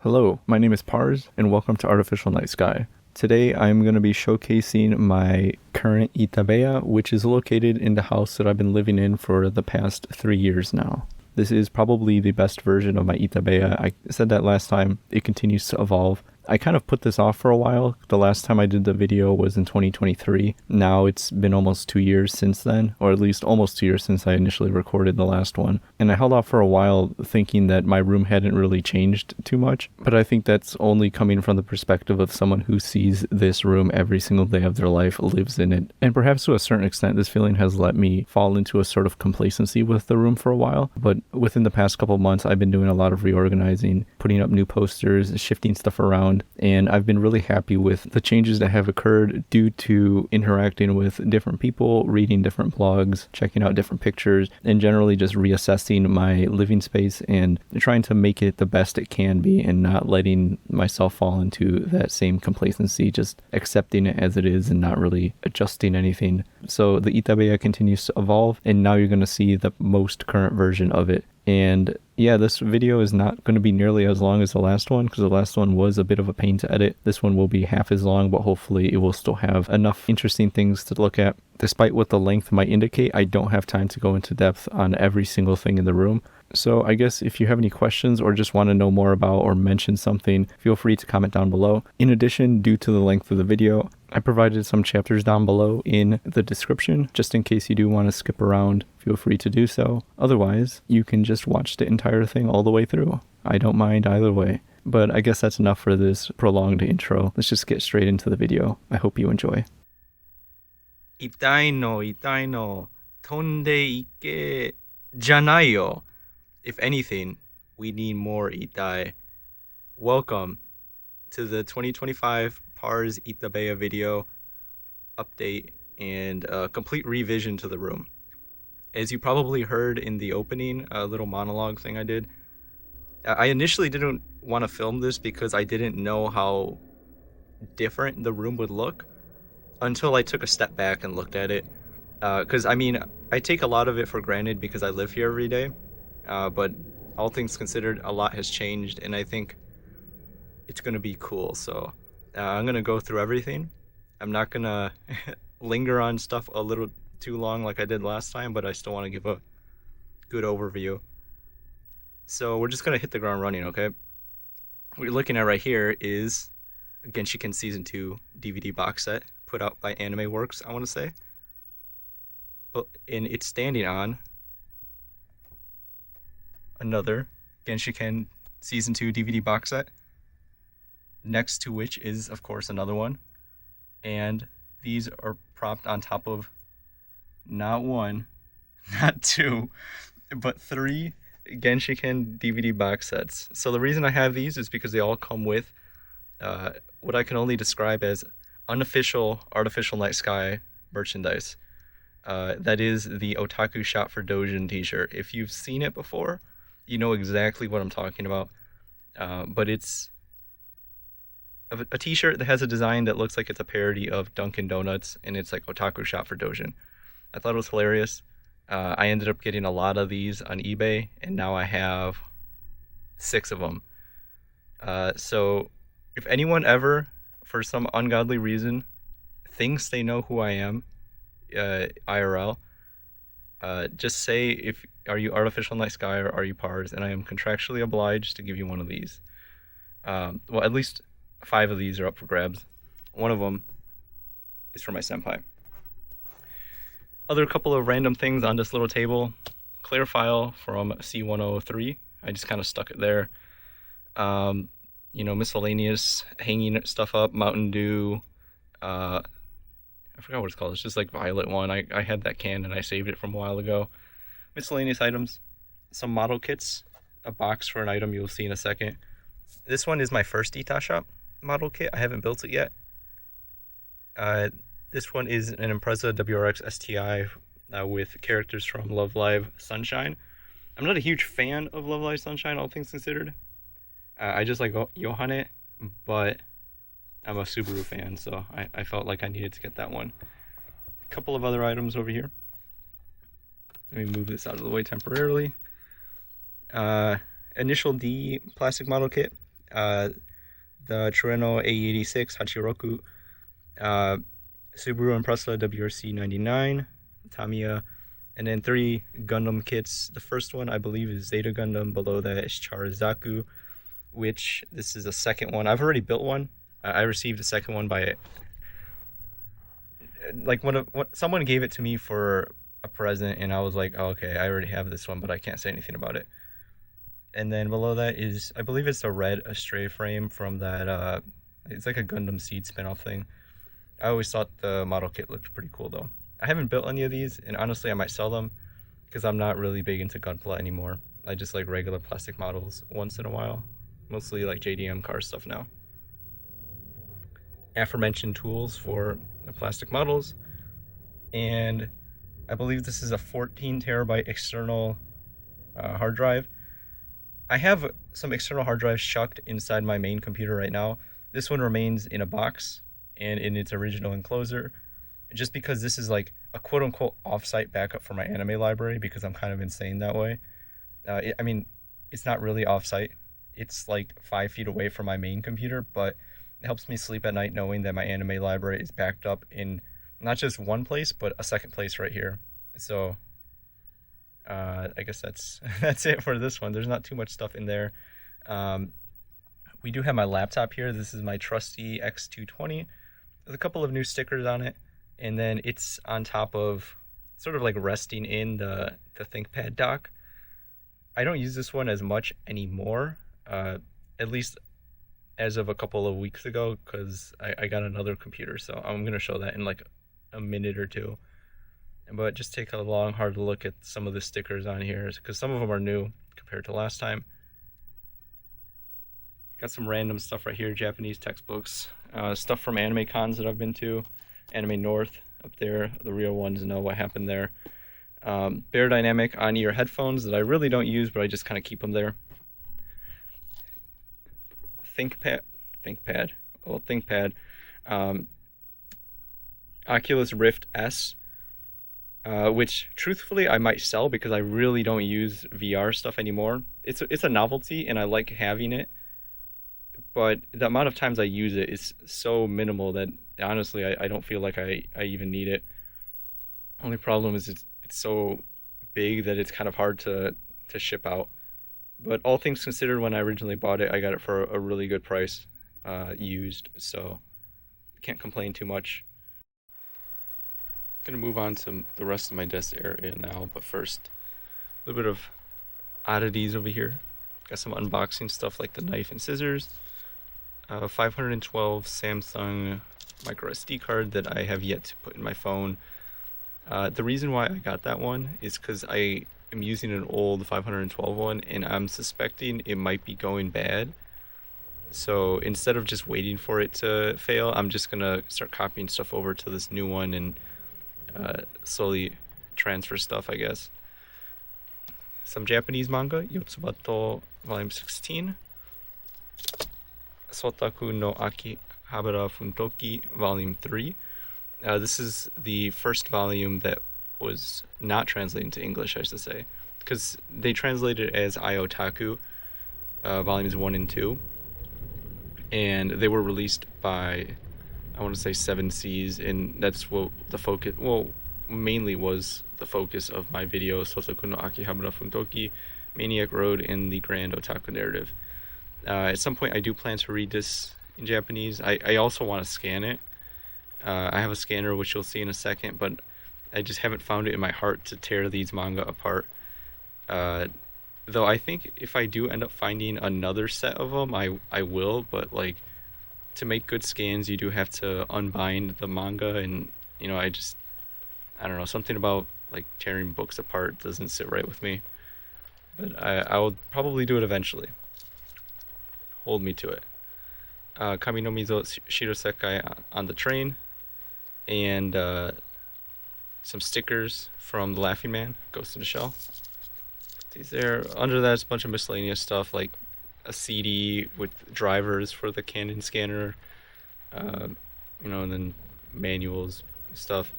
Hello, my name is Parz, and welcome to Artificial Night Sky. Today I'm going to be showcasing my current itabeya, which is located in the house that I've been living in for the past 3 years now. This is probably the best version of my itabeya. I said that last time. It continues to evolve. I kind of put this off for a while. The last time I did the video was in 2023. Now it's been almost 2 years since then, or at least almost 2 years since I initially recorded the last one. And I held off for a while thinking that my room hadn't really changed too much, but I think that's only coming from the perspective of someone who sees this room every single day of their life, lives in it. And perhaps to a certain extent, this feeling has let me fall into a sort of complacency with the room for a while. But within the past couple months, I've been doing a lot of reorganizing, putting up new posters, shifting stuff around, and I've been really happy with the changes that have occurred due to interacting with different people, reading different blogs, checking out different pictures, and generally just reassessing my living space and trying to make it the best it can be and not letting myself fall into that same complacency, just accepting it as it is and not really adjusting anything. So the itabeya continues to evolve, and now you're going to see the most current version of it. And yeah, this video is not going to be nearly as long as the last one because the last one was a bit of a pain to edit. This one will be half as long, but hopefully it will still have enough interesting things to look at. Despite what the length might indicate, I don't have time to go into depth on every single thing in the room. So I guess if you have any questions or just want to know more about or mention something, feel free to comment down below. In addition, due to the length of the video, I provided some chapters down below in the description, just in case you do want to skip around, feel free to do so. Otherwise, you can just watch the entire thing all the way through. I don't mind either way. But I guess that's enough for this prolonged intro. Let's just get straight into the video. I hope you enjoy. Itai no, tonde ike janai yo. If anything, we need more itai. Welcome to the 2025 Parz itabeya video update and a complete revision to the room. As you probably heard in the opening, a little monologue thing I did, I initially didn't want to film this because I didn't know how different the room would look until I took a step back and looked at it. Because I mean, I take a lot of it for granted because I live here every day. But all things considered, a lot has changed, and I think it's going to be cool. So I'm going to go through everything. I'm not going to linger on stuff a little too long like I did last time, but I still want to give a good overview. So we're just going to hit the ground running, okay? What you're looking at right here is a Genshiken Season 2 DVD box set put out by Anime Works, I want to say. And it's standing on another Genshiken Season 2 DVD box set, next to which is, of course, another one. And these are propped on top of not one, not two, but 3 Genshiken DVD box sets. So the reason I have these is because they all come with what I can only describe as unofficial Artificial Night Sky merchandise. That is the Otaku Shop for Doujin t-shirt. If you've seen it before, you know exactly what I'm talking about. But it's a t-shirt that has a design that looks like it's a parody of Dunkin' Donuts, and it's like Otaku Shop for Doujin. I thought it was hilarious. I ended up getting a lot of these on eBay, and now I have 6 of them. So if anyone ever, for some ungodly reason, thinks they know who I am, IRL, just say, are you Artificial Night Sky or are you Parz, and I am contractually obliged to give you one of these. Well, at least 5 of these are up for grabs. One of them is for my senpai. Other couple of random things on this little table. Clear file from C103. I just kind of stuck it there. You know, miscellaneous hanging stuff up. Mountain Dew. I forgot what it's called. It's just like violet one. I had that can and I saved it from a while ago. Miscellaneous items. Some model kits. A box for an item you'll see in a second. This one is my first Ita Shop model kit. I haven't built it yet. This one is an Impreza WRX STI with characters from Love Live Sunshine. I'm not a huge fan of Love Live Sunshine, all things considered. I just like Yohane, but I'm a Subaru fan, so I felt like I needed to get that one. A couple of other items over here. Let me move this out of the way temporarily. Initial D plastic model kit. uh, the Trueno A86 Hachiroku, uh, Subaru Impreza WRC 99, Tamiya, and then 3 Gundam kits. The first one I believe is Zeta Gundam. Below that is Charazaku, which this is a second one. I've already built one. I received a second one by like someone gave it to me for a present, and I was like, oh, okay, I already have this one, but I can't say anything about it. And then below that is, I believe it's a red Astray frame from that, it's like a Gundam Seed spin-off thing. I always thought the model kit looked pretty cool though. I haven't built any of these, and honestly I might sell them because I'm not really big into Gunpla anymore. I just like regular plastic models once in a while. Mostly like JDM car stuff now. Aforementioned tools for the plastic models, and I believe this is a 14 terabyte external hard drive. I have some external hard drives shucked inside my main computer right now. This one remains in a box and in its original enclosure, just because this is like a quote-unquote off-site backup for my anime library, because I'm kind of insane that way. I mean, it's not really off-site. It's like 5 feet away from my main computer, but it helps me sleep at night knowing that my anime library is backed up in not just one place, but a second place right here. So I guess that's it for this one. There's not too much stuff in there. We do have my laptop here. This is my trusty X220. There's a couple of new stickers on it, and then it's on top of, sort of like resting in the ThinkPad dock. I don't use this one as much anymore, at least as of a couple of weeks ago, because I got another computer, so I'm going to show that in like a minute or two. But just take a long, hard look at some of the stickers on here, because some of them are new compared to last time. Got some random stuff right here, Japanese textbooks, stuff from anime cons that I've been to, Anime North up there, the real ones know what happened there. Bear Dynamic on-ear headphones that I really don't use, but I just kind of keep them there. ThinkPad, Oculus Rift S, which truthfully I might sell because I really don't use VR stuff anymore. It's a novelty and I like having it, but the amount of times I use it is so minimal that honestly I don't feel like I even need it. Only problem is it's so big that it's kind of hard to ship out. But all things considered, when I originally bought it, I got it for a really good price, used, so can't complain too much. Gonna move on to the rest of my desk area now, but first, a little bit of oddities over here. Got some unboxing stuff like the knife and scissors, 512 Samsung micro SD card that I have yet to put in my phone. The reason why I got that one is because I am using an old 512 one, and I'm suspecting it might be going bad. So instead of just waiting for it to fail, I'm just gonna start copying stuff over to this new one and slowly transfer stuff, I guess. Some Japanese manga, Yotsubato Volume 16, Sotaku no Akihabara Funtoki Volume 3. This is the first volume that was not translated to English, I should say, because they translated it as Iotaku, volumes 1 and 2, and they were released by, I want to say, 7 Seas, and that's what the focus, well, mainly was the focus of my video, Sotaku no Akihabara Funtoki, Maniac Road, and the Grand Otaku Narrative. At some point I do plan to read this in Japanese. I also want to scan it. I have a scanner, which you'll see in a second, but I just haven't found it in my heart to tear these manga apart. Though I think if I do end up finding another set of them, I will, but like, to make good scans, you do have to unbind the manga, and you know, I don't know, something about like tearing books apart doesn't sit right with me. But I will probably do it eventually. Hold me to it. Kami no Mizo Shirosekai on the train, and some stickers from The Laughing Man, Ghost in the Shell. Put these there. Under that is a bunch of miscellaneous stuff, like a CD with drivers for the Canon scanner, you know, and then manuals and stuff.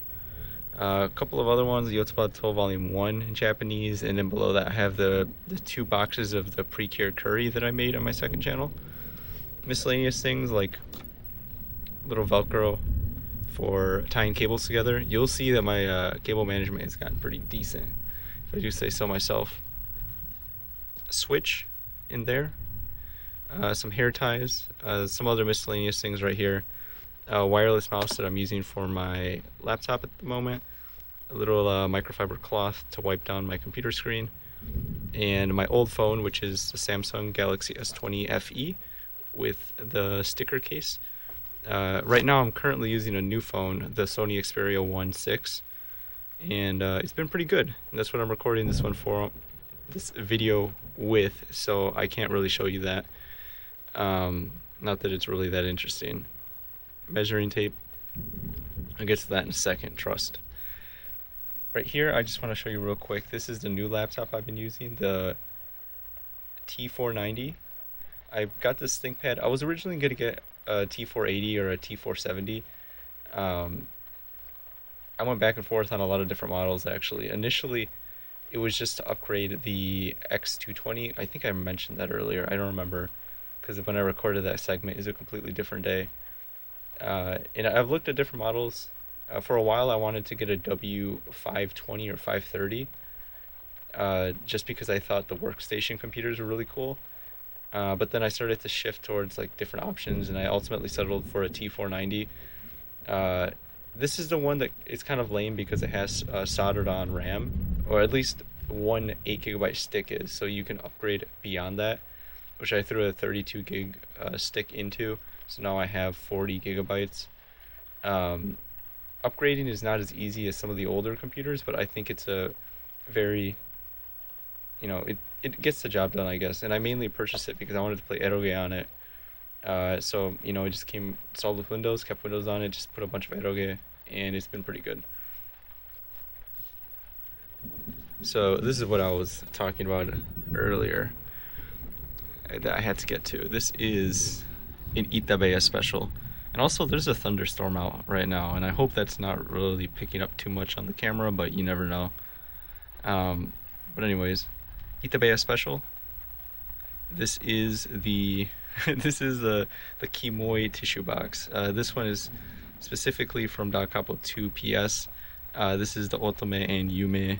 A couple of other ones, Yotsubato Volume 1 in Japanese, and then below that I have the 2 boxes of the pre-cured curry that I made on my second channel. miscellaneous things like little Velcro for tying cables together. You'll see that my cable management has gotten pretty decent, if I do say so myself. A switch in there, some hair ties, some other miscellaneous things right here. A wireless mouse that I'm using for my laptop at the moment, a little microfiber cloth to wipe down my computer screen, and my old phone, which is the Samsung Galaxy S20 FE with the sticker case. Right now I'm currently using a new phone, the Sony Xperia 1 6, and it's been pretty good. And that's what I'm recording this video with, so I can't really show you that. Not that it's really that interesting. Measuring tape, I'll get to that in a second, trust. Right here, I just want to show you real quick. This is the new laptop I've been using, the T490. I got this ThinkPad. I was originally going to get a T480 or a T470. I went back and forth on a lot of different models, actually. Initially, it was just to upgrade the X220. I think I mentioned that earlier. I don't remember, because when I recorded that segment, it was a completely different day. And I've looked at different models. For a while, I wanted to get a W520 or 530, just because I thought the workstation computers were really cool. But then I started to shift towards like different options, and I ultimately settled for a T490. This is the one that is kind of lame because it has soldered on RAM, or at least one 8GB stick is, so you can upgrade beyond that, which I threw a 32 gig stick into. So now I have 40 gigabytes. Upgrading is not as easy as some of the older computers, but I think it's a very, it gets the job done, I guess. And I mainly purchased it because I wanted to play eroge on it. So, it just came installed with Windows, kept Windows on it, just put a bunch of eroge, and it's been pretty good. So this is what I was talking about earlier that I had to get to. This is an itabeya special. And also there's a thunderstorm out right now, and I hope that's not really picking up too much on the camera, but you never know. But anyways, itabeya special. This is the this is the Kimoi tissue box. This one is specifically from Da Capo 2 PS. This is the Otome and Yume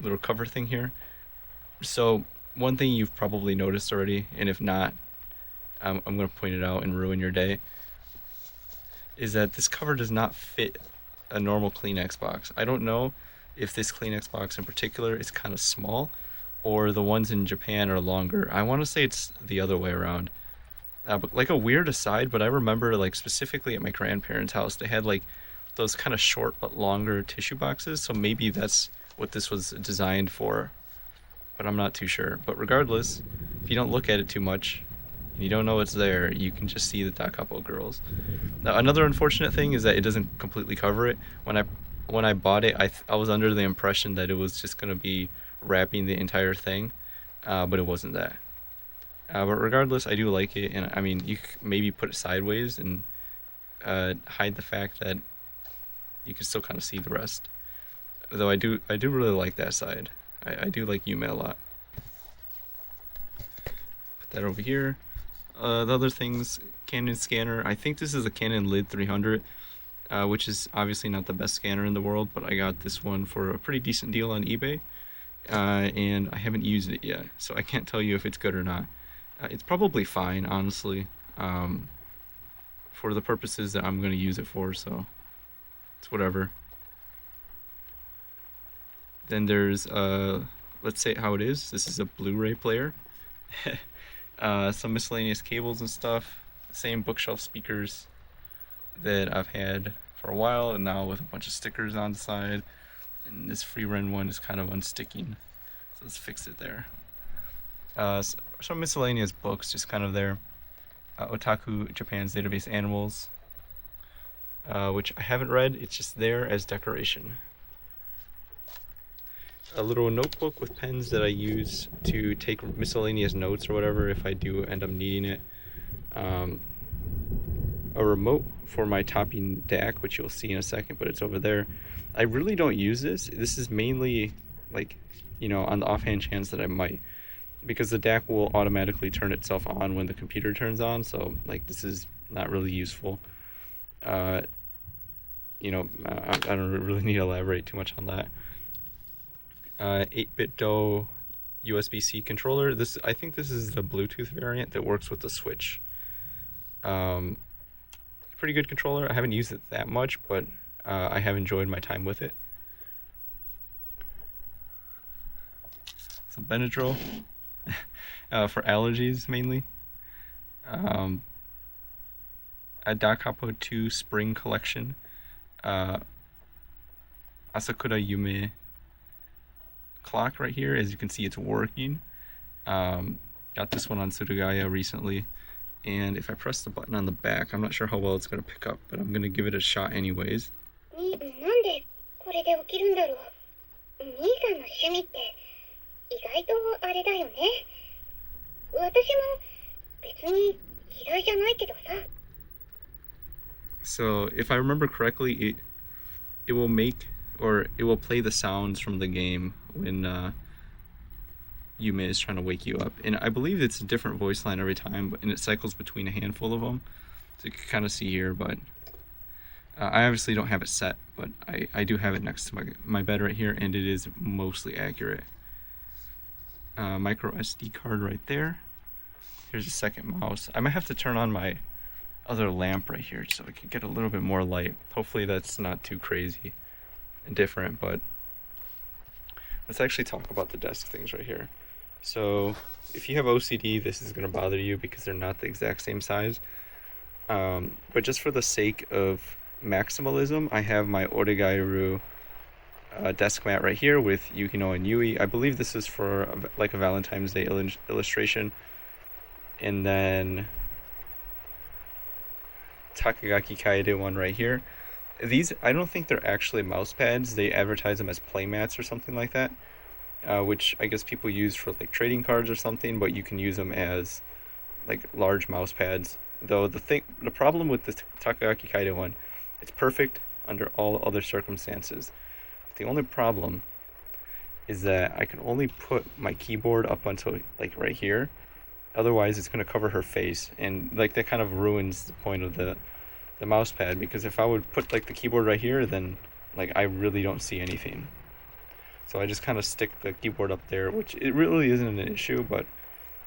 little cover thing here. So one thing you've probably noticed already, and if not, I'm going to point it out and ruin your day, is that this cover does not fit a normal Kleenex box. I don't know if this Kleenex box in particular is kind of small, or the ones in Japan are longer. I want to say it's the other way around. But like a weird aside, but I remember like specifically at my grandparents' house, they had like those kind of short but longer tissue boxes, so maybe that's what this was designed for, but I'm not too sure. But regardless, if you don't look at it too much, you don't know it's there, you can just see the Da Capo girls. Now, another unfortunate thing is that it doesn't completely cover it. When I bought it, I was under the impression that it was just going to be wrapping the entire thing, but it wasn't that. But regardless, I do like it, and I mean, you could maybe put it sideways and hide the fact that you can still kind of see the rest. Though I do really like that side. I do like Yume a lot. Put that over here. The other things, Canon scanner. I think this is a Canon Lid 300, which is obviously not the best scanner in the world, but I got this one for a pretty decent deal on eBay, and I haven't used it yet, so I can't tell you if it's good or not. It's probably fine, honestly, for the purposes that I'm going to use it for, so it's whatever. Then there's, let's say how it is. This is a Blu-ray player. Some miscellaneous cables and stuff. Same bookshelf speakers that I've had for a while, and now with a bunch of stickers on the side. And this free run one is kind of unsticking, so let's fix it there. Some miscellaneous books just kind of there. Otaku Japan's Database Animals, which I haven't read. It's just there as decoration. A little notebook with pens that I use to take miscellaneous notes or whatever if I do end up needing it. A remote for my topping DAC, which you'll see in a second, but it's over there. I really don't use this. This is mainly like, on the offhand chance that I might. because the DAC will automatically turn itself on when the computer turns on, so like this is not really useful. I don't really need to elaborate too much on that. 8-bit DOE USB-C controller. I think this is the Bluetooth variant that works with the Switch. Pretty good controller. I haven't used it that much, but I have enjoyed my time with it. Some Benadryl for allergies mainly. A Dakapo 2 Spring Collection. Asakura Yume clock right here. As you can see, it's working. Got this one on Surugaya recently. And if I press the button on the back, I'm not sure how well it's going to pick up, but I'm going to give it a shot anyways. So if I remember correctly, it will make, or it will play the sounds from the game when Yume is trying to wake you up. And I believe it's a different voice line every time, and it cycles between a handful of them. So you can kind of see here, but I obviously don't have it set, but I do have it next to my bed right here, and it is mostly accurate. Micro SD card right there. Here's a second mouse. I might have to turn on my other lamp right here so I can get a little bit more light. Hopefully that's not too crazy and different, but let's actually talk about the desk things right here. So if you have OCD, this is going to bother you because they're not the exact same size. But just for the sake of maximalism, I have my Oregairu desk mat right here with Yukino and Yui. I believe this is for like a Valentine's Day illustration. And then Takagaki Kaede one right here. These, I don't think they're actually mouse pads. They advertise them as play mats or something like that, which I guess people use for like trading cards or something, but you can use them as like large mouse pads. Though the problem with the Takagaki Kaede one, it's perfect under all other circumstances. The only problem is that I can only put my keyboard up until like right here. Otherwise it's going to cover her face, and like that kind of ruins the point of the mouse pad, because if I would put like the keyboard right here, then like I really don't see anything. So I just kind of stick the keyboard up there, which it really isn't an issue, but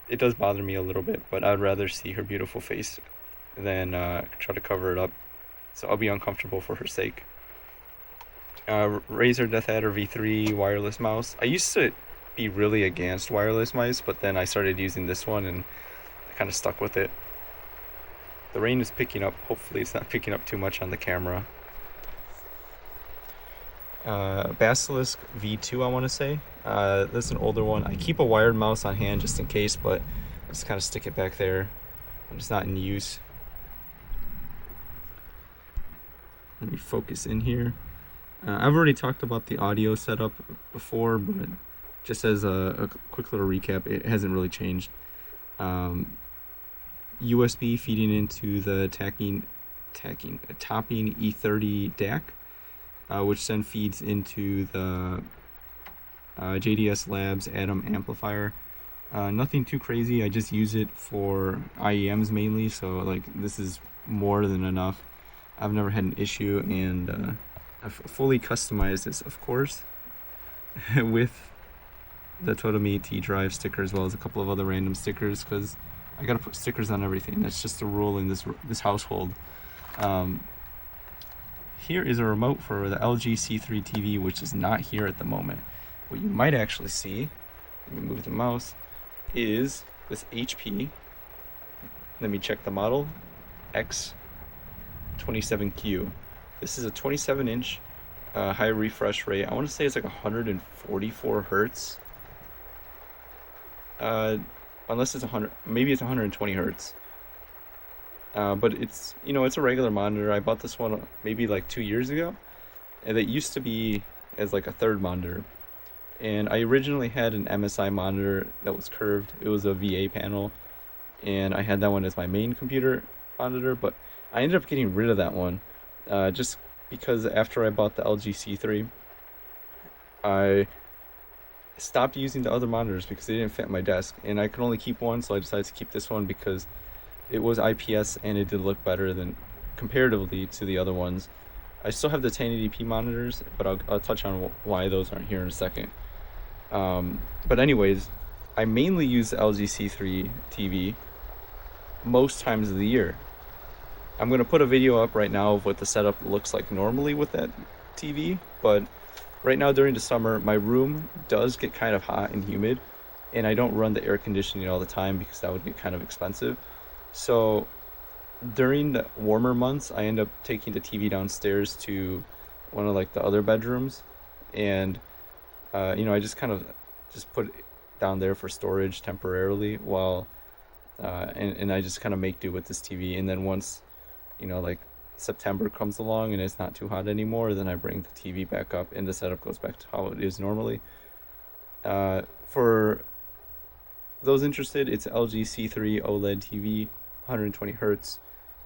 it does bother me a little bit. But I'd rather see her beautiful face than try to cover it up, so I'll be uncomfortable for her sake. Razer Death Adder V3 wireless mouse. I used to be really against wireless mice, but then I started using this one and I kind of stuck with it. The rain is picking up. Hopefully it's not picking up too much on the camera. Basilisk V2, I want to say. This is an older one. I keep a wired mouse on hand just in case, but I just kind of stick it back there when it's not in use. Let me focus in here. I've already talked about the audio setup before, but just as a quick little recap, it hasn't really changed. USB feeding into the topping E30 DAC, which then feeds into the JDS Labs Atom amplifier. Nothing too crazy. I just use it for IEMs mainly, so like this is more than enough. I've never had an issue, and I've fully customized this, of course, with the Totomi T drive sticker, as well as a couple of other random stickers, because I gotta put stickers on everything. That's just the rule in this household. Here is a remote for the LG C3 TV, which is not here at the moment. What you might actually see, let me move the mouse, is this HP, let me check the model, X27Q. This is a 27-inch high refresh rate. I want to say it's like 144 hertz. Unless it's 100, maybe it's 120 hertz. But it's, it's a regular monitor. I bought this one maybe like 2 years ago, and it used to be as like a third monitor. And I originally had an MSI monitor that was curved. It was a VA panel, and I had that one as my main computer monitor, but I ended up getting rid of that one just because after I bought the LG C3, I stopped using the other monitors because they didn't fit my desk, and I could only keep one, so I decided to keep this one because it was IPS and it did look better than comparatively to the other ones. I still have the 1080p monitors, but I'll touch on why those aren't here in a second. But anyways, I mainly use the LG C3 TV most times of the year. I'm going to put a video up right now of what the setup looks like normally with that TV, but right now during the summer, my room does get kind of hot and humid, and I don't run the air conditioning all the time because that would get kind of expensive. So during the warmer months, I end up taking the TV downstairs to one of like the other bedrooms, and I just kind of just put it down there for storage temporarily while and I just kind of make do with this TV. And then once like September comes along and it's not too hot anymore, then I bring the TV back up and the setup goes back to how it is normally. For those interested, it's LG C3 OLED TV, 120 hertz,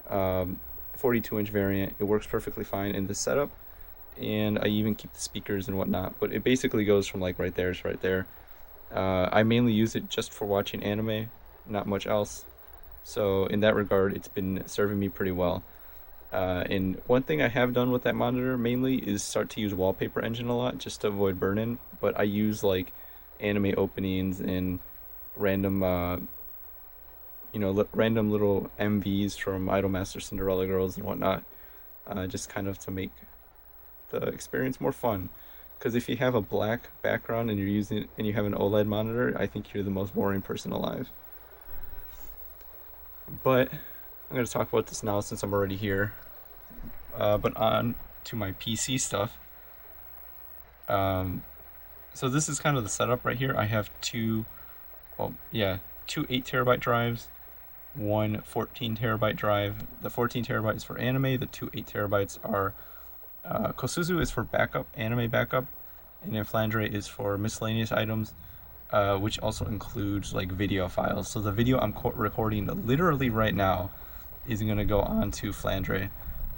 42-inch variant. It works perfectly fine in this setup, and I even keep the speakers and whatnot, but it basically goes from like right there to right there. I mainly use it just for watching anime, not much else. So in that regard, it's been serving me pretty well. And one thing I have done with that monitor mainly is start to use Wallpaper Engine a lot just to avoid burn-in, but I use like anime openings and random random little MVs from Idolmaster Cinderella Girls and whatnot, just kind of to make the experience more fun. Because if you have a black background and you have an OLED monitor, I think you're the most boring person alive. But I'm going to talk about this now since I'm already here. But on to my PC stuff. So this is kind of the setup right here. I have two 8TB drives, one 14TB drive. The 14TB is for anime. The two 8TB are Kosuzu is for backup, anime backup, and then Flandre is for miscellaneous items, which also includes like video files. So the video I'm recording literally right now is going to go on to Flandre,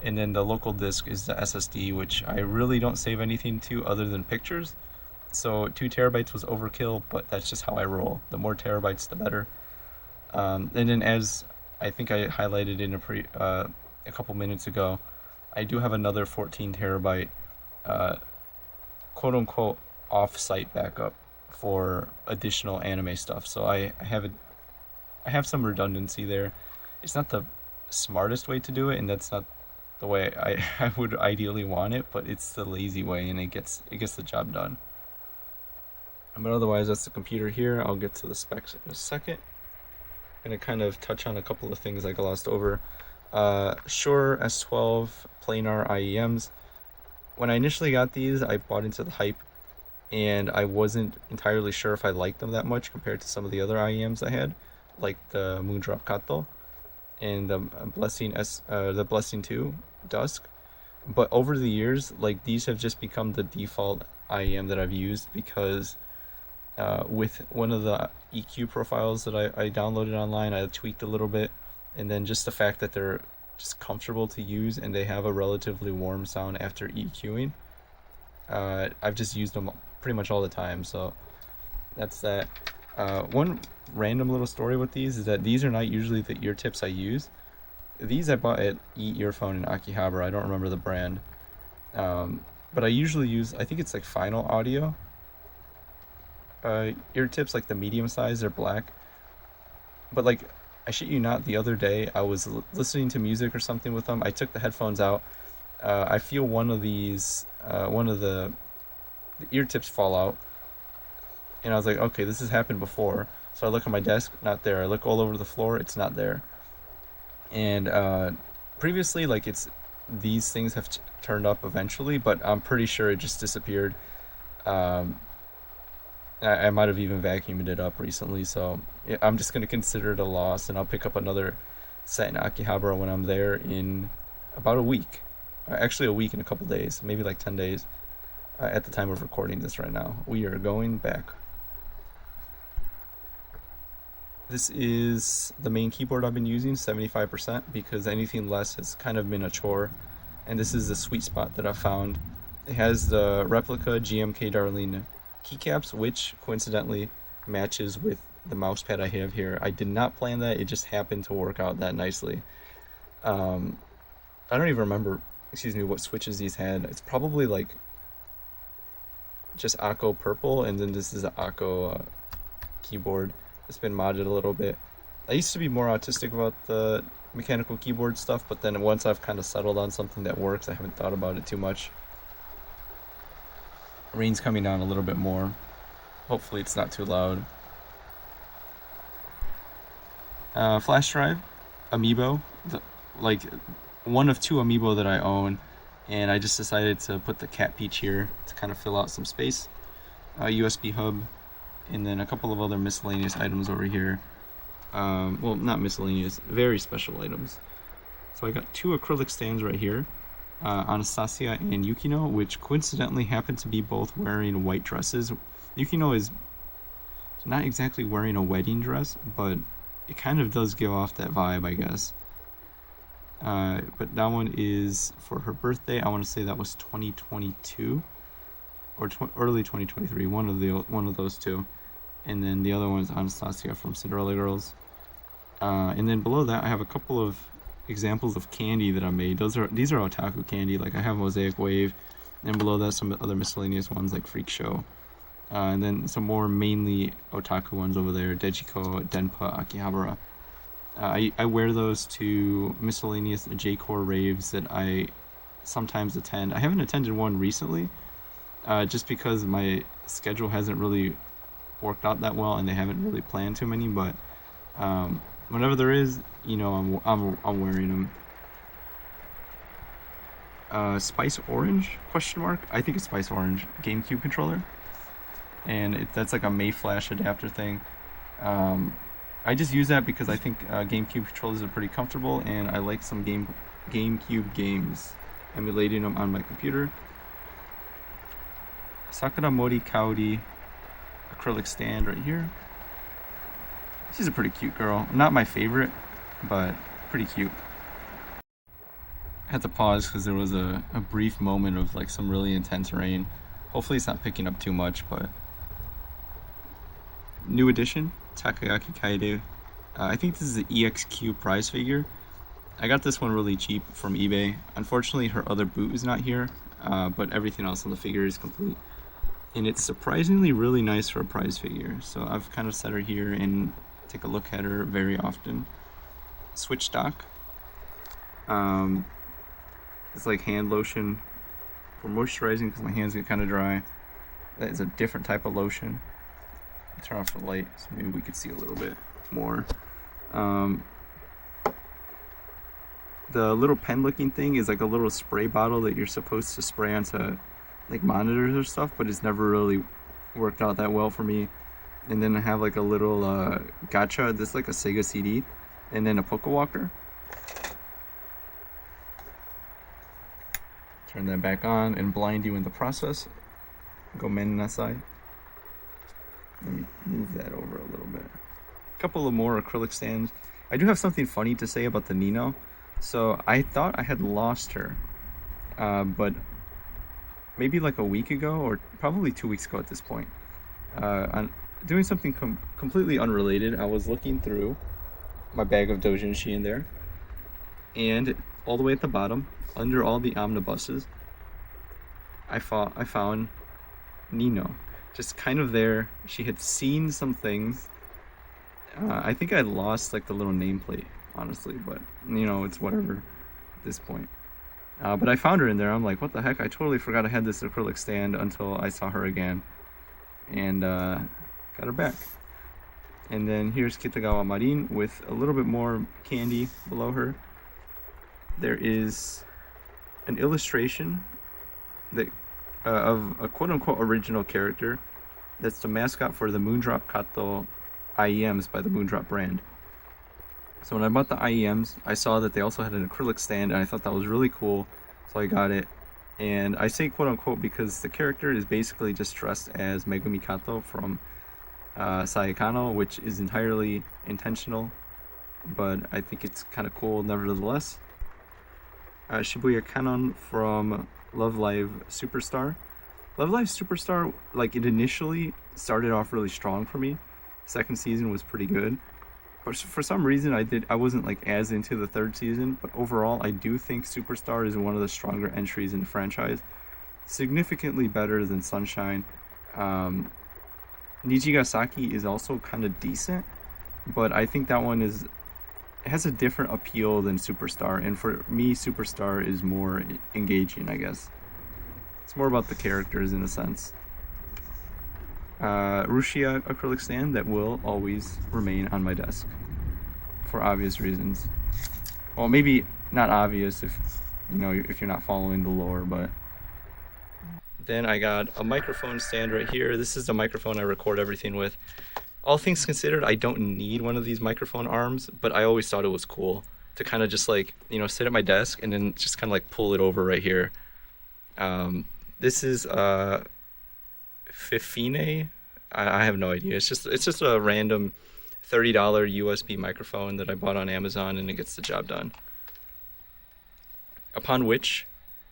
and then the local disk is the SSD, which I really don't save anything to other than pictures. So 2 terabytes was overkill, but that's just how I roll. The more terabytes, the better. And then, as I think I highlighted in a couple minutes ago, I do have another 14 terabyte quote unquote off-site backup for additional anime stuff. So I have some redundancy there. It's not the smartest way to do it, and that's not the way I would ideally want it, but it's the lazy way, and it gets the job done. But otherwise, that's the computer here. I'll get to the specs in a second. I'm going to kind of touch on a couple of things I glossed over. Shure S12 planar IEMs. When I initially got these, I bought into the hype, and I wasn't entirely sure if I liked them that much compared to some of the other IEMs I had, like the Moondrop Kato and the Blessing 2 Dusk. But over the years, like, these have just become the default IEM that I've used because with one of the EQ profiles that I downloaded online, I tweaked a little bit, and then just the fact that they're just comfortable to use and they have a relatively warm sound after EQing, I've just used them pretty much all the time. So that's that. One random little story with these is that these are not usually the ear tips I use. These I bought at E-Earphone in Akihabara. I don't remember the brand, but I usually use, I think it's like Final Audio ear tips, like the medium size. They're black, but like, I shit you not, the other day I was listening to music or something with them. I took the headphones out. I feel one of the ear tips fall out, and I was like, okay, this has happened before. So I look at my desk, not there. I look all over the floor, it's not there. And previously, like, these things have turned up eventually, but I'm pretty sure it just disappeared. I might have even vacuumed it up recently, so yeah, I'm just going to consider it a loss, and I'll pick up another set in Akihabara when I'm there in about a week. Actually, a week and a couple days, maybe like 10 days at the time of recording this right now. We are going back. This is the main keyboard I've been using, 75%, because anything less has kind of been a chore, and this is the sweet spot that I found. It has the replica GMK Darlene keycaps, which coincidentally matches with the mouse pad I have here. I did not plan that, it just happened to work out that nicely. I don't even remember, what switches these had. It's probably like just Akko purple, and then this is an Akko keyboard. It's been modded a little bit. I used to be more autistic about the mechanical keyboard stuff, but then once I've kind of settled on something that works, I haven't thought about it too much. Rain's coming down a little bit more. Hopefully it's not too loud. Flash drive, amiibo, like one of two amiibo that I own, and I just decided to put the cat peach here to kind of fill out some space. USB hub, and then a couple of other miscellaneous items over here. Well, not miscellaneous, very special items. So I got two acrylic stands right here, Anastasia and Yukino, which coincidentally happen to be both wearing white dresses. Yukino is not exactly wearing a wedding dress, but it kind of does give off that vibe, I guess. But that one is for her birthday. I want to say that was 2022 or early 2023, one of those two. And then the other one is Anastasia from Cinderella Girls. And then below that, I have a couple of examples of candy that I made. These are otaku candy. Like I have Mosaic Wave, and below that some other miscellaneous ones like Freak Show. And then some more mainly otaku ones over there, Dejiko, Denpa, Akihabara. I wear those to miscellaneous J-Core raves that I sometimes attend. I haven't attended one recently, just because my schedule hasn't really worked out that well and they haven't really planned too many, but whenever there is, I'm wearing them. Spice Orange, question mark? I think it's Spice Orange, GameCube controller. And that's like a Mayflash adapter thing. I just use that because I think GameCube controllers are pretty comfortable, and I like some GameCube games, emulating them on my computer. Sakura Mori Kaori acrylic stand right here. She's a pretty cute girl. Not my favorite, but pretty cute. I had to pause because there was a brief moment of like some really intense rain. Hopefully it's not picking up too much, but new edition, Takagaki Kaede. I think this is the EXQ prize figure. I got this one really cheap from eBay. Unfortunately, her other boot is not here, but everything else on the figure is complete. And it's surprisingly really nice for a prize figure. So I've kind of set her here and take a look at her very often. Switch stock. It's like hand lotion for moisturizing because my hands get kind of dry. That is a different type of lotion. Turn off the light so maybe we could see a little bit more. The little pen looking thing is like a little spray bottle that you're supposed to spray onto like monitors or stuff, but it's never really worked out that well for me. And then I have like a little gacha, this like a Sega CD, and then a Poke Walker. Turn that back on and blind you in the process. Gomen nasai. Let me move that over a little bit. A couple of more acrylic stands. I do have something funny to say about the Nino. So I thought I had lost her, but maybe like a week ago, or probably 2 weeks ago at this point, on doing something completely unrelated, I was looking through my bag of doujinshi in there, and all the way at the bottom, under all the omnibuses, I found Nino. Just kind of there. She had seen some things. I think I lost like the little nameplate, honestly, but it's whatever at this point. But I found her in there. I'm like, what the heck? I totally forgot I had this acrylic stand until I saw her again, and got her back. And then here's Kitagawa Marin with a little bit more candy below her. There is an illustration that of a quote-unquote original character that's the mascot for the Moondrop Kato IEMs by the Moondrop brand. So when I bought the IEMs, I saw that they also had an acrylic stand, and I thought that was really cool, so I got it. And I say quote-unquote because the character is basically just dressed as Megumi Kato from Saekano, which is entirely intentional, but I think it's kind of cool nevertheless. Shibuya Canon from Love Live Superstar. Love Live Superstar, like, it initially started off really strong for me. Second season was pretty good. But for some reason, I wasn't like as into the third season. But overall, I do think Superstar is one of the stronger entries in the franchise. Significantly better than Sunshine. Um, Nijigasaki is also kind of decent, but I think that one has a different appeal than Superstar. And for me, Superstar is more engaging, I guess. It's more about the characters in a sense. Rushia acrylic stand that will always remain on my desk for obvious reasons. Well, maybe not obvious if if you're not following the lore, but then I got a microphone stand right here. This is the microphone I record everything with. All things considered, I don't need one of these microphone arms, but I always thought it was cool to kind of just like, sit at my desk and then just kind of like pull it over right here. This is Fifine. I have no idea. It's just a random $30 USB microphone that I bought on Amazon, and it gets the job done. Upon which,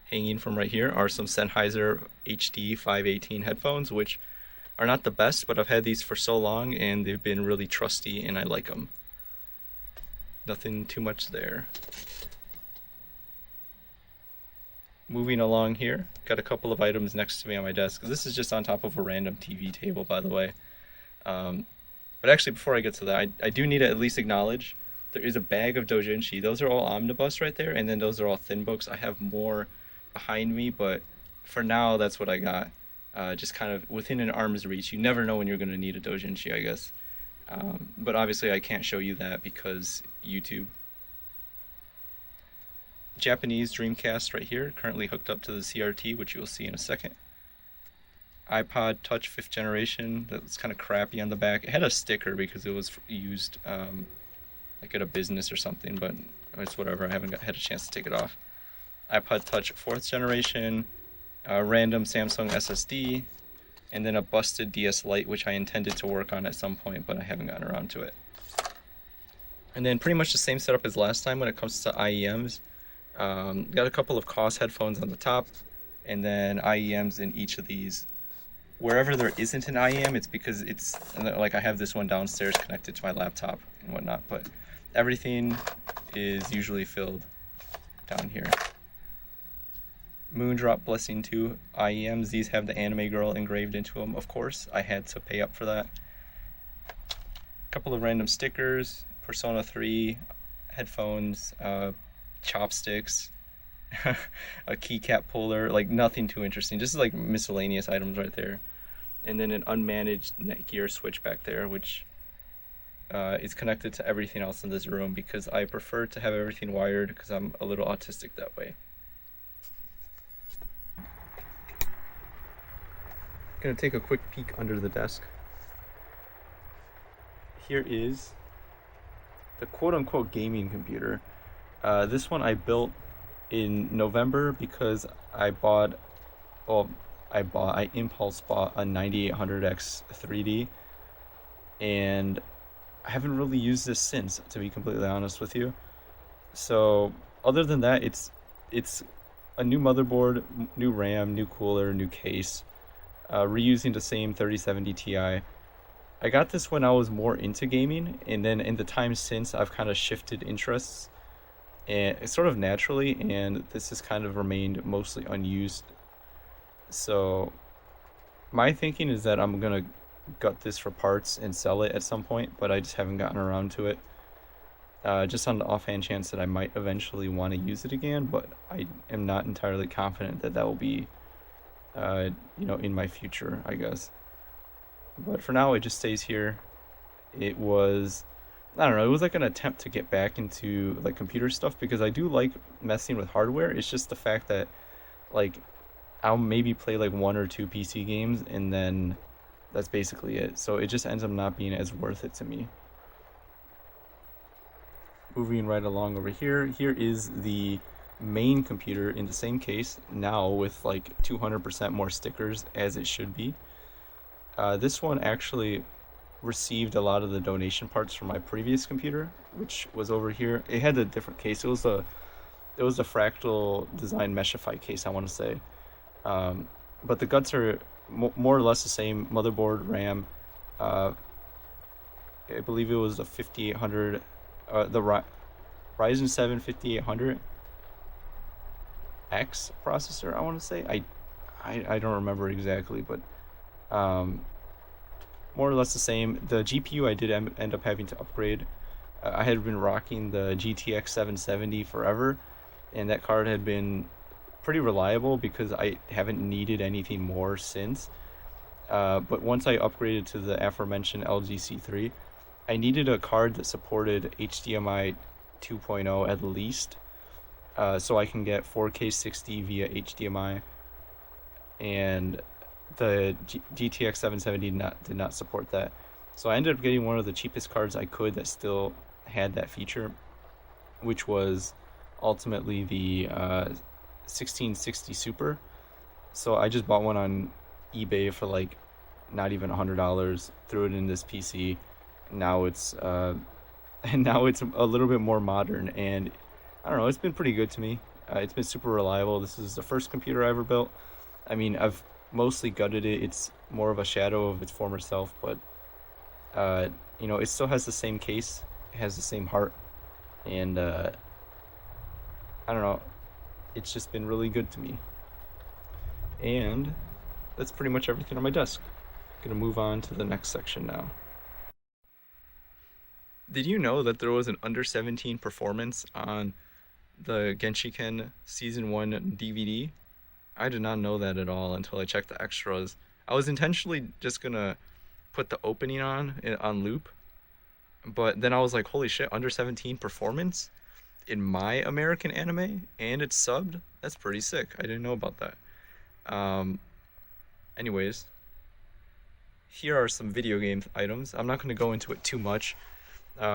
hanging from right here, are some Sennheiser HD 518 headphones, which are not the best, but I've had these for so long and they've been really trusty and I like them. Nothing too much there. Moving along here, got a couple of items next to me on my desk. This is just on top of a random TV table, by the way. But actually, before I get to that, I do need to at least acknowledge there is a bag of doujinshi. Those are all omnibus right there, and then those are all thin books. I have more behind me, but for now, that's what I got. Just kind of within an arm's reach. You never know when you're going to need a doujinshi, I guess. But obviously, I can't show you that because YouTube. Japanese Dreamcast right here, currently hooked up to the CRT, which you'll see in a second. iPod Touch 5th generation, that's kind of crappy on the back. It had a sticker because it was used like at a business or something, but it's whatever. I haven't had a chance to take it off. iPod Touch 4th generation, a random Samsung SSD, and then a busted DS Lite, which I intended to work on at some point, but I haven't gotten around to it. And then pretty much the same setup as last time when it comes to IEMs. Got a couple of Koss headphones on the top, and then IEMs in each of these. Wherever there isn't an IEM, it's because it's like I have this one downstairs connected to my laptop and whatnot, but everything is usually filled down here. Moondrop Blessing 2 IEMs. These have the anime girl engraved into them, of course. I had to pay up for that. A couple of random stickers, Persona 3 headphones, chopsticks, a keycap puller, like nothing too interesting. Just like miscellaneous items right there. And then an unmanaged Netgear switch back there, which is connected to everything else in this room because I prefer to have everything wired because I'm a little autistic that way. Gonna take a quick peek under the desk. Here is the quote-unquote gaming computer. This one I built in November because I impulse bought a 9800X 3D, and I haven't really used this since, to be completely honest with you. So other than that, it's a new motherboard, new RAM, new cooler, new case, reusing the same 3070 Ti. I got this when I was more into gaming, and then in the time since I've kind of shifted interests, and it's sort of naturally, and this has kind of remained mostly unused. So my thinking is that I'm gonna gut this for parts and sell it at some point, but I just haven't gotten around to it. Just on the offhand chance that I might eventually want to use it again, but I am not entirely confident that will be in my future, I guess. But for now, it just stays here. It was, I don't know, it was like an attempt to get back into like computer stuff because I do like messing with hardware. It's just the fact that like I'll maybe play like 1 or 2 PC games and then that's basically it. So it just ends up not being as worth it to me. Moving right along over here, here is the main computer in the same case, now with like 200% more stickers as it should be. This one actually received a lot of the donation parts from my previous computer, which was over here. It had a different case. It was a Fractal Design Meshify case, I want to say. but the guts are more or less the same. Motherboard, RAM, uh, I believe it was the 5800, the Ryzen 7 5800X processor, I want to say. I don't remember exactly, but um, more or less the same. The GPU I did end up having to upgrade. I had been rocking the GTX 770 forever, and that card had been pretty reliable because I haven't needed anything more since. But once I upgraded to the aforementioned LG C3, I needed a card that supported HDMI 2.0 at least, so I can get 4K 60 via HDMI. And the GTX 770 did not support that. So I ended up getting one of the cheapest cards I could that still had that feature, which was ultimately the 1660 Super. So I just bought one on eBay for like not even $100, threw it in this PC. Now it's and now it's a little bit more modern, and I don't know, it's been pretty good to me. It's been super reliable. This is the first computer I ever built. I mean, I've mostly gutted it. It's more of a shadow of its former self, but it still has the same case, it has the same heart, and I don't know, it's just been really good to me. And that's pretty much everything on my desk. Gonna move on to the next section now. Did you know that there was an under 17 performance on the Genshiken Season 1 DVD? I did not know that at all until I checked the extras. I was intentionally just gonna put the opening on loop, but then I was like, holy shit, under 17 performance in my American anime, and it's subbed? That's pretty sick. I didn't know about that. Anyways, here are some video game items. I'm not going to go into it too much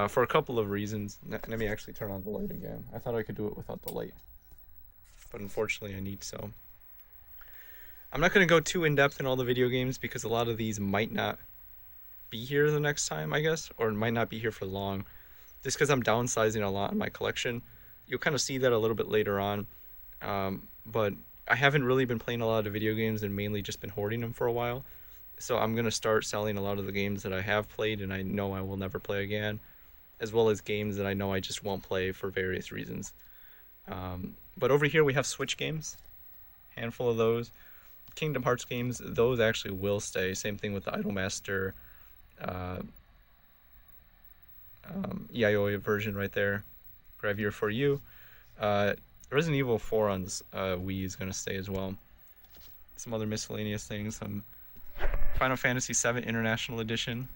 for a couple of reasons. Let me actually turn on the light again. I thought I could do it without the light, but unfortunately I need so. I'm not going to go too in-depth in all the video games because a lot of these might not be here the next time, I guess, or might not be here for long. Just because I'm downsizing a lot in my collection. You'll kind of see that a little bit later on. But I haven't really been playing a lot of video games and mainly just been hoarding them for a while. So I'm going to start selling a lot of the games that I have played and I know I will never play again, as well as games that I know I just won't play for various reasons. But over here we have Switch games, handful of those. Kingdom Hearts games, those actually will stay. Same thing with the Idolmaster Yayoi version right there. Gravure for You. Resident Evil 4 on Wii is going to stay as well. Some other miscellaneous things. Some Final Fantasy VII International Edition.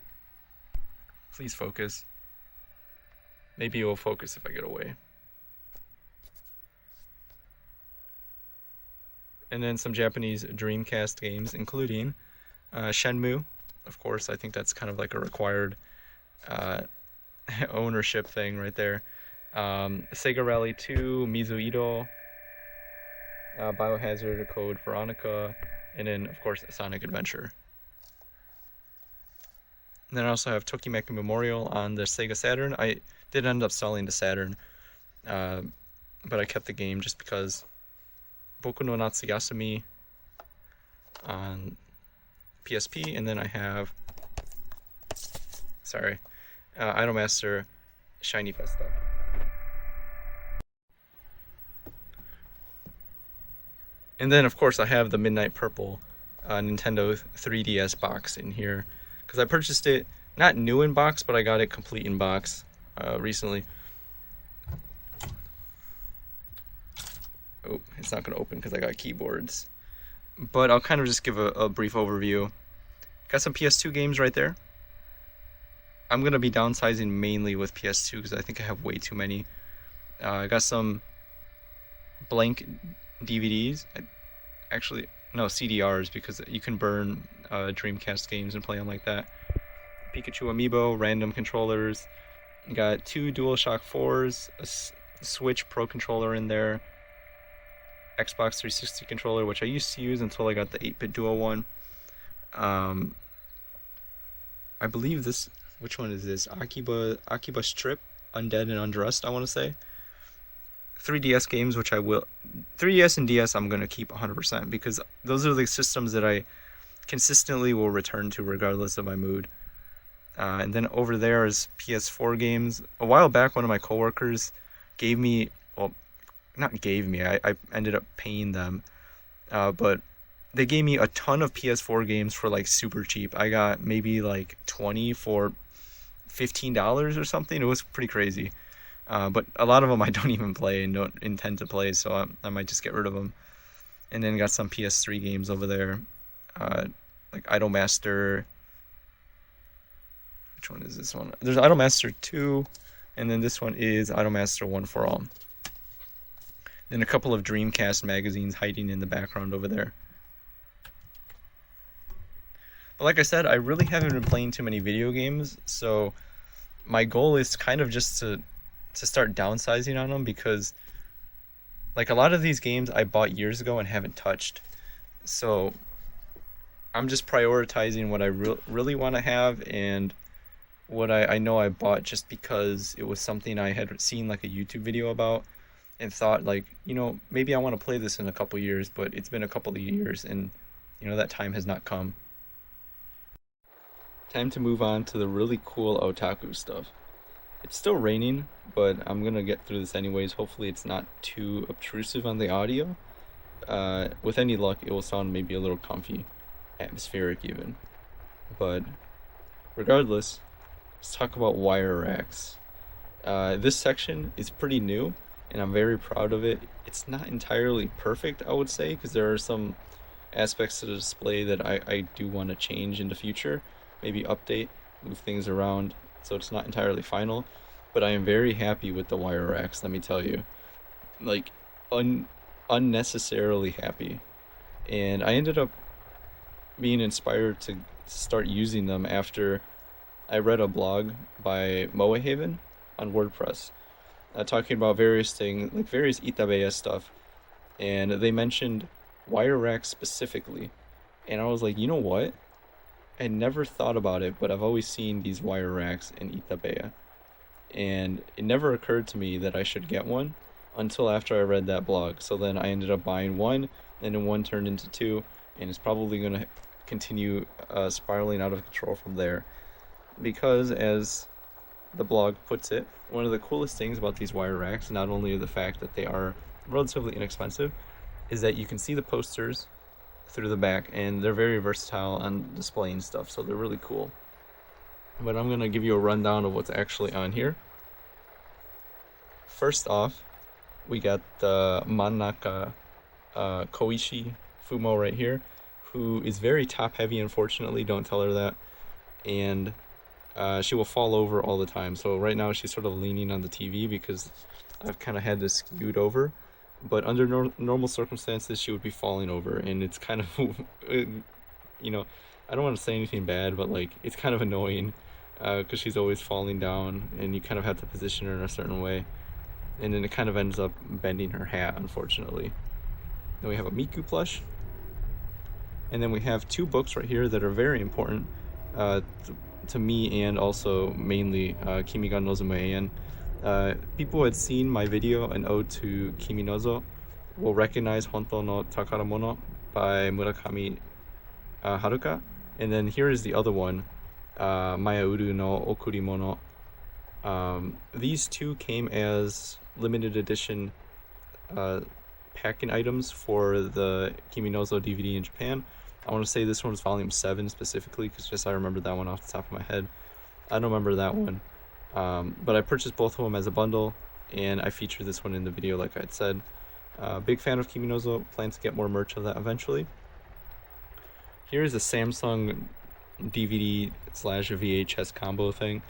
Please focus. Maybe it will focus if I get away. And then some Japanese Dreamcast games, including Shenmue. Of course, I think that's kind of like a required ownership thing right there. Sega Rally 2, Mizuido, Biohazard, Code Veronica, and then, of course, Sonic Adventure. And then I also have Tokimeki Memorial on the Sega Saturn. I did end up selling the Saturn, but I kept the game just because. Boku no Natsuyasumi on PSP, and then I have, Idolmaster Shiny Festa. And then, of course, I have the Midnight Purple Nintendo 3DS box in here, because I purchased it, not new in box, but I got it complete in box recently. Oh, it's not going to open because I got keyboards. But I'll kind of just give a brief overview. Got some PS2 games right there. I'm going to be downsizing mainly with PS2 because I think I have way too many. I got some blank DVDs. Actually, no, CDRs, because you can burn Dreamcast games and play them like that. Pikachu Amiibo, random controllers. Got two DualShock 4s, a Switch Pro controller in there. Xbox 360 controller, which I used to use until I got the 8-bit Duo one. I believe this, which one is this? Akiba Strip, Undead and Undressed, I want to say. 3DS games, which I will, 3DS and DS I'm going to keep 100% because those are the systems that I consistently will return to regardless of my mood. And then over there is PS4 games. A while back, one of my coworkers gave me, well, not gave me, I ended up paying them, but they gave me a ton of PS4 games for like super cheap. I got maybe like 20 for $15 or something. It was pretty crazy. But a lot of them I don't even play and don't intend to play, so I might just get rid of them. And then got some PS3 games over there, like Idolmaster. Which one is this one? There's Idolmaster 2, and then this one is Idolmaster 1 for All. Then a couple of Dreamcast magazines hiding in the background over there. But like I said, I really haven't been playing too many video games, so my goal is kind of just to start downsizing on them, because like a lot of these games I bought years ago and haven't touched. So I'm just prioritizing what I really want to have and what I know I bought just because it was something I had seen like a YouTube video about and thought like, you know, maybe I want to play this in a couple years, but it's been a couple of years and, you know, that time has not come. Time to move on to the really cool otaku stuff. It's still raining, but I'm gonna get through this anyways. Hopefully it's not too obtrusive on the audio. With any luck, it will sound maybe a little comfy, atmospheric even. But regardless, let's talk about wire racks. This section is pretty new, and I'm very proud of it. It's not entirely perfect, I would say, because there are some aspects to the display that I do want to change in the future. Maybe update, move things around, so it's not entirely final. But I am very happy with the wire racks, let me tell you. Like, unnecessarily happy. And I ended up being inspired to start using them after I read a blog by Moe Haven on WordPress, talking about various things, like various itabeya stuff, and they mentioned wire racks specifically, and I was like, you know what? I never thought about it, but I've always seen these wire racks in itabeya, and it never occurred to me that I should get one until after I read that blog. So then I ended up buying one, and then one turned into two, and it's probably going to continue spiraling out of control from there. Because, as the blog puts it, one of the coolest things about these wire racks, not only the fact that they are relatively inexpensive, is that you can see the posters through the back, and they're very versatile on displaying stuff, so they're really cool. But I'm going to give you a rundown of what's actually on here. First off, we got the Mannaka Koishi Fumo right here, who is very top heavy, unfortunately, don't tell her that, and she will fall over all the time. So right now she's sort of leaning on the TV because I've kind of had this skewed over, but under normal circumstances she would be falling over, and it's kind of you know, I don't want to say anything bad, but like it's kind of annoying because she's always falling down and you kind of have to position her in a certain way, and then it kind of ends up bending her hat, unfortunately. Then we have a Miku plush, and then we have two books right here that are very important to me, and also mainly Kimi ga Nozomu Eien. People who had seen my video, An Ode to Kimi Nozo, will recognize Honto no Takaramono by Murakami Haruka. And then here is the other one, Maya Uru no Okurimono. These two came as limited edition packing items for the Kimi Nozo DVD in Japan. I want to say this one's volume 7 specifically, because just I remember that one off the top of my head. I don't remember that one. But I purchased both of them as a bundle, and I featured this one in the video like I'd said. Big fan of Kimi Nozo, plan to get more merch of that eventually. Here's a Samsung DVD / VHS combo thing.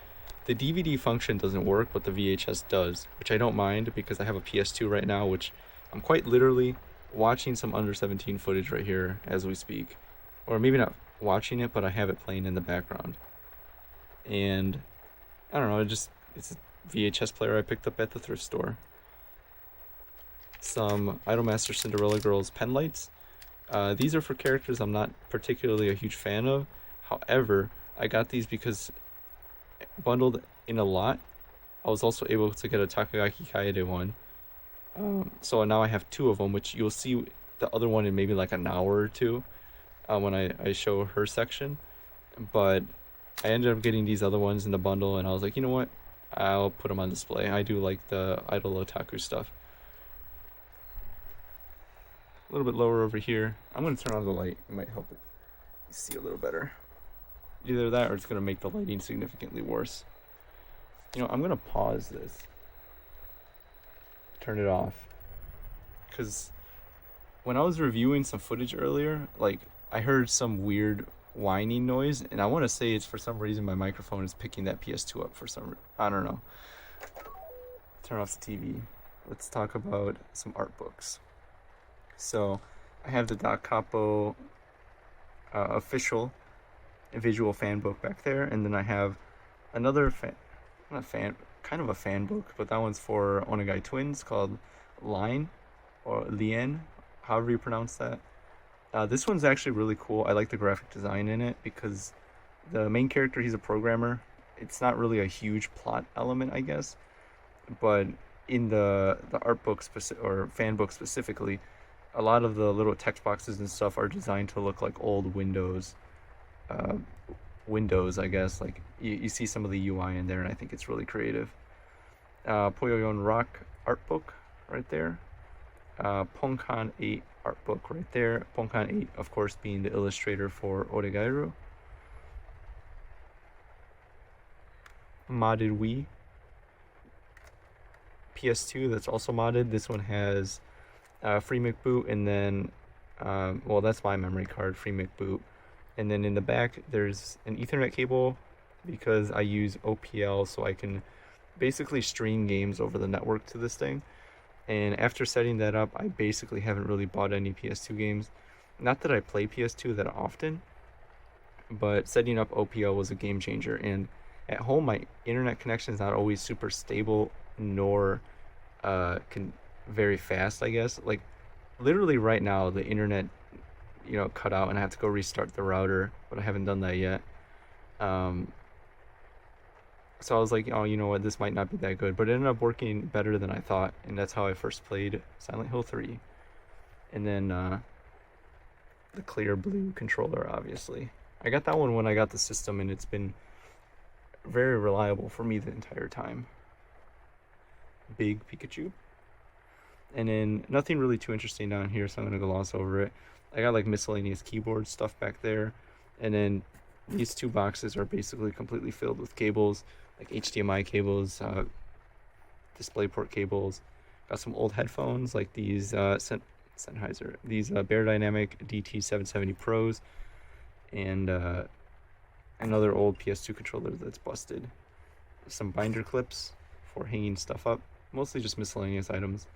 The DVD function doesn't work, but the VHS does, which I don't mind because I have a PS2 right now, which I'm quite literally watching some Under-17 footage right here as we speak. Or maybe not watching it, but I have it playing in the background. And I don't know, it's a VHS player I picked up at the thrift store. Some Idolmaster Cinderella Girls pen lights. These are for characters I'm not particularly a huge fan of. However, I got these because bundled in a lot, I was also able to get a Takagaki Kaede one. So now I have two of them, which you'll see the other one in maybe like an hour or two when I show her section. But I ended up getting these other ones in the bundle, and I was like, you know what? I'll put them on display. I do like the idol otaku stuff. A little bit lower over here. I'm going to turn on the light. It might help it see a little better. Either that or it's going to make the lighting significantly worse. You know, I'm going to pause this. Turn it off. Because when I was reviewing some footage earlier, like, I heard some weird whining noise, and I want to say it's for some reason my microphone is picking that PS2 up for some I don't know. Turn off the TV. Let's talk about some art books. So I have the Da Capo official visual fan book back there, and then I have another kind of a fan book, but that one's for Onegai twins called Line or Lien, however you pronounce that. This one's actually really cool. I like the graphic design in it because the main character, he's a programmer. It's not really a huge plot element, I guess, but in the art book or fan book specifically, a lot of the little text boxes and stuff are designed to look like old Windows, I guess. Like you see some of the UI in there, and I think it's really creative. Poyoyon Rock art book right there. Ponkan 8 art book right there. Ponkan 8, of course, being the illustrator for Oregairu. Modded Wii. PS2 that's also modded. This one has FreeMic boot, and then well, that's my memory card, FreeMic boot, and then in the back there's an Ethernet cable because I use OPL, so I can basically stream games over the network to this thing. And after setting that up, I basically haven't really bought any PS2 games. Not that I play PS2 that often, but setting up OPL was a game changer. And at home, my internet connection is not always super stable, nor very fast, I guess. Like, literally right now, the internet, cut out, and I have to go restart the router, but I haven't done that yet. So I was like, oh, you know what, this might not be that good, but it ended up working better than I thought, and that's how I first played Silent Hill 3. And then the clear blue controller, obviously. I got that one when I got the system, and it's been very reliable for me the entire time. Big Pikachu. And then nothing really too interesting down here, so I'm going to gloss over it. I got like miscellaneous keyboard stuff back there, and then these two boxes are basically completely filled with cables, like HDMI cables, DisplayPort cables. Got some old headphones, like these Sennheiser, these Beyerdynamic DT770 Pros, and another old PS2 controller that's busted. Some binder clips for hanging stuff up, mostly just miscellaneous items.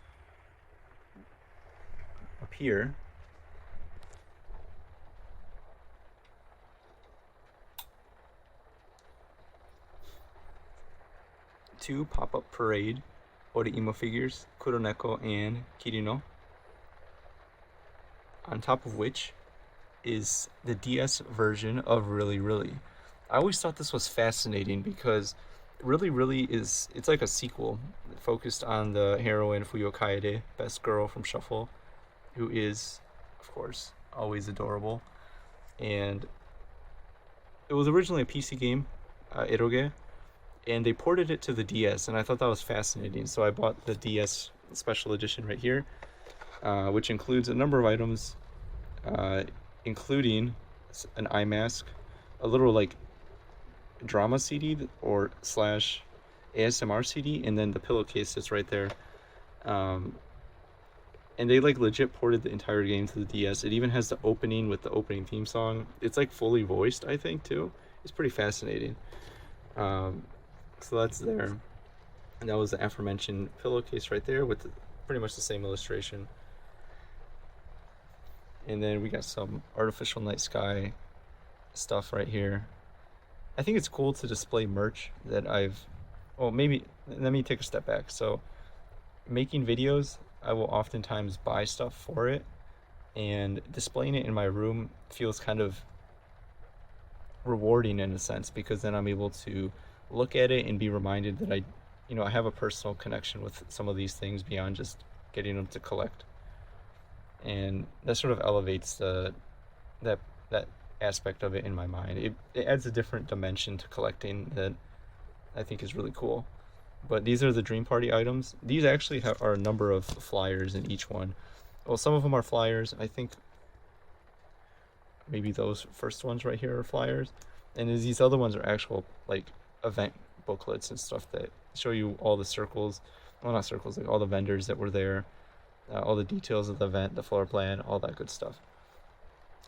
Up here, two pop-up parade Oreimo figures, Kuroneko and Kirino, on top of which is the DS version of Really Really. I always thought this was fascinating because Really Really it's like a sequel focused on the heroine Fuyo Kaede, best girl from Shuffle, who is, of course, always adorable. And it was originally a PC game, Eroge, and they ported it to the DS, and I thought that was fascinating. So I bought the DS special edition right here, which includes a number of items, including an eye mask, a little like drama CD or slash ASMR CD, and then the pillowcase that's right there. And they like legit ported the entire game to the DS. It even has the opening with the opening theme song. It's like fully voiced, I think, too. It's pretty fascinating. So that's there. And that was the aforementioned pillowcase right there with pretty much the same illustration. And then we got some artificial night sky stuff right here. I think it's cool to display merch that maybe let me take a step back. So making videos, I will oftentimes buy stuff for it, and displaying it in my room feels kind of rewarding in a sense, because then I'm able to look at it and be reminded that I have a personal connection with some of these things beyond just getting them to collect. And that sort of elevates that aspect of it in my mind. It adds a different dimension to collecting that I think is really cool. But these are the Dream Party items. These actually are a number of flyers in each one. Well, some of them are flyers. I think maybe those first ones right here are flyers. And these other ones are actual, like, event booklets and stuff that show you all the circles. Well, not circles, like all the vendors that were there, all the details of the event, the floor plan, all that good stuff.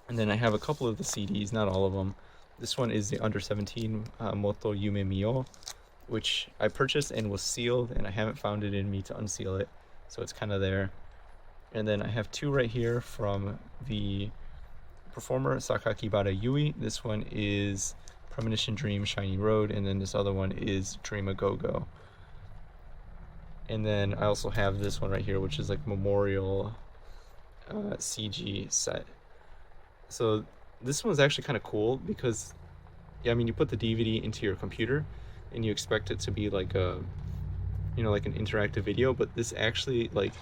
And then I have a couple of the CDs, not all of them. This one is the Under 17 Moto Yume Mio, which I purchased and was sealed, and I haven't found it in me to unseal it, so it's kind of there. And then I have two right here from the performer Sakakibara Yui. This one is Premonition Dream Shiny Road, and then this other one is Dream a Go Go. And then I also have this one right here, which is like Memorial CG set. So this one's actually kind of cool because, yeah, I mean, you put the DVD into your computer and you expect it to be like a, you know, like an interactive video, but this actually, like,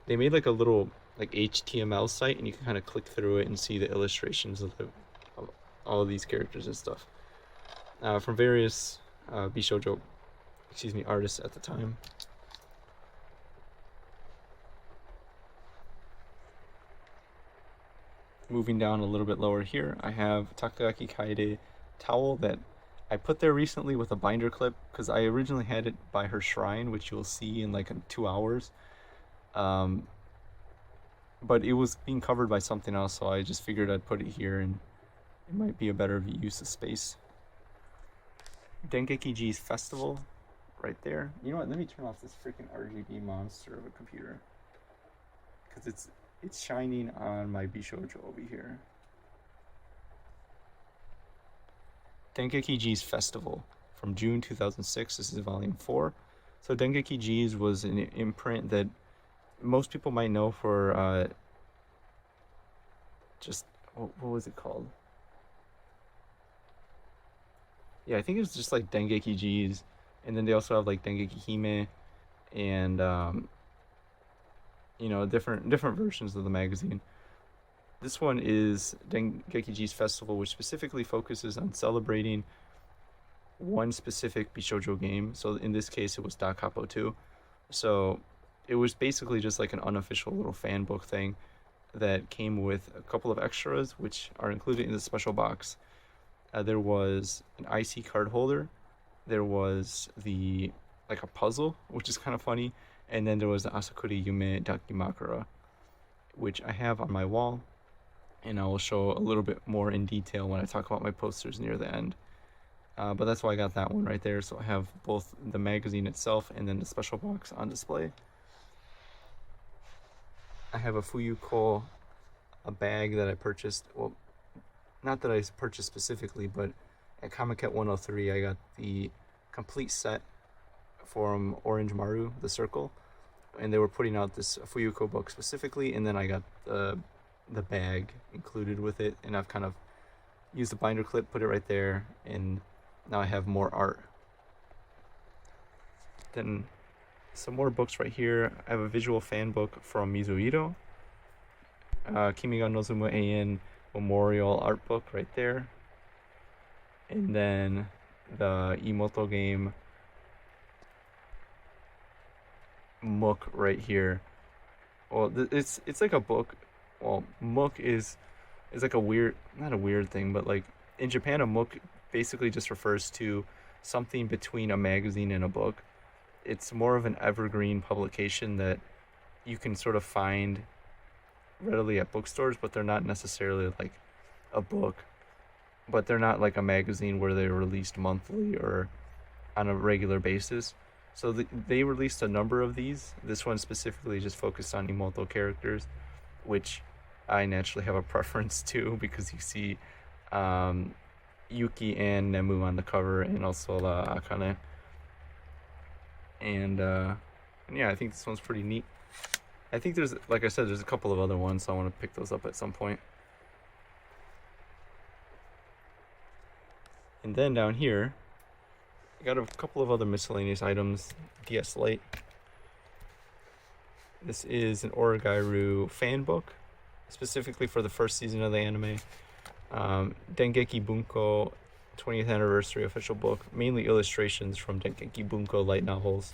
they made like a little like HTML site, and you can kind of click through it and see the illustrations of all of these characters and stuff from various Bishoujo, artists at the time. Moving down a little bit lower here, I have Takagaki Kaede towel that I put there recently with a binder clip because I originally had it by her shrine, which you'll see in like 2 hours. But it was being covered by something else, so I just figured I'd put it here, and it might be a better use of space. Dengeki G's Festival, right there. You know what? Let me turn off this freaking RGB monster of a computer, because it's shining on my Bishoujo over here. Dengeki G's Festival from June 2006. This is volume 4. So Dengeki G's was an imprint that most people might know for just what was it called? Yeah, I think it was just like Dengeki G's, and then they also have like Dengeki Hime, and you know, different versions of the magazine. This one is Dengeki G's Festival, which specifically focuses on celebrating one specific Bishoujo game. So in this case, it was Da Capo 2. So it was basically just like an unofficial little fan book thing that came with a couple of extras, which are included in the special box. There was an IC card holder. There was like a puzzle, which is kind of funny. And then there was the Asakuri Yume Dakimakura, which I have on my wall. And I will show a little bit more in detail when I talk about my posters near the end. But that's why I got that one right there. So I have both the magazine itself and then the special box on display. I have a Fuyuko, a bag that I purchased. Well, not that I purchased specifically, but at Comiket 103, I got the complete set from Orange Maru, the Circle. And they were putting out this Fuyuko book specifically, and then I got the bag included with it, and I've kind of used the binder clip, put it right there, and now I have more art. Then some more books right here. I have a visual fan book from Mizuhiro, Kimi ga Nozumu Ein Memorial art book right there, and then the Imoto game Mook right here. Well, it's like a book. Well, Mook is like a weird, not a weird thing, but like in Japan, a Mook basically just refers to something between a magazine and a book. It's more of an evergreen publication that you can sort of find readily at bookstores, but they're not necessarily like a book, but they're not like a magazine where they're released monthly or on a regular basis. So they released a number of these. This one specifically just focused on Imoto characters, which I naturally have a preference to because you see Yuki and Nemu on the cover, and also Akane. And yeah, I think this one's pretty neat. I think there's, like I said, there's a couple of other ones, so I want to pick those up at some point. And then down here, I got a couple of other miscellaneous items. DS Lite. This is an Origairu fan book, specifically for the first season of the anime. Dengeki Bunko 20th anniversary official book, mainly illustrations from Dengeki Bunko light novels.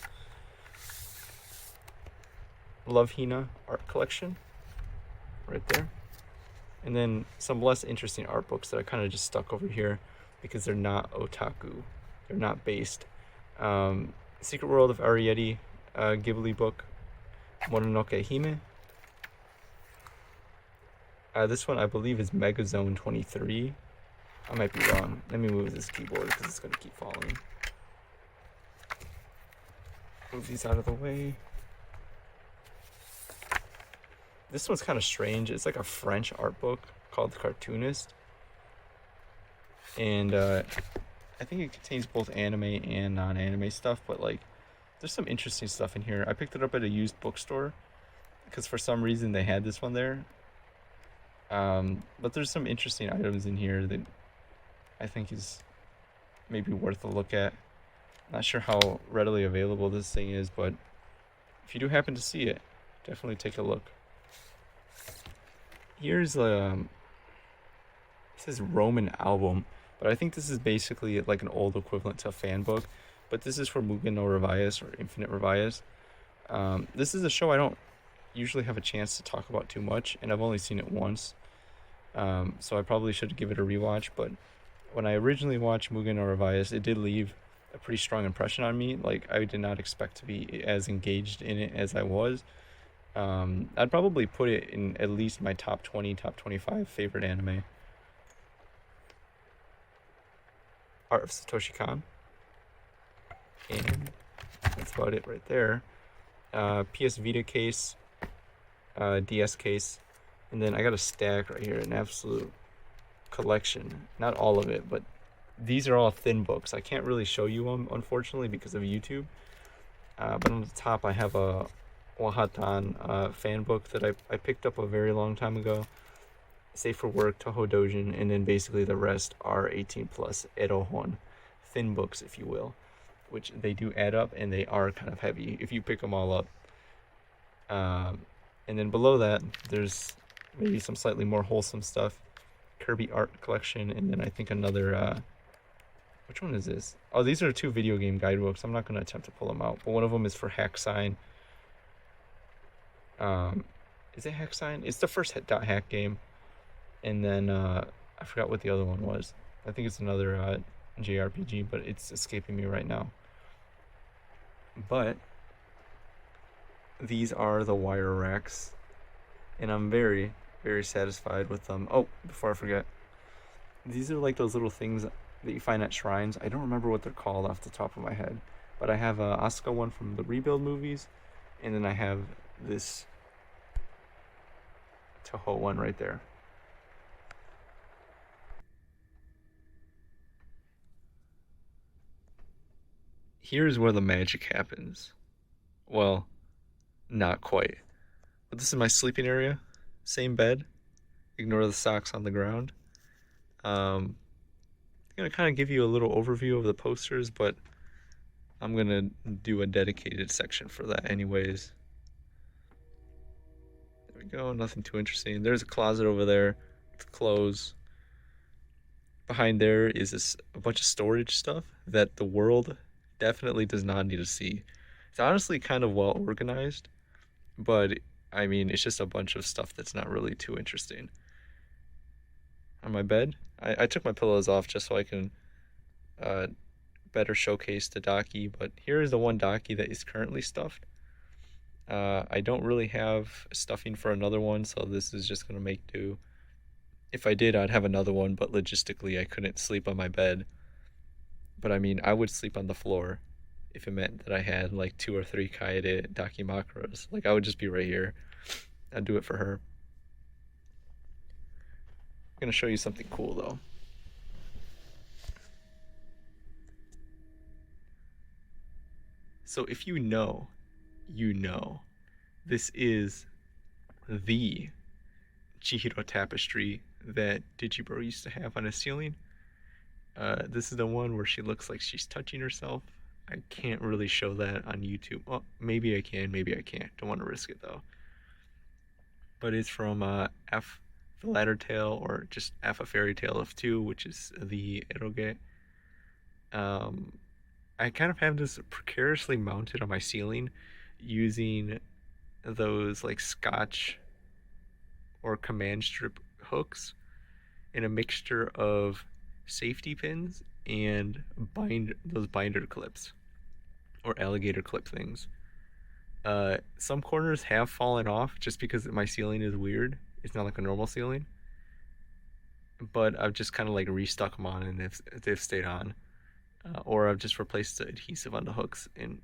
Love Hina art collection, right there. And then some less interesting art books that I kind of just stuck over here because they're not otaku. They're not based. Secret World of Arrietty Ghibli book, Mononoke Hime. This one I believe is Megazone 23. I might be wrong. Let me move this keyboard because it's going to keep falling. Move these out of the way. This one's kind of strange. It's like a French art book called The Cartoonist. And I think it contains both anime and non-anime stuff, but like there's some interesting stuff in here. I picked it up at a used bookstore because for some reason they had this one there. But there's some interesting items in here that I think is maybe worth a look at. Not sure how readily available this thing is, but if you do happen to see it, definitely take a look. Here's it says Roman album, but I think this is basically like an old equivalent to a fan book. But this is for Mugen no Revias or Infinite Revias. This is a show I don't usually have a chance to talk about too much, and I've only seen it once. So I probably should give it a rewatch, but when I originally watched Mugen no Revias, it did leave a pretty strong impression on me. Like, I did not expect to be as engaged in it as I was. I'd probably put it in at least my top 20, top 25 favorite anime. Art of Satoshi Kon. And that's about it right there. PS Vita case, DS case, and then I got a stack right here, an absolute collection. Not all of it, but these are all thin books. I can't really show you them, unfortunately, because of YouTube. But on the top, I have a Wahatan fan book that I picked up a very long time ago. Safe for Work, Toho Dojin, and then basically the rest are 18 plus Erohon, thin books, if you will, which they do add up and they are kind of heavy if you pick them all up. And then below that, there's maybe some slightly more wholesome stuff. Kirby art collection, and then I think another, which one is this? Oh, these are 2 video game guidebooks. I'm not going to attempt to pull them out, but one of them is for Hack Sign. Is it Hack Sign? It's the first .hack game. And then, I forgot what the other one was. I think it's another, JRPG, but it's escaping me right now. But these are the wire racks, and I'm very, very satisfied with them. Oh, before I forget, these are like those little things that you find at shrines. I don't remember what they're called off the top of my head, but I have a Asuka one from the Rebuild movies, and then I have this Toho one right there. Here's where the magic happens. Well, not quite. But this is my sleeping area. Same bed. Ignore the socks on the ground. I'm going to kind of give you a little overview of the posters, but I'm going to do a dedicated section for that anyways. There we go. Nothing too interesting. There's a closet over there with clothes. Behind there is a bunch of storage stuff that the world definitely does not need to see. It's honestly kind of well organized, but I mean, it's just a bunch of stuff that's not really too interesting. On my bed, I took my pillows off just so I can better showcase the Daki, but here is the one Daki that is currently stuffed. I don't really have stuffing for another one, so this is just going to make do. If I did, I'd have another one, but logistically I couldn't sleep on my bed. But I mean, I would sleep on the floor if it meant that I had like 2 or 3 Kaede Dakimakuras. Like, I would just be right here. I'd do it for her. I'm going to show you something cool, though. So if you know, you know. This is the Chihiro tapestry that Digibro used to have on his ceiling. This is the one where she looks like she's touching herself. I can't really show that on YouTube. Well, maybe I can, maybe I can't. Don't want to risk it though. But it's from F, the Ladder Tale, or just F, a Fairy Tale of Two, which is the eroge. I kind of have this precariously mounted on my ceiling using those like Scotch or command strip hooks in a mixture of safety pins and those binder clips or alligator clip things. Some corners have fallen off just because my ceiling is weird. It's not like a normal ceiling. But I've just kind of like restuck them on, and they've stayed on. Or I've just replaced the adhesive on the hooks, and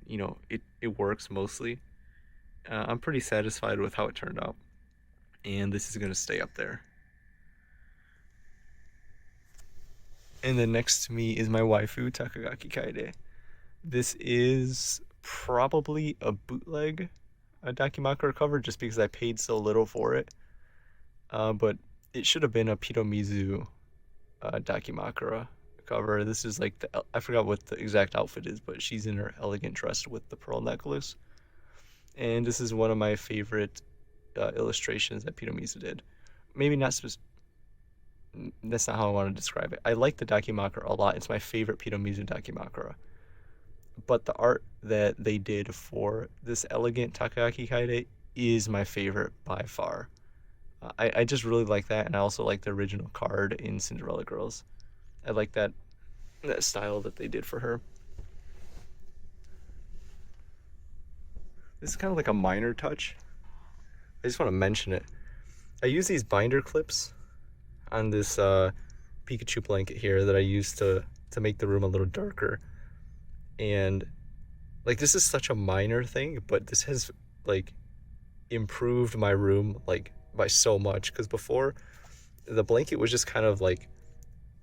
it works mostly. I'm pretty satisfied with how it turned out, and this is gonna stay up there. And then next to me is my waifu, Takagaki Kaede. This is probably a bootleg Dakimakura cover just because I paid so little for it. But it should have been a Pitomizu Dakimakura cover. This is like I forgot what the exact outfit is, but she's in her elegant dress with the pearl necklace. And this is one of my favorite illustrations that Pitomizu did. Maybe not that's not how I want to describe it. I like the Dakimakura a lot. It's my favorite Pitomizu Dakimakura. But the art that they did for this elegant Takagaki Kaede is my favorite by far. I just really like that, and I also like the original card in Cinderella Girls. I like that style that they did for her. This is kind of like a minor touch. I just want to mention it. I use these binder clips on this Pikachu blanket here that I use to make the room a little darker. And like this is such a minor thing, but this has like improved my room like by so much, because before the blanket was just kind of like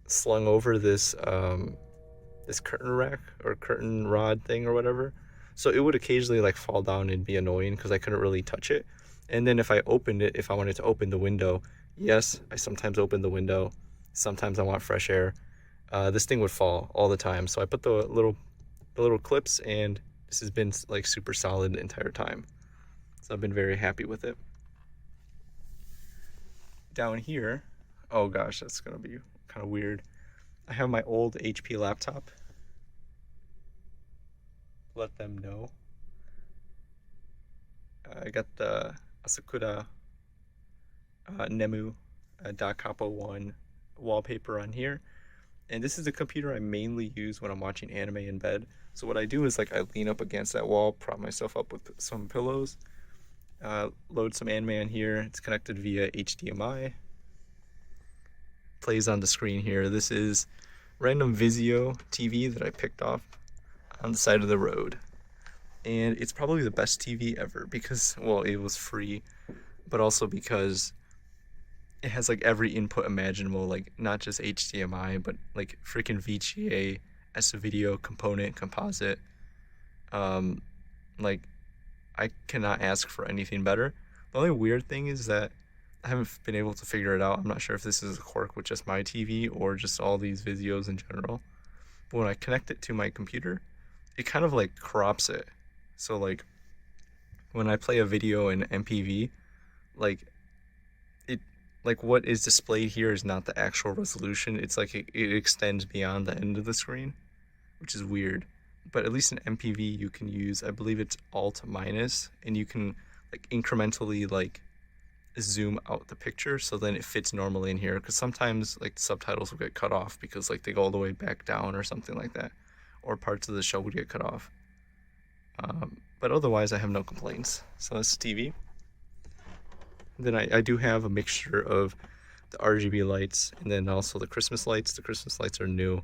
slung over this this curtain rack or curtain rod thing or whatever, so it would occasionally like fall down and be annoying because I couldn't really touch it. And then if I wanted to open the window, yes, I sometimes open the window, sometimes I want fresh air, this thing would fall all the time. So I put the little clips, and this has been like super solid the entire time. So I've been very happy with it. Down here, oh gosh, that's gonna be kind of weird. I have my old HP laptop. Let them know. I got the Asakura Nemu Dakapo 1 wallpaper on here. And this is the computer I mainly use when I'm watching anime in bed. So what I do is like I lean up against that wall, prop myself up with some pillows, load some anime on here. It's connected via HDMI. Plays on the screen here. This is random Vizio TV that I picked off on the side of the road. And it's probably the best TV ever because, well, it was free, but also because it has like every input imaginable, like not just HDMI, but like freaking VGA, S-video, component, composite. Like I cannot ask for anything better. The only weird thing is that I haven't been able to figure it out. I'm not sure if this is a quirk with just my TV or just all these Vizios in general. But when I connect it to my computer, it kind of like crops it. So like when I play a video in MPV, like what is displayed here is not the actual resolution. It's like it extends beyond the end of the screen, which is weird. But at least in MPV you can use, I believe it's Alt minus, and you can like incrementally like zoom out the picture so then it fits normally in here, because sometimes like the subtitles will get cut off because like they go all the way back down or something like that, or parts of the show would get cut off. But otherwise I have no complaints. So that's TV. Then I do have a mixture of the RGB lights and then also the Christmas lights. The Christmas lights are new.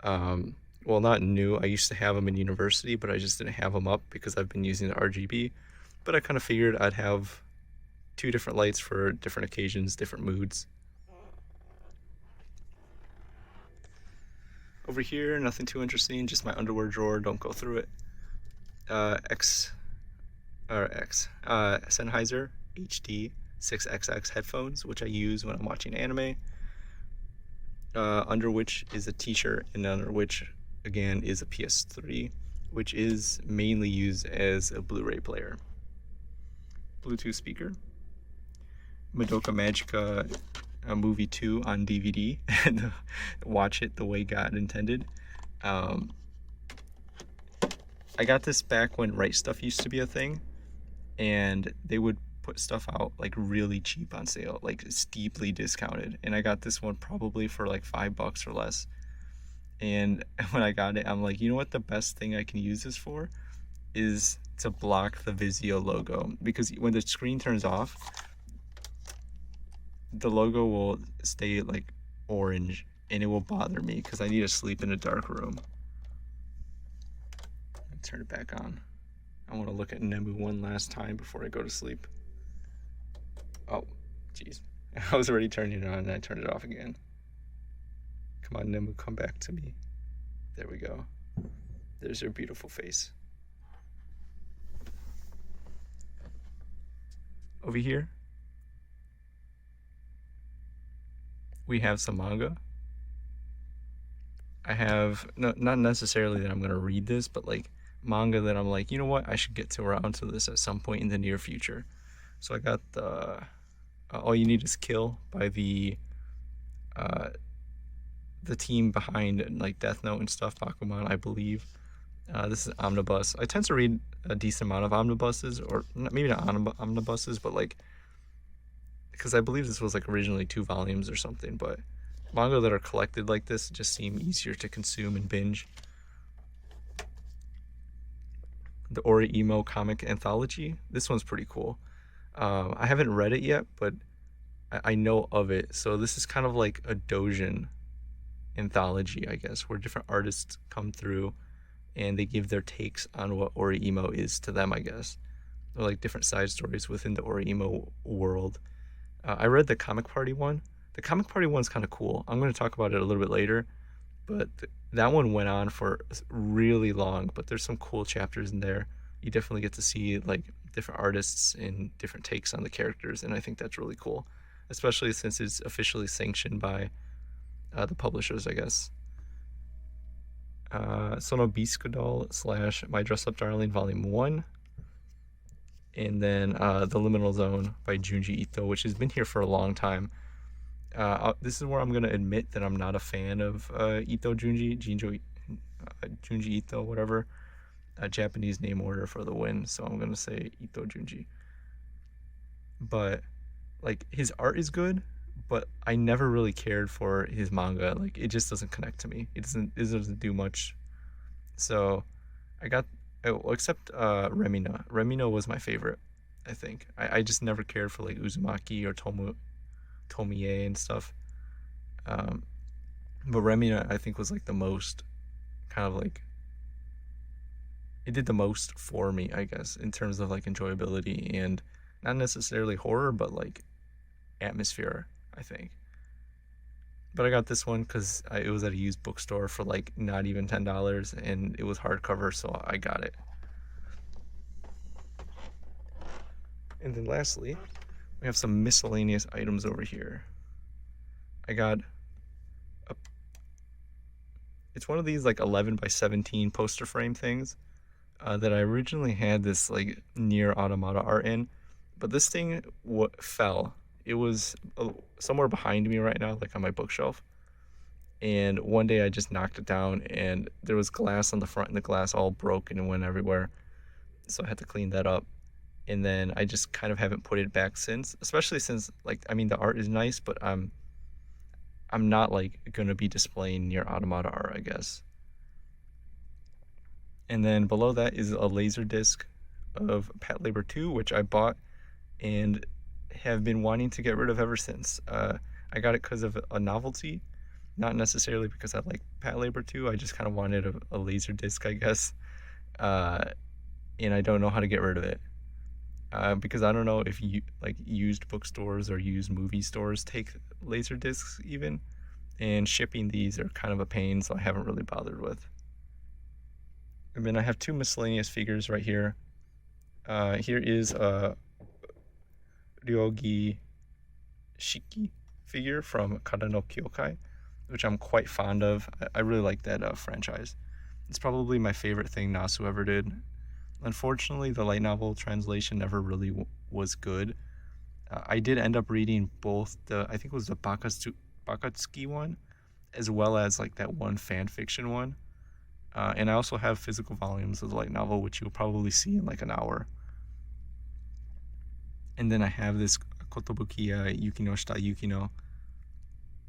Well, not new. I used to have them in university, but I just didn't have them up because I've been using the RGB. But I kind of figured I'd have two different lights for different occasions, different moods. Over here, nothing too interesting, just my underwear drawer, don't go through it. Sennheiser HD 6XX headphones, which I use when I'm watching anime, under which is a t-shirt, and under which again is a PS3. which is mainly used as a Blu-ray player. Bluetooth speaker. Madoka Magica movie 2 on DVD and watch it the way God intended. I got this back when Right Stuff used to be a thing, and they would put stuff out like really cheap on sale, like steeply discounted, and I got this one probably for like $5 or less. And when I got it, I'm like, you know what, the best thing I can use this for is to block the Vizio logo, because when the screen turns off, the logo will stay like orange and it will bother me because I need to sleep in a dark room. Turn it back on. I want to look at Nemu one last time before I go to sleep. Oh, jeez. I was already turning it on and I turned it off again. Come on, Nemu, come back to me. There we go. There's her beautiful face. Over here, we have some manga. I have, not necessarily that I'm going to read this, but like manga that I'm like, you know what, I should get around to this at some point in the near future. So I got the All You Need Is Kill by the team behind like Death Note and stuff, Bakuman, I believe. This is omnibus. I tend to read a decent amount of omnibuses, or maybe not omnibuses, but like, because I believe this was like originally 2 volumes or something, but manga that are collected like this just seem easier to consume and binge. The Ori-Imo comic anthology. This one's pretty cool. I haven't read it yet, but I know of it. So this is kind of like a doujin anthology, I guess, where different artists come through and they give their takes on what Ori-Imo is to them, I guess. They're like different side stories within the Ori-Imo world. I read the Comic Party one. The Comic Party one's kind of cool. I'm going to talk about it a little bit later, but that one went on for really long, but there's some cool chapters in there. You definitely get to see like different artists and different takes on the characters, and I think that's really cool, especially since it's officially sanctioned by the publishers, I guess. Sono Biscuit / My Dress Up Darling Volume 1. And then The Liminal Zone by Junji Ito, which has been here for a long time. This is where I'm going to admit that I'm not a fan of Junji Ito, whatever. Japanese name order for the win, so I'm going to say Ito Junji. But, like, his art is good, but I never really cared for his manga. Like, it just doesn't connect to me. It doesn't do much. So, I got... except Remina. Remina was my favorite, I think. I just never cared for like Uzumaki or Tomie and stuff. But Remina, I think, was like the most kind of like, it did the most for me, I guess, in terms of like enjoyability and not necessarily horror, but like atmosphere, I think. But I got this one because it was at a used bookstore for like not even $10, and it was hardcover, so I got it. And then lastly, we have some miscellaneous items over here. I got it's one of these like 11 by 17 poster frame things that I originally had this like Nier Automata art in, but this thing fell. It was somewhere behind me right now, like on my bookshelf. And one day I just knocked it down, and there was glass on the front, and the glass all broken and went everywhere. So I had to clean that up. And then I just kind of haven't put it back since, especially since, like, I mean, the art is nice, but I'm not, like, going to be displaying Nier Automata art, I guess. And then below that is a laser disc of Patlabor 2, which I bought and have been wanting to get rid of ever since. I got it because of a novelty, not necessarily because I like Patlabor 2. I just kind of wanted a laser disc, I guess. And I don't know how to get rid of it. Because I don't know if you like used bookstores or used movie stores take laser discs even, and shipping these are kind of a pain, so I haven't really bothered with. And then I have 2 miscellaneous figures right here. Here is a Ryogi Shiki figure from Kara no Kyokai, which I'm quite fond of. I really like that franchise. It's probably my favorite thing Nasu ever did. Unfortunately, the light novel translation never really was good. I did end up reading both I think it was the Bakatsuki one, as well as like that one fan fiction one. And I also have physical volumes of the light novel, which you'll probably see in like an hour. And then I have this Kotobuki Yukino Shita Yukino.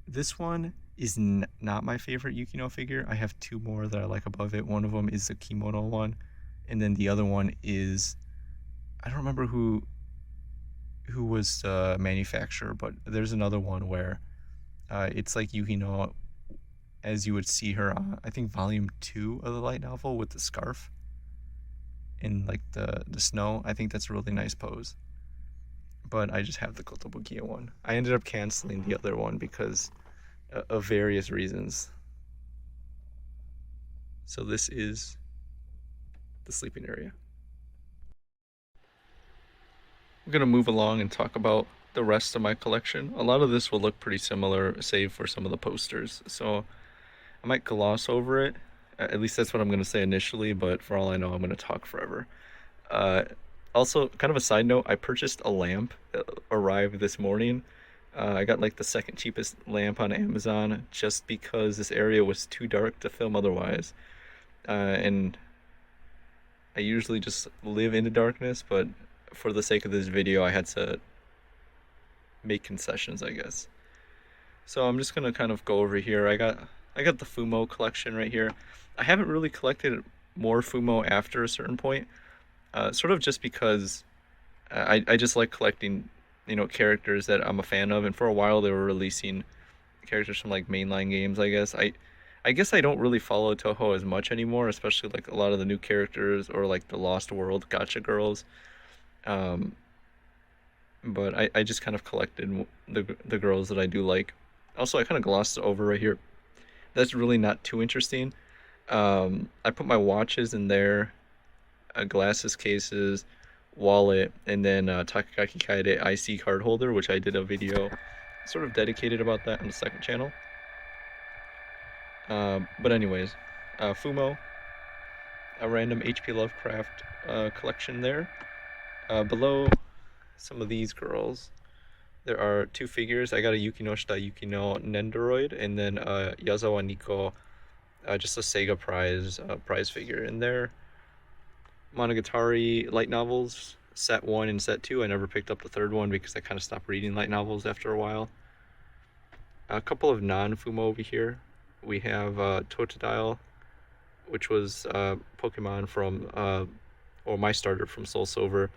This one is not my favorite Yukino figure. I have two more that I like above it. One of them is the kimono one, and then the other one is, I don't remember who was the manufacturer, but there's another one where it's like Yukino as you would see her on, I think, volume 2 of the light novel with the scarf in like the snow. I think that's a really nice pose. But I just have the Kotobukiya one. I ended up canceling the other one because of various reasons. So this is the sleeping area. I'm going to move along and talk about the rest of my collection. A lot of this will look pretty similar, save for some of the posters. So I might gloss over it. At least that's what I'm going to say initially, but for all I know, I'm going to talk forever. Also, kind of a side note, I purchased a lamp that arrived this morning. I got like the second cheapest lamp on Amazon just because this area was too dark to film otherwise. And I usually just live in the darkness, but for the sake of this video, I had to make concessions, I guess. So I'm just gonna kind of go over here. I got the Fumo collection right here. I haven't really collected more Fumo after a certain point, sort of just because I just like collecting, characters that I'm a fan of, and for a while they were releasing characters from like mainline games, I guess. I guess I don't really follow Toho as much anymore, especially like a lot of the new characters or like the Lost World Gacha girls. But I just kind of collected the girls that I do like. Also, I kind of glossed over right here. That's really not too interesting. I put my watches in there, glasses cases, wallet, and then Takagaki Kaede IC card holder, which I did a video sort of dedicated about that on the second channel. But anyways, Fumo, a random HP Lovecraft collection there. Below some of these girls, there are two figures. I got a Yukino Shita Yukino Nendoroid, and then Yazawa Niko, just a Sega prize figure in there. Monogatari light novels, set 1 and set 2. I never picked up the third one because I kind of stopped reading light novels after a while. A couple of non-Fumo over here. We have Totodile, which was Pokemon from, or my starter from Soul Silver.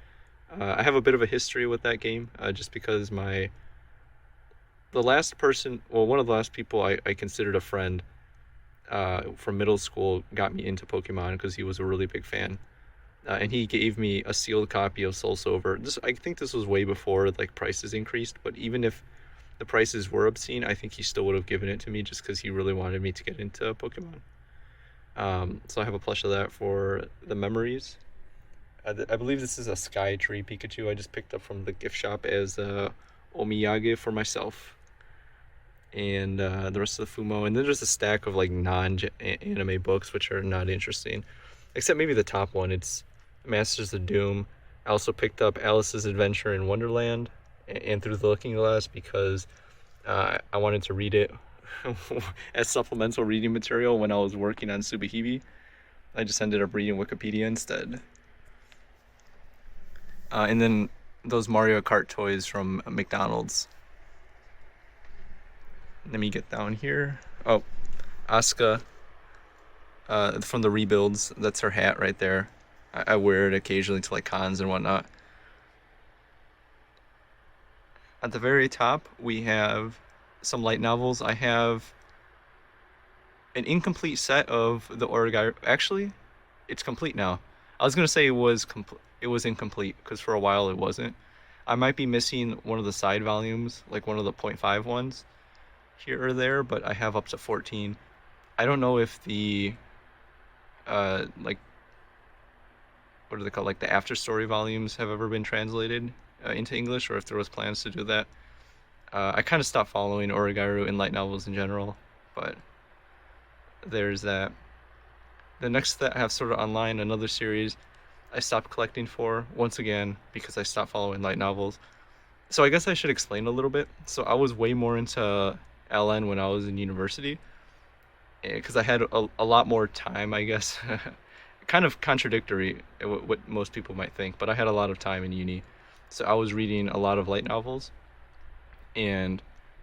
I have a bit of a history with that game, just because one of the last people I considered a friend from middle school got me into Pokemon because he was a really big fan. And he gave me a sealed copy of Soul Silver. I think this was way before like prices increased, but even if the prices were obscene, I think he still would have given it to me just because he really wanted me to get into Pokemon. So I have a plush of that for the memories. I believe this is a Sky Tree Pikachu I just picked up from the gift shop as omiyage for myself. And the rest of the Fumo. And then there's a stack of like non-anime books which are not interesting. Except maybe the top one. It's Masters of Doom. I also picked up Alice's Adventure in Wonderland and Through the Looking Glass because I wanted to read it as supplemental reading material when I was working on Tsubihime. I just ended up reading Wikipedia instead. And then those Mario Kart toys from McDonald's. Let me get down here. Oh, Asuka from the Rebuilds. That's her hat right there. I wear it occasionally to like cons and whatnot. At the very top, we have some light novels. I have an incomplete set of the Origami. Actually, it's complete now. I was gonna say it was incomplete because for a while it wasn't. I might be missing one of the side volumes, like one of the 0.5 ones here or there, but I have up to 14. I don't know if the like, what are they called, like the after story volumes have ever been translated into English, or if there was plans to do that. I kind of stopped following Origami and light novels in general, but there's that. The next that I have Sword Art Online, another series I stopped collecting for, once again, because I stopped following light novels. So I guess I should explain a little bit. So I was way more into LN when I was in university, because I had a lot more time, I guess. Kind of contradictory what most people might think, but I had a lot of time in uni. So I was reading a lot of light novels, and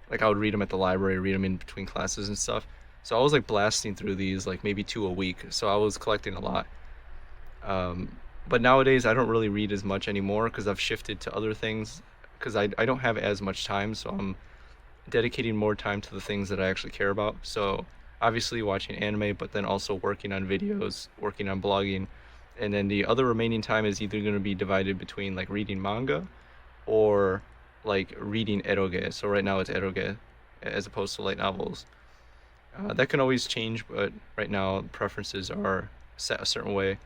like I would read them at the library, read them in between classes and stuff. So I was like blasting through these like maybe two a week. So I was collecting a lot. But nowadays I don't really read as much anymore because I've shifted to other things because I don't have as much time. So I'm dedicating more time to the things that I actually care about. So obviously watching anime, but then also working on videos, working on blogging. And then the other remaining time is either going to be divided between like reading manga or like reading eroge. So right now it's eroge as opposed to light novels. That can always change, but right now preferences are set a certain way.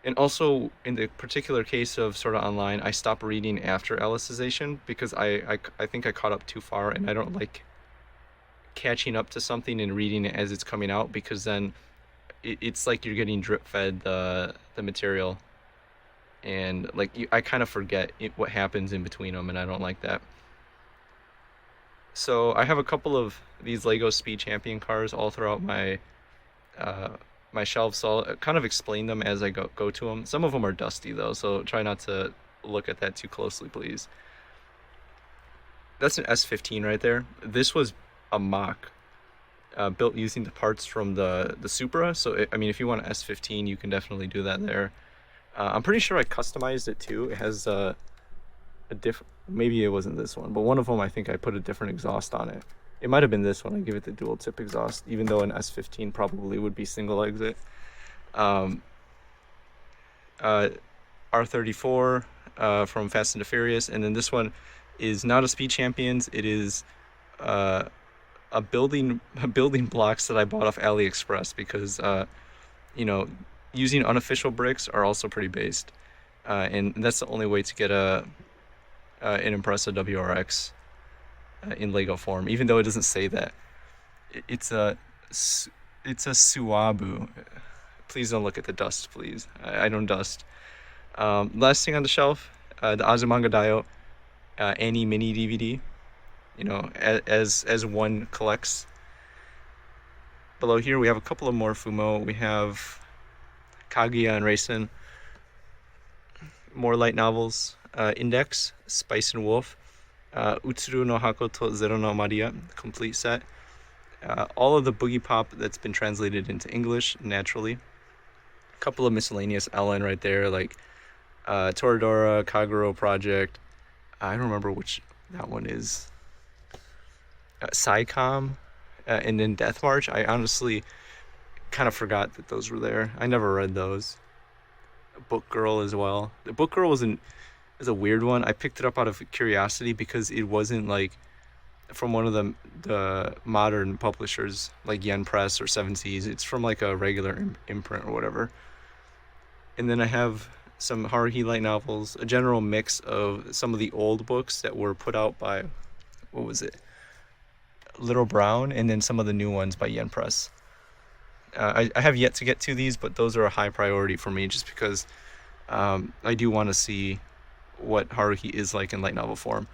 And also, in the particular case of Sword Art Online, I stopped reading after Alicization because I think I caught up too far, and I don't like catching up to something and reading it as it's coming out because then it's like you're getting drip fed the material, and like I kind of forget what happens in between them, and I don't like that. So I have a couple of these Lego Speed Champion cars all throughout uh, my shelves, so I'll kind of explain them as I go to them. Some of them are dusty though, so try not to look at that too closely, please. That's an S15 right there. This was a mock built using the parts from the Supra. So I mean, if you want an S15, you can definitely do that there. I'm pretty sure I customized it too. It has a different, maybe it wasn't this one, but one of them I think I put a different exhaust on it. It might have been this one. I give it the dual tip exhaust, even though an S15 probably would be single exit. Um, uh, R34 from Fast and the Furious, and then this one is not a Speed Champions. It is uh, a building blocks that I bought off AliExpress because you know, using unofficial bricks are also pretty based, and that's the only way to get an Impreza WRX in Lego form, even though it doesn't say that. It's a Suabu. Please don't look at the dust, please. I don't dust. Last thing on the shelf, the Azumanga Daioh Annie mini DVD. You know, as one collects. Below here we have a couple of more Fumo. We have Kaguya and Raisin. More light novels. Index, Spice and Wolf. Utsuru no Hako to Zero no Maria, complete set. All of the Boogie Pop that's been translated into English, naturally. A couple of miscellaneous LN right there, like Toradora, Kaguro Project. I don't remember which that one is. Psycom, and then Death March. I honestly kind of forgot that those were there. I never read those. Book Girl as well. The Book Girl is a weird one. I picked it up out of curiosity because it wasn't like from one of the modern publishers like Yen Press or Seven Seas. It's from like a regular imprint or whatever. And then I have some Haruhi light novels, a general mix of some of the old books that were put out by, what was it, Little Brown, and then some of the new ones by Yen Press. I have yet to get to these, but those are a high priority for me just because I do want to see what Haruhi is like in light novel form.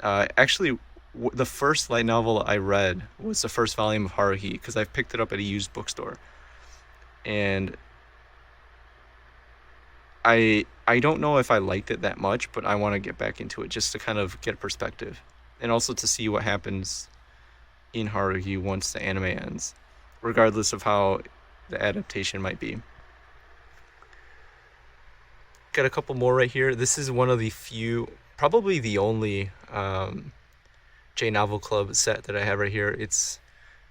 Actually, the first light novel I read was the first volume of Haruhi because I picked it up at a used bookstore. And I don't know if I liked it that much, but I want to get back into it just to kind of get perspective. And also to see what happens in Haruhi once the anime ends, regardless of how the adaptation might be. Got a couple more right here. This is one of the few, probably the only J Novel Club set that I have right here. It's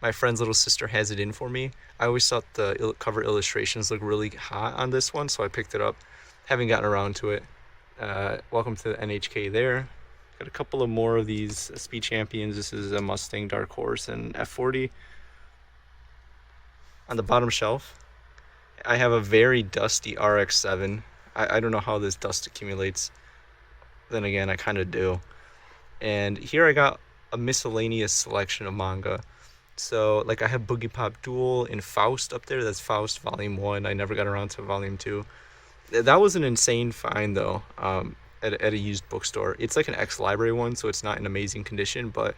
my friend's little sister has it in for me. I always thought the cover illustrations look really hot on this one, so I picked it up. Haven't gotten around to it. Welcome to the NHK there. Got a couple of more of these Speed Champions. This is a Mustang Dark Horse and F40. On the bottom shelf, I have a very dusty RX-7. I don't know how this dust accumulates. Then again, I kind of do. And here I got a miscellaneous selection of manga. So, like, I have Boogie Pop Duel and Faust up there. That's Faust Volume 1. I never got around to Volume 2. That was an insane find, though, at a used bookstore. It's like an ex-library one, so it's not in amazing condition, but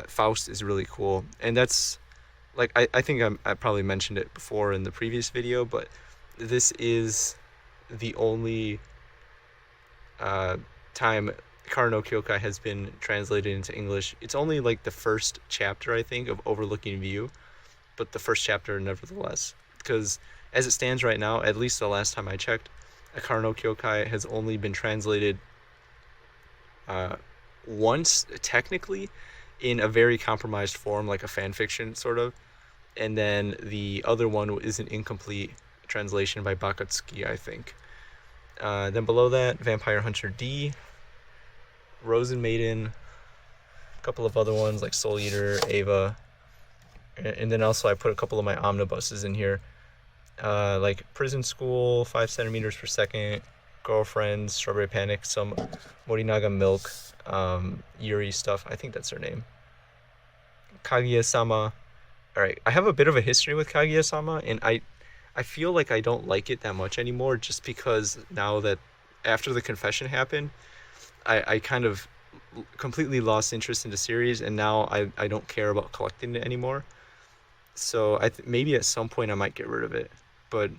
Faust is really cool. And that's, like, I think I probably mentioned it before in the previous video, but this is the only time Kara no Kyokai has been translated into English. It's only like the first chapter, I think, of Overlooking View, but the first chapter nevertheless. Because as it stands right now, at least the last time I checked, Kara no Kyokai has only been translated once, technically, in a very compromised form, like a fan fiction, sort of. And then the other one is an incomplete translation by Bakatsuki, I think. Then below that, Vampire Hunter D, Rosen Maiden, a couple of other ones like Soul Eater, Ava, and then also I put a couple of my omnibuses in here, like Prison School, 5 centimeters per second, Girlfriends, Strawberry Panic, some Morinaga Milk, Yuri stuff. I think that's her name. Kaguya-sama. All right, I have a bit of a history with Kaguya-sama, and I feel like I don't like it that much anymore, just because now that after the confession happened, I kind of completely lost interest in the series, and now I don't care about collecting it anymore. So maybe at some point I might get rid of it, but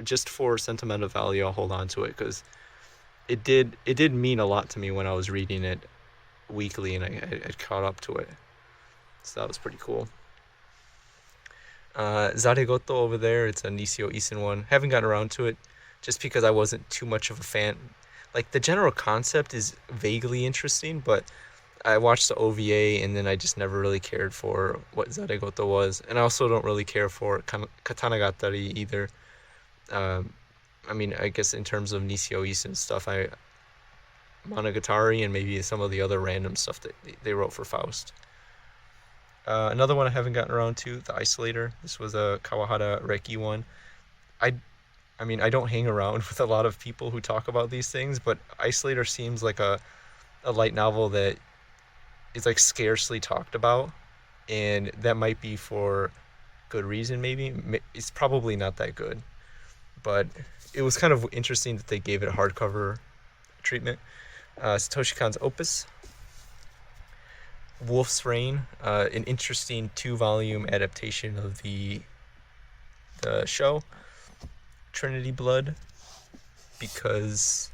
just for sentimental value, I'll hold on to it, because it did mean a lot to me when I was reading it weekly, and I caught up to it. So that was pretty cool. Zaregoto over there, it's a Nisio Isen one. Haven't gotten around to it just because I wasn't too much of a fan. Like, the general concept is vaguely interesting, but I watched the OVA and then I just never really cared for what Zaregoto was. And I also don't really care for Katanagatari either. I mean, I guess in terms of Nisio Isen stuff, Monogatari and maybe some of the other random stuff that they wrote for Faust. Another one I haven't gotten around to, The Isolator. This was a Kawahara Reki one. I mean, I don't hang around with a lot of people who talk about these things, but Isolator seems like a light novel that is like scarcely talked about, and that might be for good reason. Maybe it's probably not that good, but it was kind of interesting that they gave it a hardcover treatment. Satoshi Kon's Opus, Wolf's Rain, an interesting 2-volume adaptation of the show. Trinity Blood, because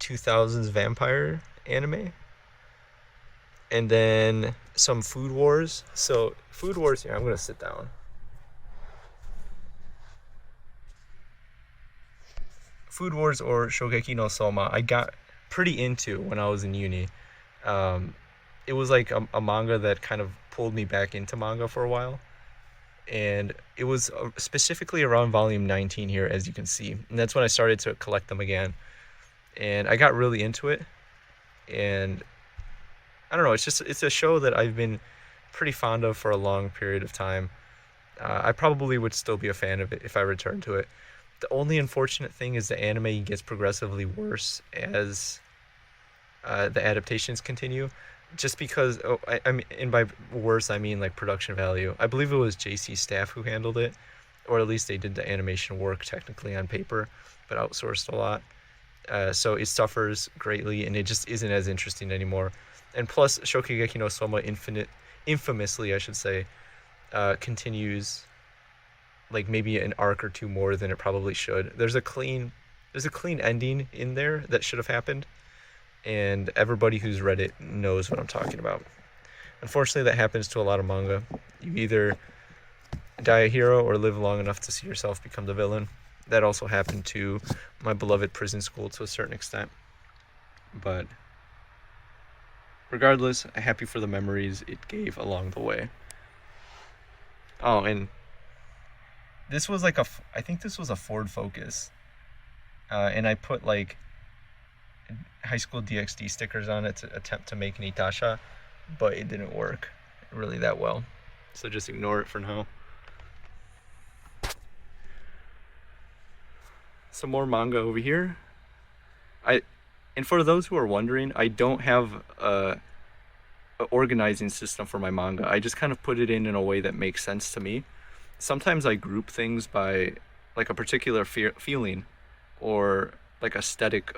2000s vampire anime. And then some Food Wars. So Food Wars, here, I'm gonna sit down. Food Wars, or Shogeki no Soma, I got pretty into when I was in uni. It was like a manga that kind of pulled me back into manga for a while. And it was specifically around volume 19 here, as you can see. And that's when I started to collect them again. And I got really into it. And I don't know, it's a show that I've been pretty fond of for a long period of time. I probably would still be a fan of it if I returned to it. The only unfortunate thing is the anime gets progressively worse as the adaptations continue. Just because, I mean, and by worse, I mean like production value. I believe it was JC Staff who handled it, or at least they did the animation work technically on paper, but outsourced a lot. So it suffers greatly, and it just isn't as interesting anymore. And plus, Shokugeki no Soma infamously, I should say, continues like maybe an arc or two more than it probably should. There's a clean ending in there that should have happened. And everybody who's read it knows what I'm talking about. Unfortunately, that happens to a lot of manga. You either die a hero or live long enough to see yourself become the villain. That also happened to my beloved Prison School to a certain extent. But regardless, I'm happy for the memories it gave along the way. Oh, and this was like I think this was a Ford Focus. And I put like High School DxD stickers on it to attempt to make an Itasha, but it didn't work really that well. So just ignore it for now. Some more manga over here. And for those who are wondering, I don't have organizing system for my manga. I just kind of put it in a way that makes sense to me. Sometimes I group things by like a particular feeling or like aesthetic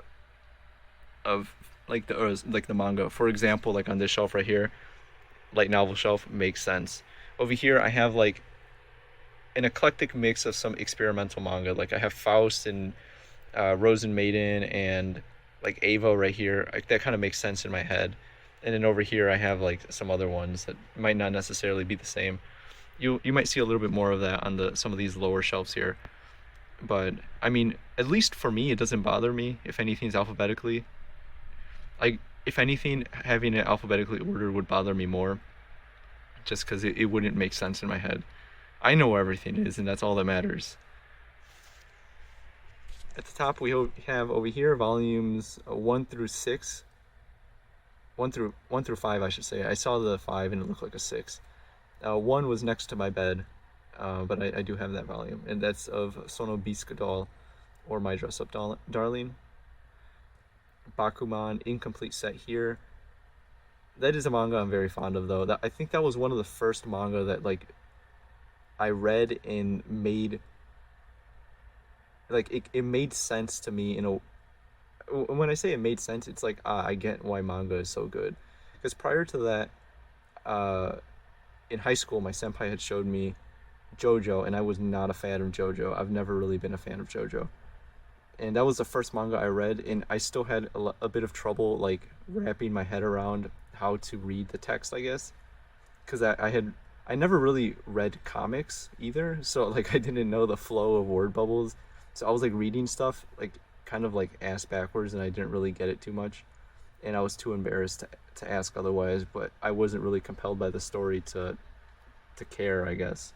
of like the manga. For example, like on this shelf right here, light novel shelf makes sense. Over here, I have like an eclectic mix of some experimental manga. Like I have Faust and Rosen Maiden and like Ava right here. That kind of makes sense in my head. And then over here, I have like some other ones that might not necessarily be the same. You might see a little bit more of that on the some of these lower shelves here. But I mean, at least for me, it doesn't bother me if anything's alphabetically. Like if anything, having it alphabetically ordered would bother me more, just because it wouldn't make sense in my head. I know where everything is, and that's all that matters. At the top, we have over here volumes 1 through 6. 1 through 5, I should say. I saw the 5 and it looked like a 6. 1 was next to my bed, but I do have that volume, and that's of Sono Bisque Doll, or My Dress Up Darling. Bakuman, incomplete set here. That is a manga I'm very fond of, though. I think that was one of the first manga that like I read and made like it made sense to me in a. When I say it made sense, it's like I get why manga is so good. Because prior to that, in high school, my senpai had showed me JoJo, and I was not a fan of JoJo. I've never really been a fan of JoJo, and that was the first manga I read, and I still had a bit of trouble like wrapping my head around how to read the text, I guess, because I never really read comics either, so like I didn't know the flow of word bubbles, so I was like reading stuff like kind of like ass backwards, and I didn't really get it too much, and I was too embarrassed to ask otherwise, but I wasn't really compelled by the story to care, I guess.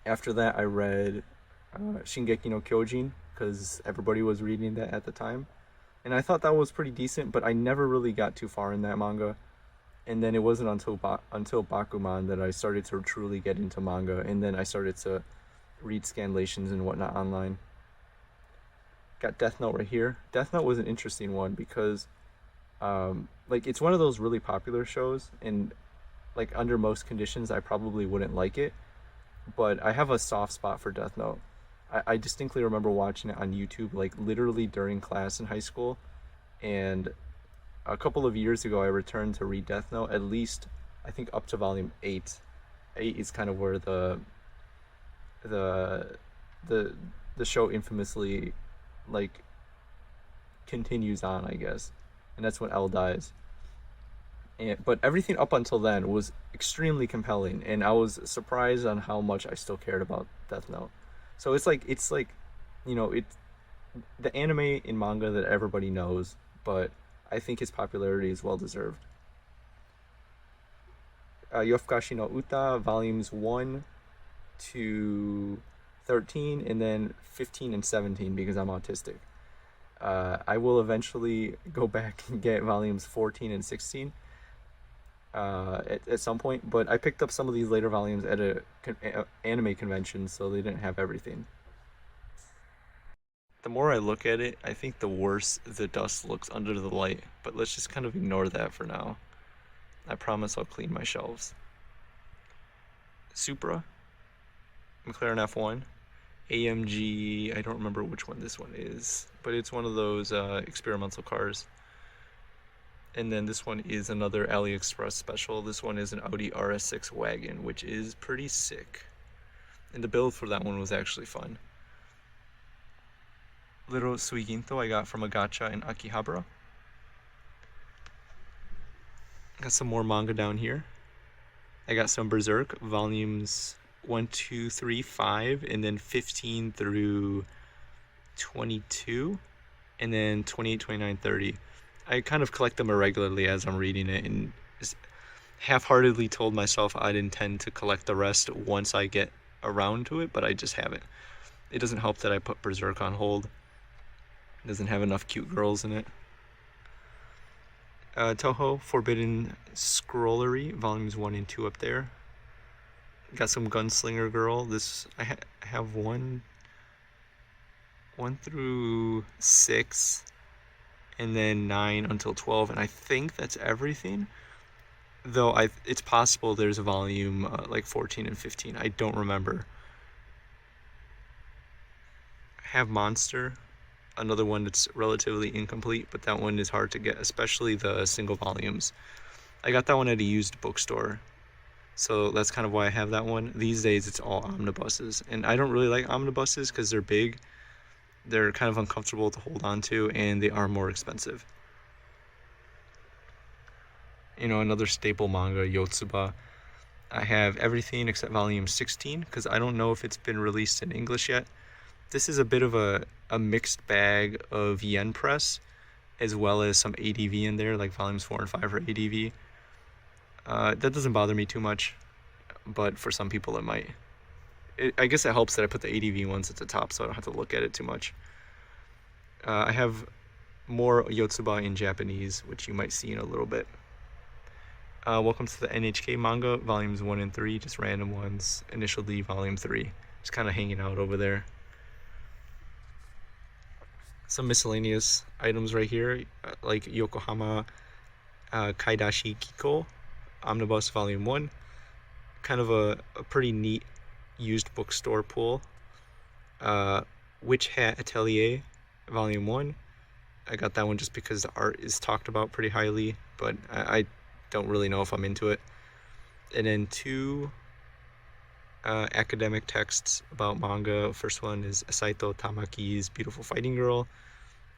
After that, I read Shingeki no Kyojin because everybody was reading that at the time, and I thought that was pretty decent, but I never really got too far in that manga. And then it wasn't until Bakuman that I started to truly get into manga, and then I started to read scanlations and whatnot online. Got Death Note right here. Death Note was an interesting one because like it's one of those really popular shows, and like under most conditions I probably wouldn't like it, but I have a soft spot for Death Note. I distinctly remember watching it on YouTube like literally during class in high school, and a couple of years ago I returned to read Death Note, at least I think up to volume 8. 8 is kind of where the the show infamously like continues on, I guess, and that's when L dies. But everything up until then was extremely compelling, and I was surprised on how much I still cared about Death Note. So it's like, you know, it's the anime in manga that everybody knows, but I think his popularity is well deserved. Yofukashi no Uta, volumes 1 to 13, and then 15 and 17 because I'm autistic. I will eventually go back and get volumes 14 and 16 at some point, but I picked up some of these later volumes at a anime convention, so they didn't have everything. The more I look at it, I think the worse the dust looks under the light, but let's just kind of ignore that for now. I promise I'll clean my shelves. Supra, McLaren F1, AMG, I don't remember which one this one is, but it's one of those experimental cars. And then this one is another AliExpress special. This one is an Audi RS6 wagon, which is pretty sick. And the build for that one was actually fun. Little Suiginto I got from a gacha in Akihabara. Got some more manga down here. I got some Berserk, volumes 1, 2, 3, 5, and then 15 through 22, and then 28, 29, 30. I kind of collect them irregularly as I'm reading it, and half-heartedly told myself I'd intend to collect the rest once I get around to it, but I just haven't. It doesn't help that I put Berserk on hold. It doesn't have enough cute girls in it. Toho Forbidden Scrollery, volumes 1 and 2 up there. Got some Gunslinger Girl. This I have 1 through 6, and then 9 until 12, and I think that's everything. Though it's possible there's a volume like 14 and 15. I don't remember. I have Monster, another one that's relatively incomplete, but that one is hard to get, especially the single volumes. I got that one at a used bookstore, so that's kind of why I have that one. These days it's all omnibuses, and I don't really like omnibuses because they're big, they're kind of uncomfortable to hold on to, and they are more expensive. You know, another staple manga, Yotsuba. I have everything except volume 16 because I don't know if it's been released in English yet. This is a bit of a mixed bag of yen press, as well as some ADV in there, like volumes 4 and 5 are ADV. That doesn't bother me too much, but for some people it might. I guess it helps that I put the ADV ones at the top so I don't have to look at it too much. I have more Yotsuba in Japanese, which you might see in a little bit. Welcome to the NHK manga, volumes 1 and 3, just random ones. Initial D, volume 3. Just kind of hanging out over there. Some miscellaneous items right here, like Yokohama Kaidashi Kiko, Omnibus Volume 1. Kind of a pretty neat used bookstore pull. Witch Hat Atelier, Volume 1. I got that one just because the art is talked about pretty highly, but I don't really know if I'm into it. And then 2 academic texts about manga. First one is Saito Tamaki's Beautiful Fighting Girl.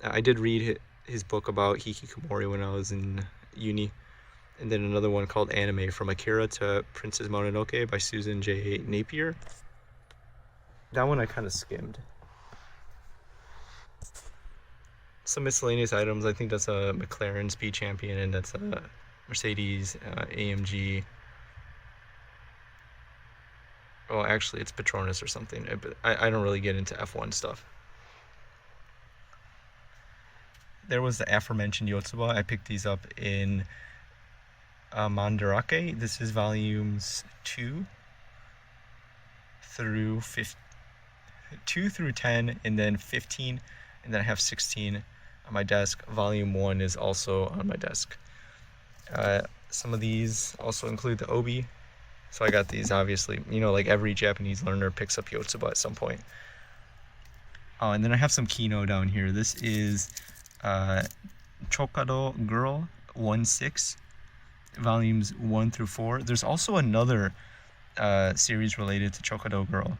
I did read his book about Hikikomori when I was in uni. And then another one called Anime From Akira to Princess Mononoke by Susan J. Napier. That one I kind of skimmed. Some miscellaneous items. I think that's a McLaren Speed Champion, and that's a Mercedes AMG. Well, actually, it's Petronas or something. But I don't really get into F1 stuff. There was the aforementioned Yotsuba. I picked these up in Mandarake. This is volumes 2 through 10, and then 15, and then I have 16 on my desk. Volume 1 is also on my desk. Some of these also include the Obi. So I got these, obviously. You know, like every Japanese learner picks up Yotsuba at some point. Oh, and then I have some Kino down here. This is Chokado Girl 1-6, volumes 1 through 4. There's also another series related to Chokado Girl,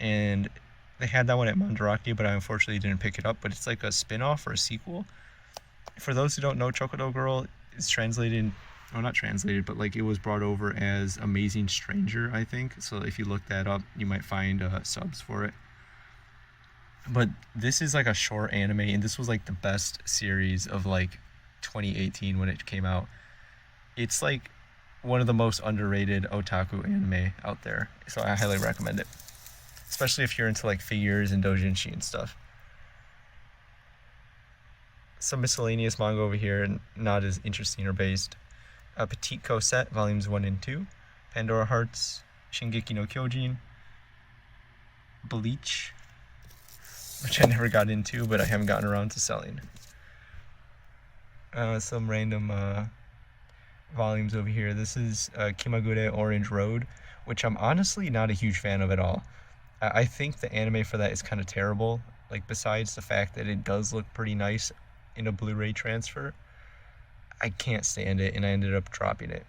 and they had that one at Mandarake, but I unfortunately didn't pick it up. But it's like a spin-off or a sequel. For those who don't know, Chokado Girl is translated, well, not translated, but like it was brought over as Amazing Stranger, I think. So if you look that up, you might find subs for it. But this is like a short anime, and this was like the best series of like 2018 when it came out. It's like one of the most underrated otaku anime out there, so I highly recommend it, especially if you're into like figures and doujinshi and stuff. Some miscellaneous manga over here, and not as interesting or based. Petite Cosette, volumes 1 and 2. Pandora Hearts, Shingeki no Kyojin, Bleach, which I never got into, but I haven't gotten around to selling. Some random volumes over here. This is Kimagure Orange Road, which I'm honestly not a huge fan of at all. I think the anime for that is kind of terrible. Like, besides the fact that it does look pretty nice in a Blu-ray transfer, I can't stand it, and I ended up dropping it.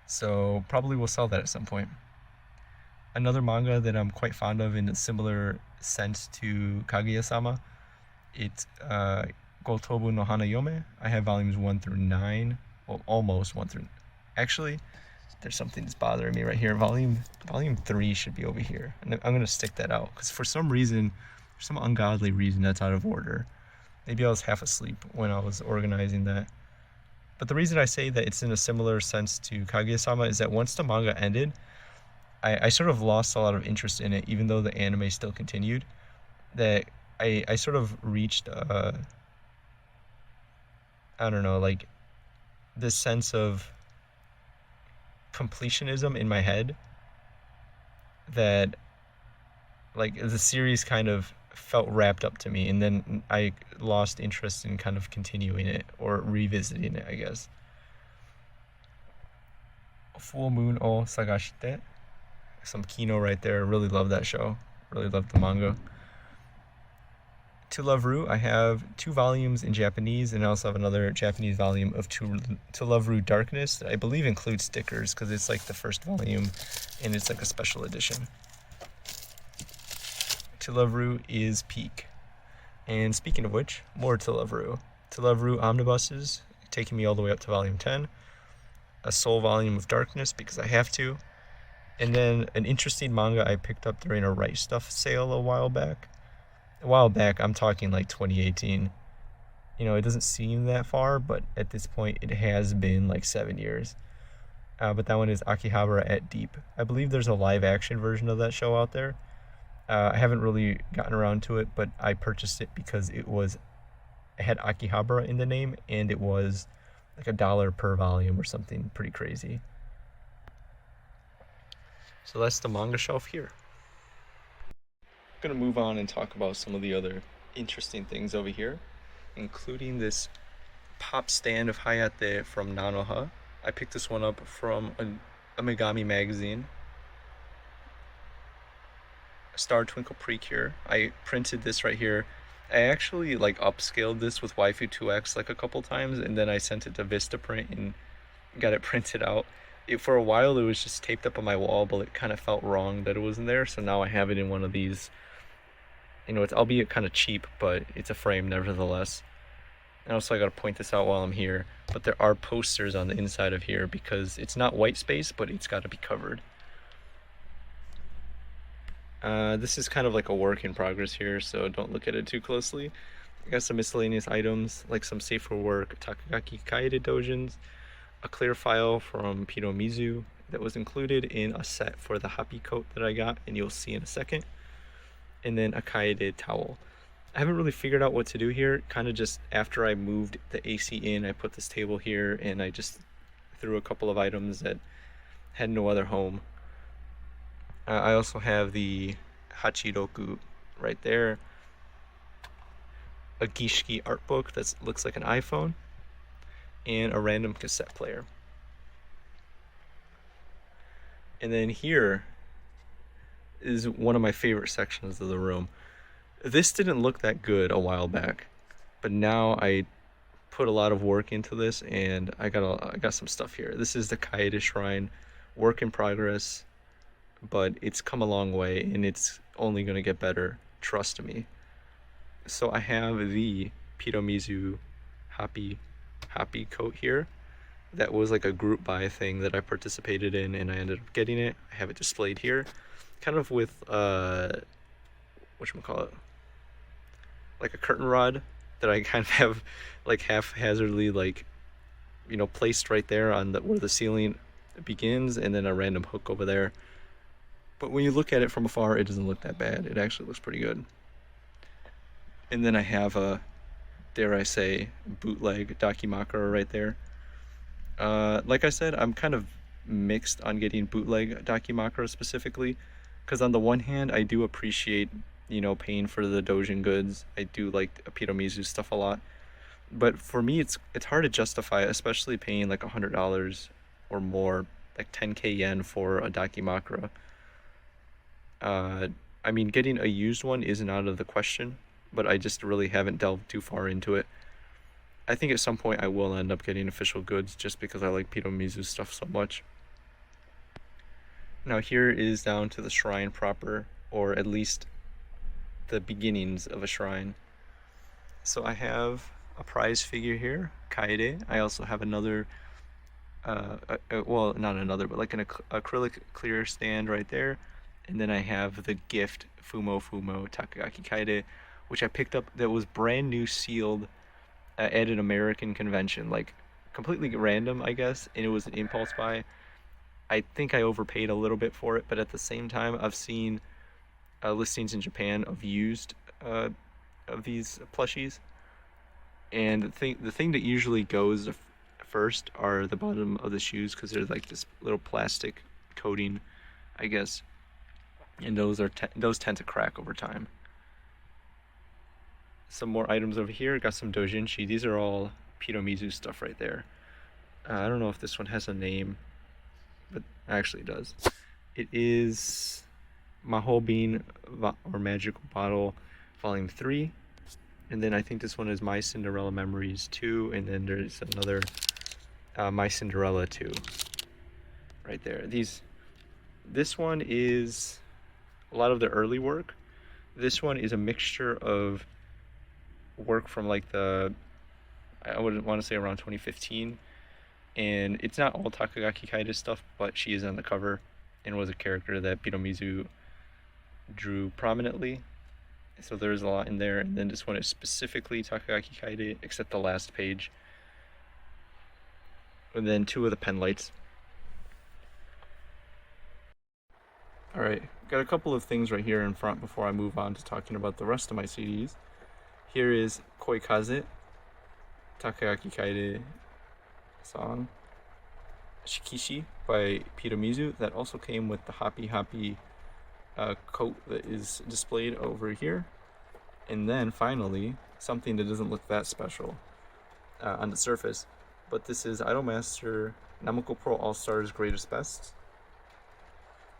So probably will sell that at some point. Another manga that I'm quite fond of in a similar sense to Kaguya-sama, it's Gotobu no Hanayome. I have volumes 1 through 9. Well, almost 1 through... Actually, there's something that's bothering me right here. Volume 3 should be over here. And I'm going to stick that out, because for some reason, for some ungodly reason, that's out of order. Maybe I was half asleep when I was organizing that. But the reason I say that it's in a similar sense to Kaguya-sama is that once the manga ended, I sort of lost a lot of interest in it, even though the anime still continued. That I sort of reached, I don't know, like this sense of completionism in my head that like the series kind of felt wrapped up to me, and then I lost interest in kind of continuing it or revisiting it, I guess. Full Moon o Sagashite. Some Kino right there. Really love that show. Really love the manga. To Love Ru, I have 2 volumes in Japanese, and I also have another Japanese volume of To Love Ru Darkness that I believe includes stickers because it's like the first volume and it's like a special edition. To Love Ru is peak. And speaking of which, more To Love Ru. To Love Ru omnibuses, taking me all the way up to volume 10. A sole volume of Darkness because I have to. And then an interesting manga I picked up during a Right Stuff sale a while back. I'm talking like 2018. You know, it doesn't seem that far, but at this point it has been like 7 years. But that one is Akihabara at Deep. I believe there's a live action version of that show out there. I haven't really gotten around to it, but I purchased it because it had Akihabara in the name, and it was like $1 per volume or something pretty crazy. So that's the manga shelf here. I'm gonna move on and talk about some of the other interesting things over here, including this pop stand of Hayate from Nanoha. I picked this one up from a Megami magazine. Star Twinkle Precure. I printed this right here. I actually like upscaled this with Waifu 2X like a couple times, and then I sent it to Vistaprint and got it printed out. For a while it was just taped up on my wall, but it kind of felt wrong that it wasn't there, so now I have it in one of these. You know, it's albeit kind of cheap, but it's a frame nevertheless. And also I gotta point this out while I'm here, but there are posters on the inside of here because it's not white space, but it's gotta be covered. This is kind of like a work in progress here, so don't look at it too closely. I got some miscellaneous items, like some safe for work Takagaki Kaede doujins, a clear file from Piromizu that was included in a set for the Happy coat that I got, and you'll see in a second. And then a Kaede towel. I haven't really figured out what to do here. Kind of just after I moved the AC in, I put this table here and I just threw a couple of items that had no other home. I also have the Hachiroku right there. A Gishiki art book that looks like an iPhone. And a random cassette player. And then here is one of my favorite sections of the room. This didn't look that good a while back, but now I put a lot of work into this and I got some stuff here. This is the Kaede Shrine, work in progress, but it's come a long way and it's only going to get better, trust me. So I have the Piromizu Happy coat here. That was like a group buy thing that I participated in and I ended up getting it. I have it displayed here. Kind of with whatchamacallit, like a curtain rod that I kind of have like haphazardly like, you know, placed right there on where the ceiling begins, and then a random hook over there. But when you look at it from afar, it doesn't look that bad. It actually looks pretty good. And then I have a, dare I say, bootleg Dakimakura right there. Like I said, I'm kind of mixed on getting bootleg Dakimakura specifically, because on the one hand, I do appreciate, you know, paying for the doujin goods. I do like Piromizu stuff a lot. But for me, it's hard to justify, especially paying like $100 or more, like 10k yen for a Dakimakura. I mean, getting a used one isn't out of the question, but I just really haven't delved too far into it. I think at some point I will end up getting official goods just because I like Piromizu stuff so much. Now here is down to the shrine proper, or at least the beginnings of a shrine. So I have a prize figure here, Kaede. I also have another, well, not another, but like an acrylic clear stand right there. And then I have the gift Fumo Takagaki Kaede, which I picked up that was brand new sealed at an American convention, like completely random, I guess, and it was an impulse buy. I think I overpaid a little bit for it, but at the same time, I've seen listings in Japan of used of these plushies, and the thing that usually goes first are the bottom of the shoes, because they're like this little plastic coating, I guess, and those tend to crack over time. Some more items over here. Got some doujinshi. These are all Piromizu stuff right there. I don't know if this one has a name, but actually it does. It is Maho Bean or Magical Bottle Volume 3. And then I think this one is My Cinderella Memories 2. And then there's another My Cinderella 2 right there. This one is a lot of the early work. This one is a mixture of work from like I would want to say around 2015. And it's not all Takagaki Kaede stuff, but she is on the cover and was a character that Hiromizu drew prominently. So there's a lot in there. And then this one is specifically Takagaki Kaede, except the last page. And then 2 of the pen lights. Alright, got a couple of things right here in front before I move on to talking about the rest of my CDs. Here is Koikaze, Takagaki Kaede song. Shikishi by Hiromizu, that also came with the Happy coat that is displayed over here. And then finally, something that doesn't look that special on the surface, but this is Idolmaster Namco Pro All-Stars Greatest Best.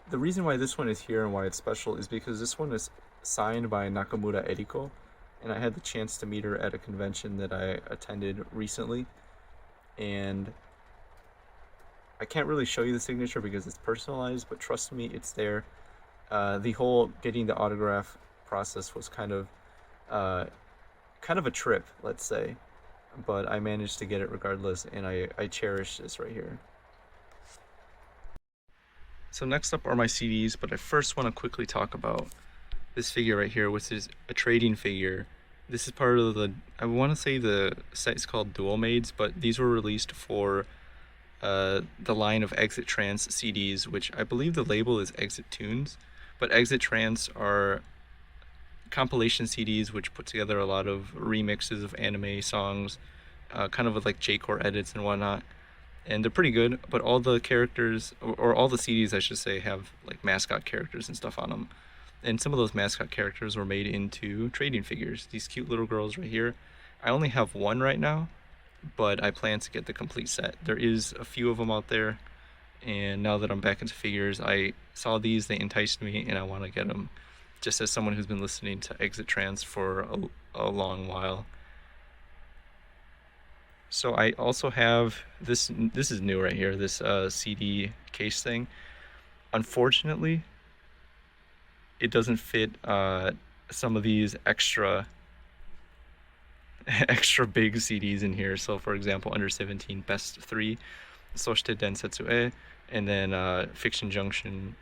The reason why this one is here and why it's special is because this one is signed by Nakamura Eriko, and I had the chance to meet her at a convention that I attended recently, and I can't really show you the signature because it's personalized, but trust me, it's there. The whole getting the autograph process was kind of a trip, let's say, but I managed to get it regardless, and I cherish this right here. So next up are my CDs, but I first want to quickly talk about this figure right here, which is a trading figure. This is part of I want to say the set is called Dual Maids, but these were released for the line of Exit Trance CDs, which I believe the label is Exit Tunes, but Exit Trance are compilation CDs which put together a lot of remixes of anime songs, kind of with like J-core edits and whatnot, and they're pretty good. But all the characters, or all the CDs I should say, have like mascot characters and stuff on them, and some of those mascot characters were made into trading figures. These cute little girls right here. I only have one right now, but I plan to get the complete set. There is a few of them out there, and now that I'm back into figures, I saw these, they enticed me, and I want to get them, just as someone who's been listening to Exit Trance for a long while. So I also have this is new right here, this CD case thing. Unfortunately, it doesn't fit some of these extra big CDs in here. So for example, UNDER17 Best 3, Soshite Densetsu E, and then Fiction Junction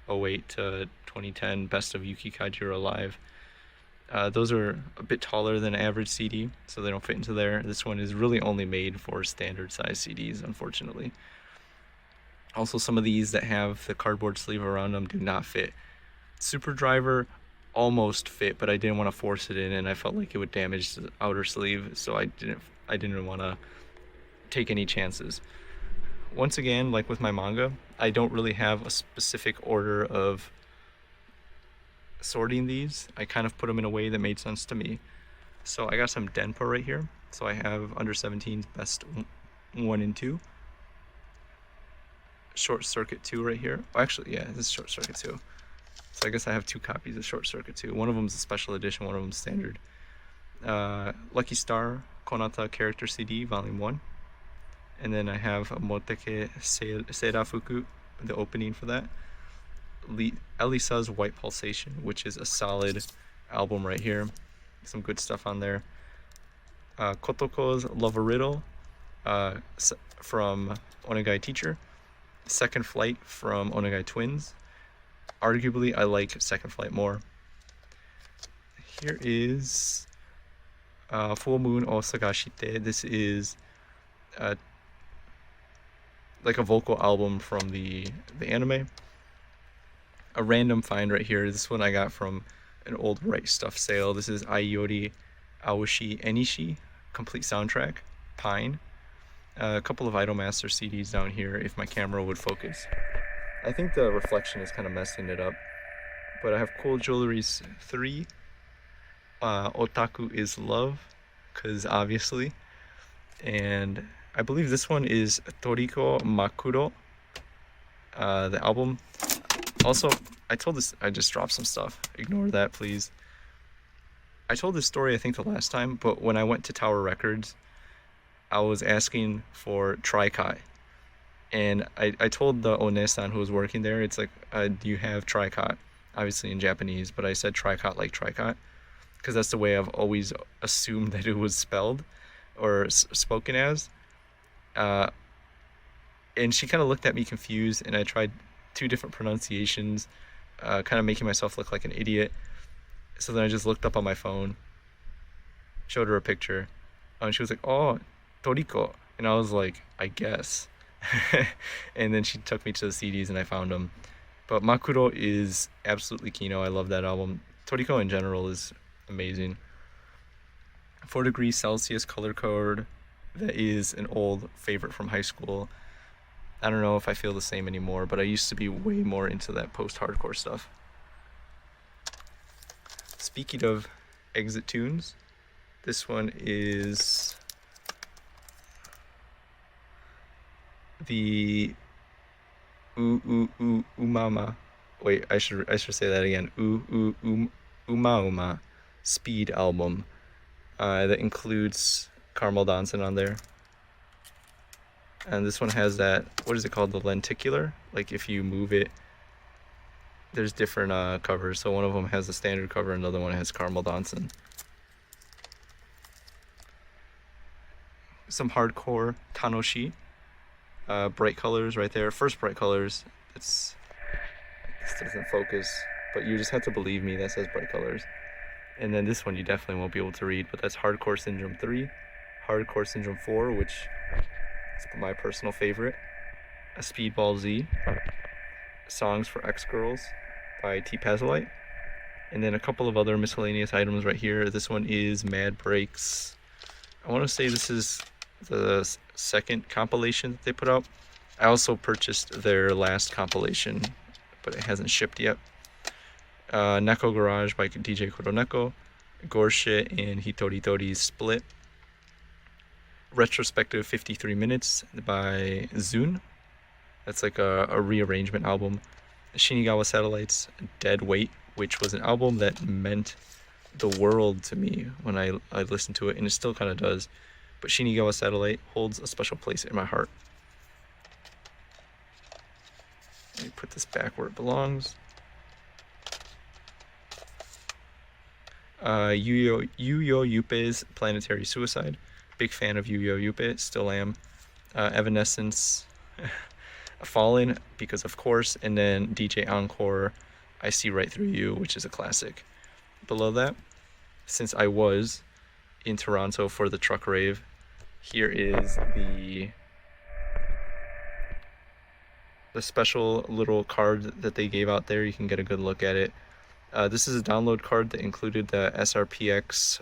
08 to 2010 Best of Yuki Kajiura Live. Those are a bit taller than average CD, so they don't fit into there. This one is really only made for standard size CDs, unfortunately. Also, some of these that have the cardboard sleeve around them do not fit. Super Driver almost fit, but I didn't want to force it in, and I felt like it would damage the outer sleeve, so I didn't want to take any chances. Once again, like with my manga, I don't really have a specific order of sorting these. I kind of put them in a way that made sense to me. So I got some Denpa right here. So I have UNDER17's Best 1 and 2. Short Circuit 2 right here. Oh, actually, yeah, this is Short Circuit 2. So I guess I have 2 copies of Short Circuit 2. One of them is a special edition, one of them is standard. Lucky Star Konata Character CD, Volume 1. And then I have Moteke Seirafuku, the opening for that. Elisa's White Pulsation, which is a solid album right here. Some good stuff on there. Kotoko's Love a Riddle from Onegai Teacher. Second Flight from Onegai Twins. Arguably, I like Second Flight more. Here is Full Moon o Sagashite. This is like a vocal album from the anime. A random find right here. This one I got from an old Right Stuff sale. This is Aiyori Aoshi Enishi, complete soundtrack, Pine. A couple of Idolmaster CDs down here if my camera would focus. I think the reflection is kind of messing it up. But I have Cool Jewelry's 3, Otaku is Love, because obviously. And I believe this one is Toriko Makuro, the album. Also, I just dropped some stuff. Ignore that, please. I told this story, I think, the last time, but when I went to Tower Records, I was asking for Tricot. And I told the Onesan who was working there, it's like, do you have Tricot? Obviously in Japanese, but I said Tricot like Tricot, because that's the way I've always assumed that it was spelled or spoken as. And she kind of looked at me confused, and I tried 2 different pronunciations, kind of making myself look like an idiot. So then I just looked up on my phone, showed her a picture, and she was like, oh, Toriko. And I was like, I guess. And then she took me to the CDs and I found them. But Makuro is absolutely Kino. I love that album. Toriko in general is amazing. 4 degrees Celsius color code. That is an old favorite from high school. I don't know if I feel the same anymore, but I used to be way more into that post-hardcore stuff. Speaking of exit tunes, this one is the Umama. Wait, I should say that again. Uma Speed album. That includes Caramel Danson on there. And this one has that, what is it called? The lenticular? Like if you move it, there's different covers. So one of them has the standard cover, another one has Caramel Danson. Some hardcore Tanoshi. Bright colors right there. First bright colors. This doesn't focus, but you just have to believe me, that says bright colors. And then this one you definitely won't be able to read, but that's Hardcore Syndrome 3, Hardcore Syndrome 4, which is my personal favorite, a Speedball Z, Songs for X-Girls by T Pazolite, and then a couple of other miscellaneous items right here. This one is Mad Breaks. I want to say this is the second compilation that they put out. I also purchased their last compilation, but it hasn't shipped yet. Neko Garage by DJ Koroneko, Gorshe and Hitori Tori's Split, Retrospective 53 Minutes by Zune. That's like a rearrangement album. Shinigawa Satellites, Dead Weight, which was an album that meant the world to me when I listened to it, and it still kind of does. But Shinigawa Satellite holds a special place in my heart. Let me put this back where it belongs. Yuyo Yupe's Planetary Suicide. Big fan of Yuyo Yupe, still am. Evanescence, Fallen, because of course, and then DJ Encore, I See Right Through You, which is a classic. Below that, since I was in Toronto for the truck rave, here is the special little card that they gave out there. You can get a good look at it. This is a download card that included the SRPX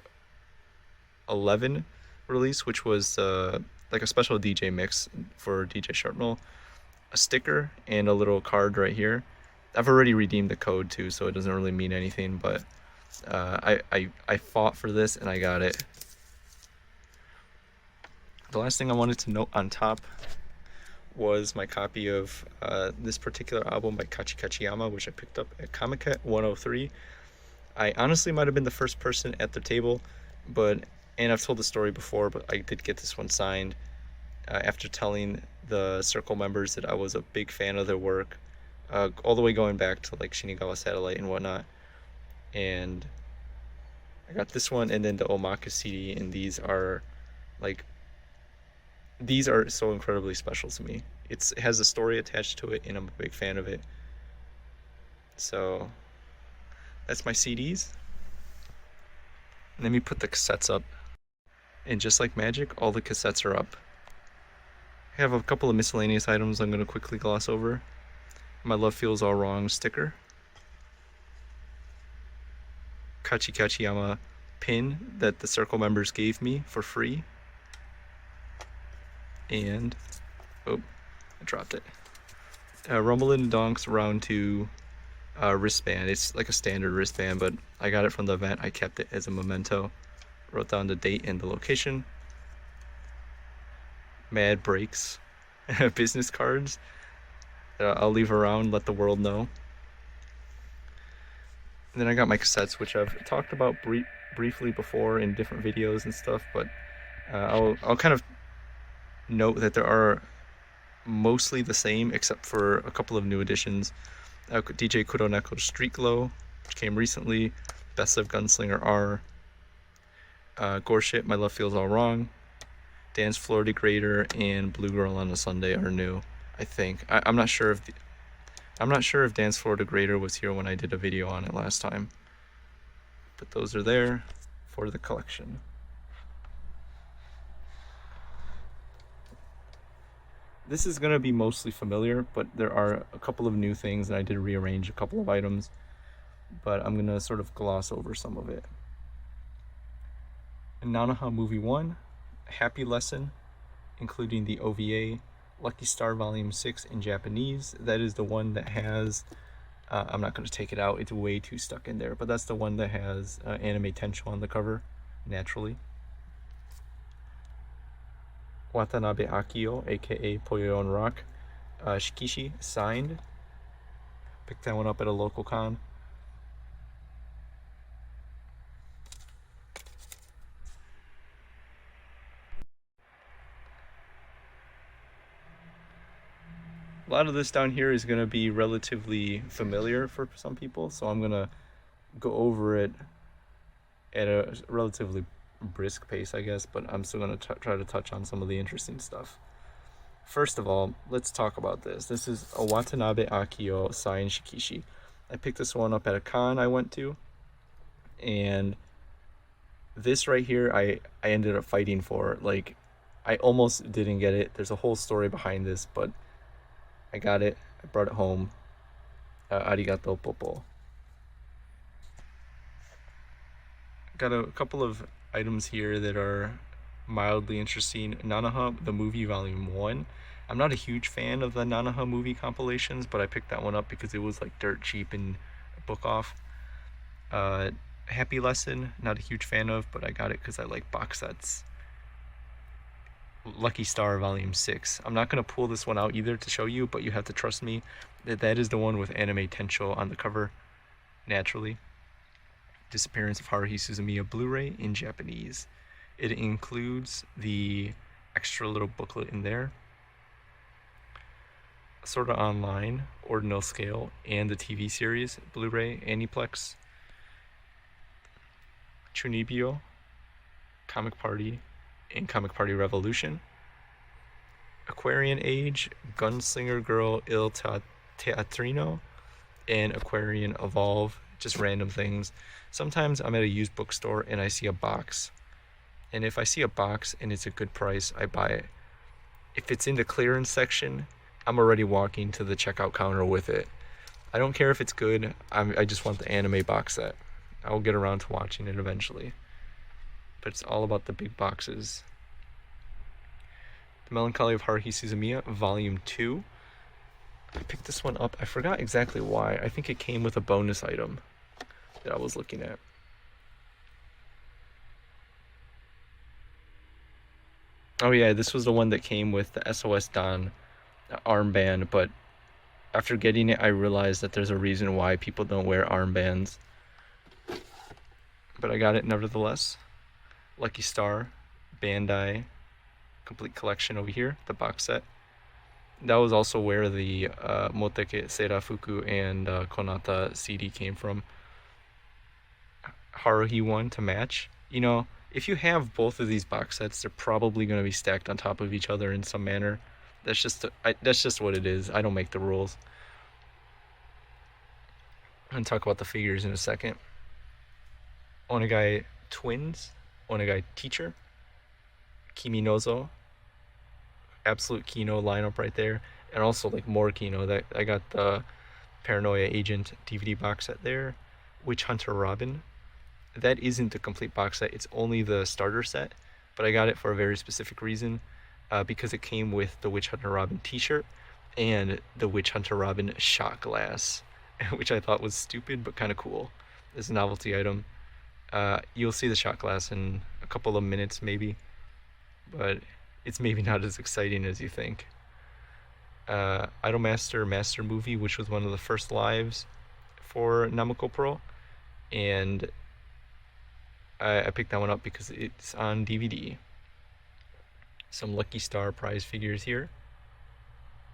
11 release, which was like a special DJ mix for DJ Sharpnel, a sticker, and a little card right here. I've already redeemed the code too, so it doesn't really mean anything, but I fought for this and I got it. The last thing I wanted to note on top was my copy of this particular album by Kachi Kachiyama, which I picked up at Comiket 103. I honestly might have been the first person at the table, and I've told the story before, but I did get this one signed after telling the circle members that I was a big fan of their work, all the way going back to like Shinigawa Satellite and whatnot. And I got this one and then the Omaka CD, and these are so incredibly special to me. It has a story attached to it, and I'm a big fan of it. So that's my CDs. Let me put the cassettes up. And just like magic, all the cassettes are up. I have a couple of miscellaneous items I'm going to quickly gloss over. My Love Feels All Wrong sticker. Kachi Kachiyama pin that the circle members gave me for free. And, oh, I dropped it. Rumble Donks Round 2 wristband. It's like a standard wristband, but I got it from the event. I kept it as a memento. Wrote down the date and the location. Mad Breaks business cards. I'll leave around, let the world know. And then I got my cassettes, which I've talked about briefly before in different videos and stuff, but I'll kind of note that there are mostly the same except for a couple of new additions. DJ Kuroneko's Street Glow, which came recently, Best of Gunslinger R, Goreshit, My Love Feels All Wrong, Dance Floor Degrader, and Blue Girl on a Sunday are new, I think. I'm not sure if Dance Floor Degrader was here when I did a video on it last time. But those are there for the collection. This is going to be mostly familiar, but there are a couple of new things, and I did rearrange a couple of items, but I'm going to sort of gloss over some of it. Nanoha Movie 1, Happy Lesson, including the OVA, Lucky Star Volume 6 in Japanese. That is the one that has, I'm not going to take it out, it's way too stuck in there, but that's the one that has anime Tencho on the cover, naturally. Watanabe Akio, aka Poyon Rock, Shikishi, signed. Picked that one up at a local con. A lot of this down here is going to be relatively familiar for some people, so I'm going to go over it at a relatively brisk pace, I guess, but I'm still going to try to touch on some of the interesting stuff. First of all, let's talk about this. This is a Watanabe Akio signed Shikishi. I picked this one up at a con I went to, and this right here I ended up fighting for. Like, I almost didn't get it. There's a whole story behind this, but I got it. I brought it home. Arigato popo. Got a couple of items here that are mildly interesting. Nanoha, the movie, volume 1. I'm not a huge fan of the Nanoha movie compilations, but I picked that one up because it was like dirt cheap and book off. Happy Lesson, not a huge fan of, but I got it because I like box sets. Lucky Star Volume 6. I'm not going to pull this one out either to show you, but you have to trust me that is the one with anime Tencho on the cover, naturally. Disappearance of Haruhi Suzumiya Blu-ray in Japanese. It includes the extra little booklet in there, Sorta Online, Ordinal Scale, and the TV series Blu-ray Aniplex. Chunibyo, Comic Party, and Comic Party Revolution. Aquarian Age, Gunslinger Girl Il Teatrino, and Aquarian Evolve, just random things. Sometimes I'm at a used bookstore and I see a box, and if I see a box and it's a good price, I buy it. If it's in the clearance section, I'm already walking to the checkout counter with it. I don't care if it's good, I just want the anime box set. I'll get around to watching it eventually, but it's all about the big boxes. The Melancholy of Haruhi Suzumiya, Volume 2. I picked this one up, I forgot exactly why. I think it came with a bonus item that I was looking at. Oh yeah, this was the one that came with the SOS Don armband, but after getting it, I realized that there's a reason why people don't wear armbands. But I got it nevertheless. Lucky Star, Bandai, complete collection over here, the box set. That was also where the Moteke Seirafuku and Konata CD came from. Haruhi one to match. You know, if you have both of these box sets, they're probably going to be stacked on top of each other in some manner. That's just what it is. I don't make the rules. I'm going to talk about the figures in a second. Onegai Twins, Onegai Teacher, Kimi Nozo, absolute Kino lineup right there, and also like more Kino. That I got the Paranoia Agent DVD box set there. Witch Hunter Robin, that isn't the complete box set, it's only the starter set, but I got it for a very specific reason, because it came with the Witch Hunter Robin t-shirt and the Witch Hunter Robin shot glass, which I thought was stupid but kind of cool. It's a novelty item. You'll see the shot glass in a couple of minutes maybe, but it's maybe not as exciting as you think. Idolmaster Master Movie, which was one of the first lives for Namco Pro, and I picked that one up because it's on DVD. Some Lucky Star prize figures here,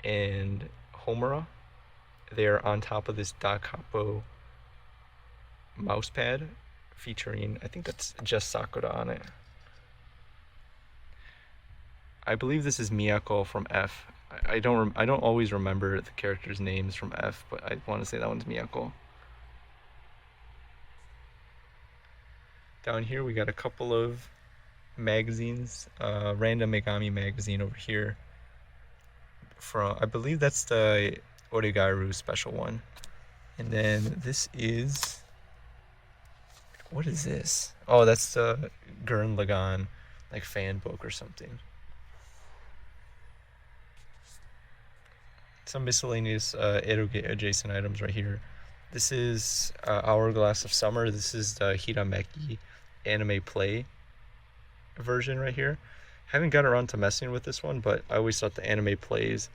and Homura. They're on top of this Da Capo mouse pad featuring, I think that's just Sakura on it. I believe this is Miyako from F. I don't always remember the characters' names from F, but I want to say that one's Miyako. Down here we got a couple of magazines. Random Megami magazine over here. From, I believe that's the Oregairu special one. And then this is, what is this? Oh, that's the Gurren Lagann like fan book or something. Some miscellaneous eroge adjacent items right here. This is Hourglass of Summer. This is the Hirameki anime play version right here. Haven't got around to messing with this one, but I always thought the anime plays,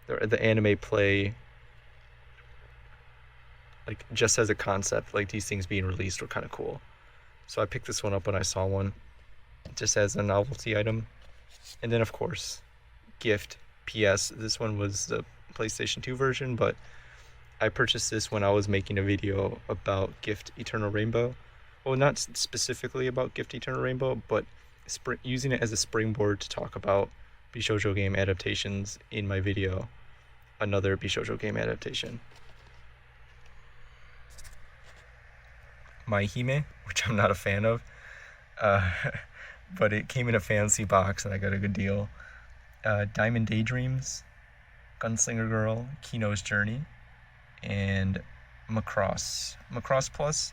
the anime play, like just as a concept, like these things being released were kind of cool. So I picked this one up when I saw one, just as a novelty item. And then of course, gift. PS, this one was the PlayStation 2 version, but I purchased this when I was making a video about Gift Eternal Rainbow. Well, not specifically about Gift Eternal Rainbow, but using it as a springboard to talk about Bishoujo game adaptations in my video, another Bishoujo game adaptation. My Hime, which I'm not a fan of, but it came in a fancy box and I got a good deal. Diamond Daydreams, Gunslinger Girl, Kino's Journey, and Macross. Macross Plus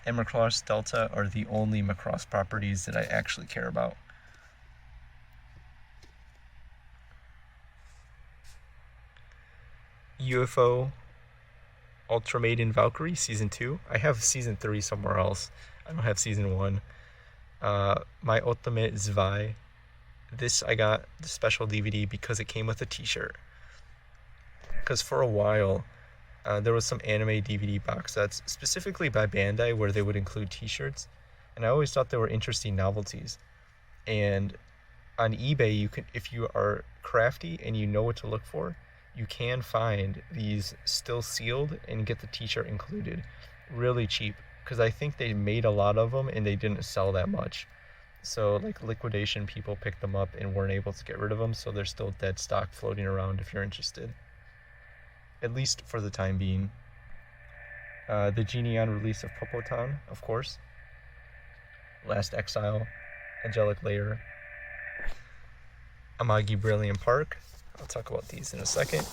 and Macross Delta are the only Macross properties that I actually care about. UFO Ultra Maiden Valkyrie Season 2. I have Season 3 somewhere else. I don't have Season 1. My Ultimate Zwei. This I got the special DVD because it came with a t-shirt. Because for a while, there was some anime DVD box sets, specifically by Bandai, where they would include t-shirts. And I always thought they were interesting novelties. And on eBay, you can, if you are crafty and you know what to look for, you can find these still sealed and get the t-shirt included really cheap, because I think they made a lot of them and they didn't sell that much. So like liquidation people picked them up and weren't able to get rid of them, so they're still dead stock floating around if you're interested, at least for the time being. The Genion release of Popotan, of course. Last Exile, Angelic Layer, Amagi Brilliant Park. I'll talk about these in a second.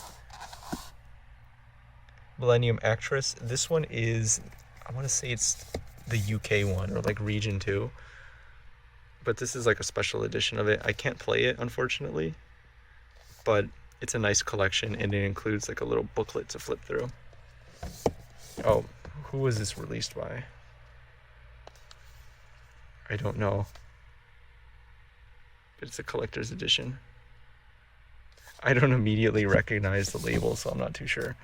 Millennium Actress. This one is, I want to say it's the UK one, or like Region 2. But this is like a special edition of it. I can't play it, unfortunately. But it's a nice collection, and it includes like a little booklet to flip through. Oh, who was this released by? I don't know. But it's a collector's edition. I don't immediately recognize the label, so I'm not too sure.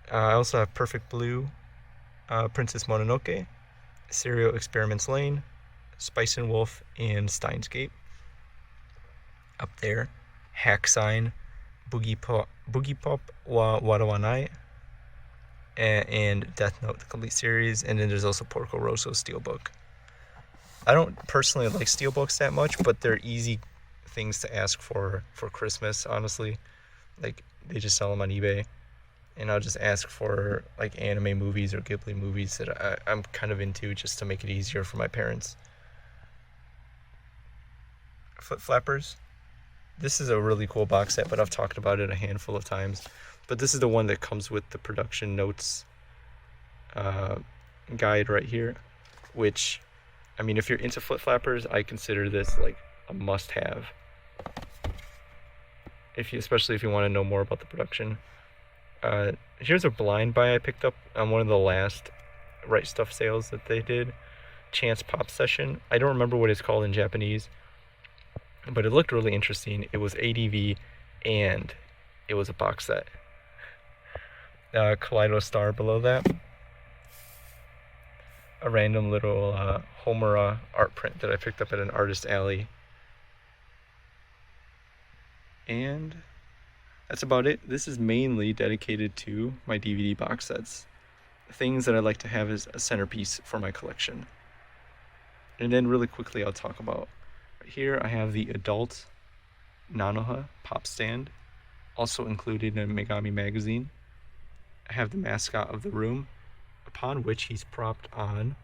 I also have Perfect Blue, Princess Mononoke, Serial Experiments Lane, Spice and Wolf, and Steins Gate. Up there, Hack Sign, Boogie Pop wa Warawanai, and Death Note, the complete series. And then there's also Porco Rosso Steelbook. I don't personally like steelbooks that much, but they're easy things to ask for Christmas, honestly. Like, they just sell them on eBay, and I'll just ask for like anime movies or Ghibli movies that I'm kind of into, just to make it easier for my parents. Flip Flappers. This is a really cool box set, but I've talked about it a handful of times. But this is the one that comes with the production notes guide right here, which, I mean, if you're into Flip Flappers, I consider this like a must-have. Especially if you want to know more about the production. Here's a blind buy I picked up on one of the last Right Stuff sales that they did. Chance Pop Session. I don't remember what it's called in Japanese, but it looked really interesting. It was ADV and it was a box set. Kaleido Star below that. A random little Homura art print that I picked up at an artist alley. And that's about it. This is mainly dedicated to my DVD box sets. Things that I like to have as a centerpiece for my collection. And then really quickly I'll talk about, right here I have the adult Nanoha pop stand, also included in Megami magazine. I have the mascot of the room, upon which he's propped on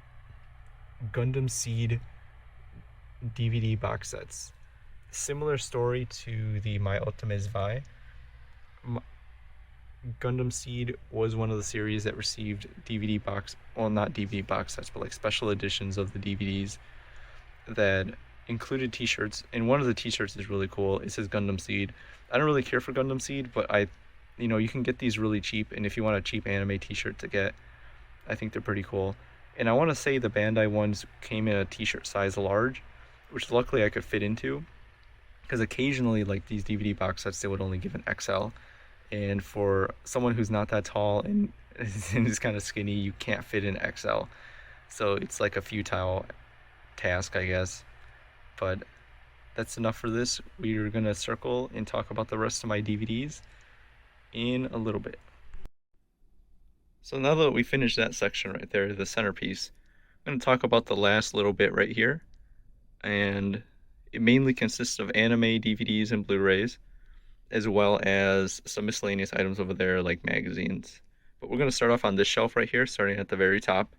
Gundam Seed DVD box sets. Similar story to the My Ultimate Zwei. Gundam Seed was one of the series that received DVD box, well, not DVD box sets, but like special editions of the DVDs that included t-shirts, and one of the t-shirts is really cool. It says Gundam Seed. I don't really care for Gundam Seed, but you can get these really cheap, and if you want a cheap anime t-shirt to get, I think they're pretty cool. And I want to say the Bandai ones came in a t-shirt size large, which luckily I could fit into, because occasionally, like these DVD box sets, they would only give an XL. And for someone who's not that tall and is kind of skinny, you can't fit in XL. So it's like a futile task, I guess. But that's enough for this. We're going to circle and talk about the rest of my DVDs in a little bit. So now that we finished that section right there, the centerpiece, I'm going to talk about the last little bit right here. And it mainly consists of anime DVDs and Blu-rays, as well as some miscellaneous items over there like magazines. But we're going to start off on this shelf right here, starting at the very top.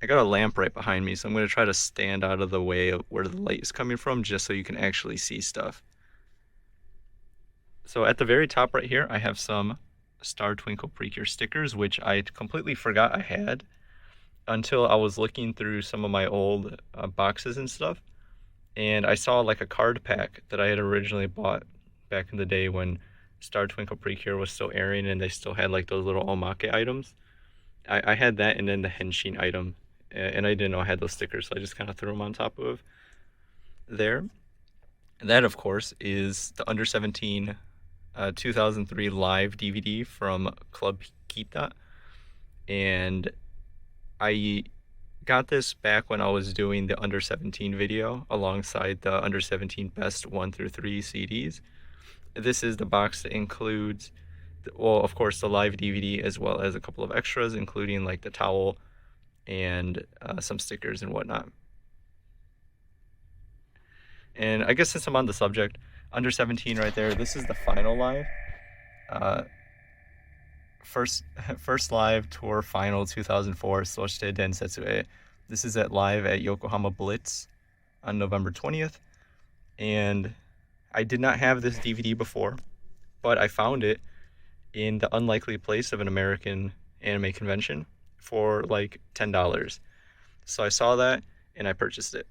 I got a lamp right behind me, so I'm going to try to stand out of the way of where the light is coming from, just so you can actually see stuff. So at the very top right here, I have some Star Twinkle Precure stickers, which I completely forgot I had until I was looking through some of my old boxes and stuff. And I saw like a card pack that I had originally bought back in the day when Star Twinkle Precure was still airing and they still had like those little omake items. I had that, and then the Henshin item, and I didn't know I had those stickers, so I just kind of threw them on top of there. And that, of course, is the Under 17 2003 live DVD from Club Kita. And I got this back when I was doing the Under 17 video alongside the Under 17 Best 1 through 3 CDs. This is the box that includes, well, of course, the live DVD, as well as a couple of extras, including like the towel and some stickers and whatnot. And I guess since I'm on the subject, Under 17 right there, this is the final live. First live tour final 2004, Soshite Densetsu. This is live at Yokohama Blitz on November 20th. And I did not have this DVD before, but I found it in the unlikely place of an American anime convention for like $10. So I saw that and I purchased it.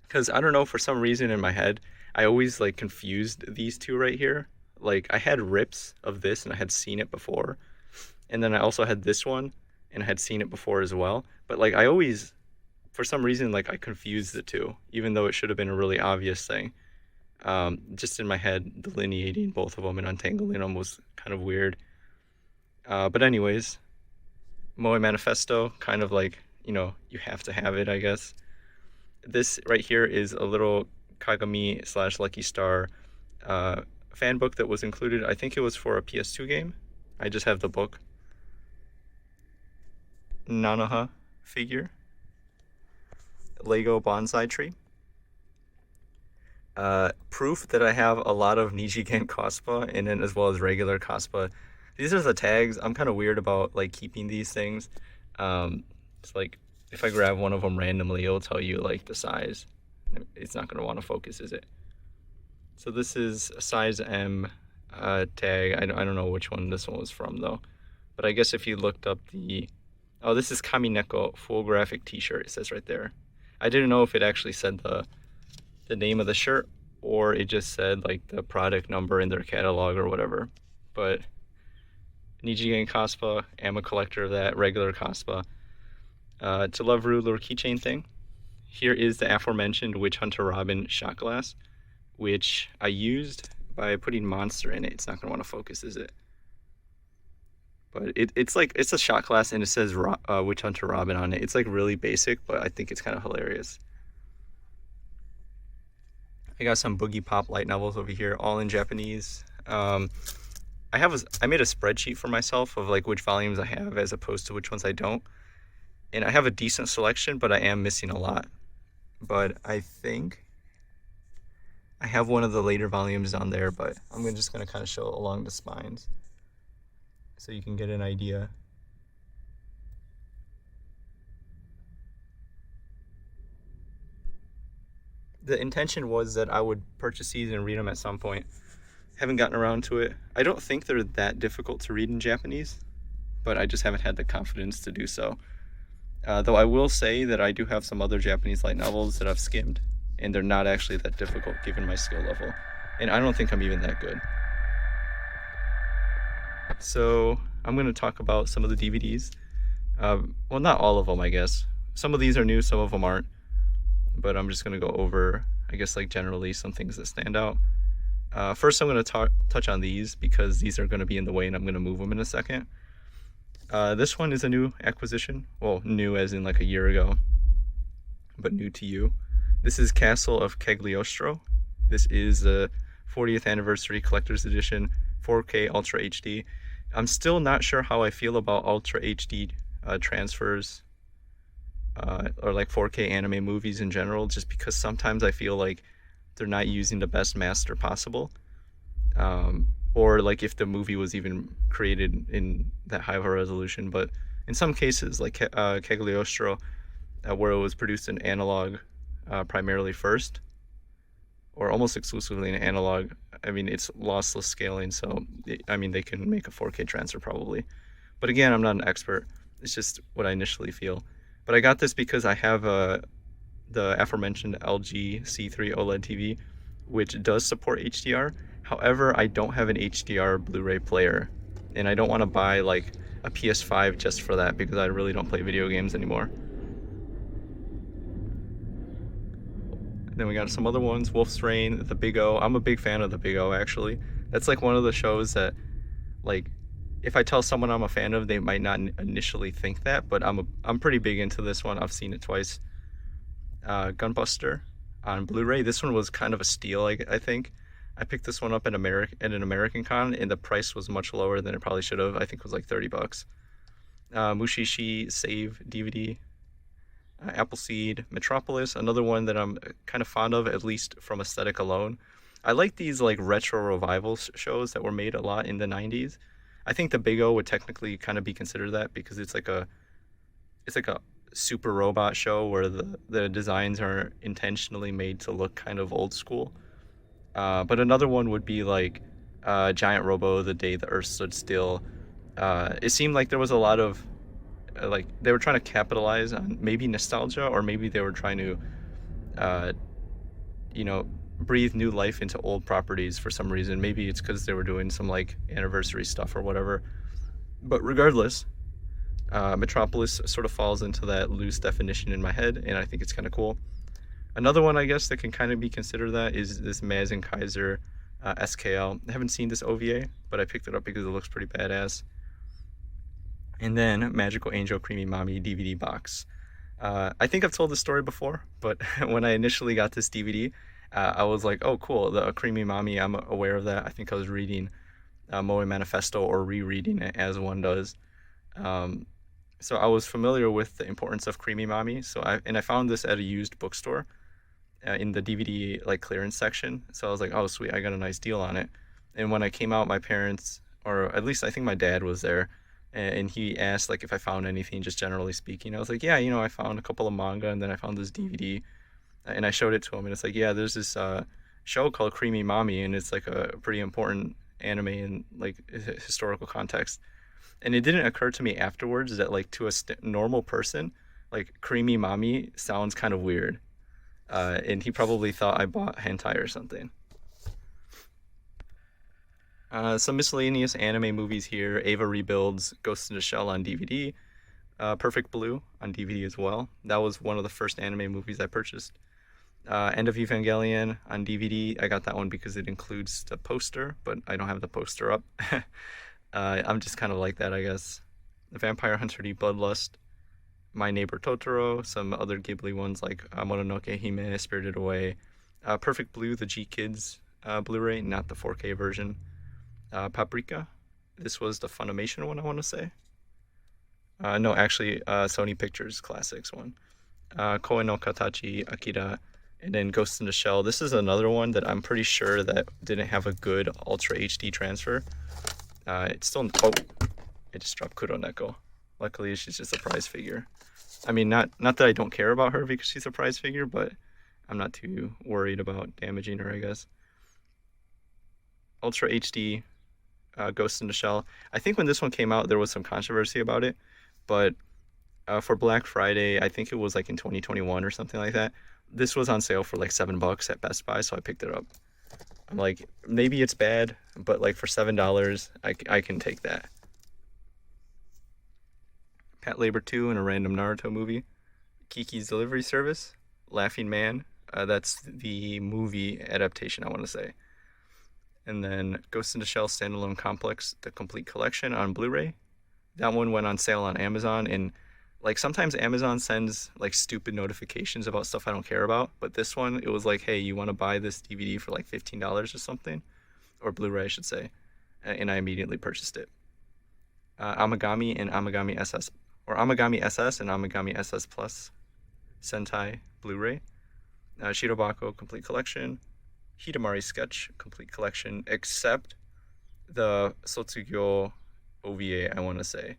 Because I don't know, for some reason in my head, I always like confused these two right here. Like I had rips of this and I had seen it before. And then I also had this one and I had seen it before as well. But like I always, for some reason, like I confused the two, even though it should have been a really obvious thing. Just in my head, delineating both of them and untangling them was kind of weird. But anyways, Moe Manifesto, kind of like, you have to have it, I guess. This right here is a little Kagami / Lucky Star fan book that was included. I think it was for a PS2 game. I just have the book. Nanoha figure. Lego bonsai tree. Proof that I have a lot of Nijigen Cospa in it, as well as regular Cospa. These are the tags. I'm kind of weird about like keeping these things. It's like if I grab one of them randomly, it'll tell you like the size. It's not going to want to focus, is it? So this is a size M tag. I don't know which one this one was from though. But I guess if you looked up this is Kamineko full graphic t-shirt. It says right there. I didn't know if it actually said the name of the shirt or it just said like the product number in their catalog or whatever. But Nijigen Cospa, am a collector of that, regular Cospa. To Love Ruler keychain thing. Here is the aforementioned Witch Hunter Robin shot glass, which I used by putting monster in it, it's not going to want to focus, is it? But it's like, it's a shot class and it says Witch Hunter Robin on it. It's like really basic, but I think it's kind of hilarious. I got some Boogie Pop light novels over here, all in Japanese. I made a spreadsheet for myself of like which volumes I have as opposed to which ones I don't. And I have a decent selection, but I am missing a lot. But I think I have one of the later volumes on there, but I'm just going to kind of show along the spines so you can get an idea. The intention was that I would purchase these and read them at some point. Haven't gotten around to it. I don't think they're that difficult to read in Japanese, but I just haven't had the confidence to do so. Though I will say that I do have some other Japanese light novels that I've skimmed, and they're not actually that difficult given my skill level. And I don't think I'm even that good. So I'm going to talk about some of the DVDs. Well, not all of them, I guess. Some of these are new, some of them aren't. But I'm just going to go over, I guess, like generally some things that stand out. First, I'm going to touch on these because these are going to be in the way and I'm going to move them in a second. This one is a new acquisition. Well, new as in like a year ago, but new to you. This is Castle of Cagliostro. This is the 40th anniversary collector's edition, 4K Ultra HD. I'm still not sure how I feel about Ultra HD transfers. Or like 4K anime movies in general, just because sometimes I feel like they're not using the best master possible, or like if the movie was even created in that high of a resolution. But in some cases, like Cagliostro, where it was produced in analog primarily first, or almost exclusively in analog, I mean, it's lossless scaling, so I mean, they can make a 4K transfer probably. But again, I'm not an expert. It's just what I initially feel. But I got this because I have the aforementioned LG C3 OLED TV, which does support HDR. However, I don't have an HDR Blu-ray player, and I don't want to buy like a PS5 just for that because I really don't play video games anymore. Then we got some other ones, Wolf's Rain, The Big O. I'm a big fan of The Big O, actually. That's like one of the shows that, like, if I tell someone I'm a fan of, they might not initially think that, but I'm pretty big into this one. I've seen it twice. Gunbuster on Blu-ray. This one was kind of a steal, I think. I picked this one up at an American Con, and the price was much lower than it probably should have. I think it was like $30. Mushishi Save DVD. Appleseed, Metropolis, another one that I'm kind of fond of, at least from aesthetic alone. I like these like retro revival shows that were made a lot in the 90s. I think The Big O would technically kind of be considered that because it's like a super robot show where the designs are intentionally made to look kind of old school. But another one would be like Giant Robo, The Day the Earth Stood Still. It seemed like there was a lot of like they were trying to capitalize on maybe nostalgia, or maybe they were trying to breathe new life into old properties for some reason. Maybe it's because they were doing some like anniversary stuff or whatever. But regardless, Metropolis sort of falls into that loose definition in my head, and I think it's kind of cool. Another one I guess that can kind of be considered that is this Maz and Kaiser SKL. I haven't seen this OVA, but I picked it up because it looks pretty badass. And then Magical Angel Creamy Mommy DVD box. I think I've told this story before, but when I initially got this DVD, I was like, oh cool, the Creamy Mommy, I'm aware of that. I think I was reading Moe Manifesto or rereading it as one does. So I was familiar with the importance of Creamy Mommy. I found this at a used bookstore in the DVD like clearance section. So I was like, oh sweet, I got a nice deal on it. And when I came out, my parents, or at least I think my dad was there, and he asked like if I found anything, just generally speaking. I was like, yeah, I found a couple of manga, and then I found this DVD, and I showed it to him, and it's like, yeah, there's this show called Creamy Mommy, and it's like a pretty important anime in like historical context. And it didn't occur to me afterwards that like to a normal person, like Creamy Mommy sounds kind of weird, and he probably thought I bought hentai or something. Some miscellaneous anime movies here. Ava Rebuilds, Ghost in the Shell on DVD. Perfect Blue on DVD as well. That was one of the first anime movies I purchased. End of Evangelion on DVD. I got that one because it includes the poster, but I don't have the poster up. I'm just kind of like that, I guess. The Vampire Hunter D Bloodlust, My Neighbor Totoro, some other Ghibli ones like Mononoke Hime, Spirited Away, Perfect Blue, the G Kids Blu-ray, not the 4K version. Paprika, this was the Funimation one, I want to say. No, actually, Sony Pictures Classics one. Koe no Katachi, Akira, and then Ghost in the Shell. This is another one that I'm pretty sure that didn't have a good Ultra HD transfer. It's still... Oh, I just dropped Kuroneko. Luckily, she's just a prize figure. I mean, not that I don't care about her because she's a prize figure, but I'm not too worried about damaging her, I guess. Ultra HD, Ghost in the Shell. I think when this one came out, there was some controversy about it, but for Black Friday, I think it was like in 2021 or something like that, this was on sale for like $7 at Best Buy, so I picked it up. I'm like, maybe it's bad, but like for $7, I can take that. Pet Labor 2 and a random Naruto movie. Kiki's Delivery Service, Laughing Man. That's the movie adaptation, I want to say. And then Ghost in the Shell Standalone Complex, the complete collection on Blu-ray. That one went on sale on Amazon, and like sometimes Amazon sends like stupid notifications about stuff I don't care about, but this one, it was like, hey, you want to buy this DVD for like $15 or something, or Blu-ray I should say, and I immediately purchased it. Amagami and Amagami SS, or Amagami SS and Amagami SS Plus Sentai Blu-ray. Shirobako Complete Collection, Hidamari Sketch Complete Collection, except the Sotsugyo OVA, I want to say.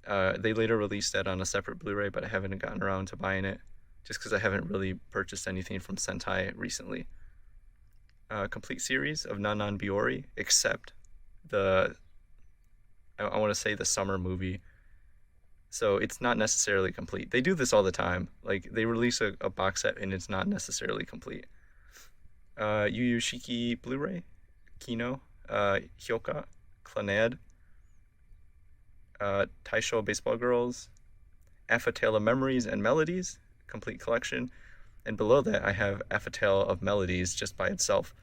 They later released that on a separate Blu-ray, but I haven't gotten around to buying it, just because I haven't really purchased anything from Sentai recently. Complete series of Nanan Biori, except the, I want to say the summer movie. So it's not necessarily complete. They do this all the time. Like, they release a box set and it's not necessarily complete. Yu Yu Shiki Blu-ray, Kino, Hyoka, Clannad, Taisho Baseball Girls, Affatale of Memories and Melodies, complete collection. And below that, I have Affatale of Melodies just by itself.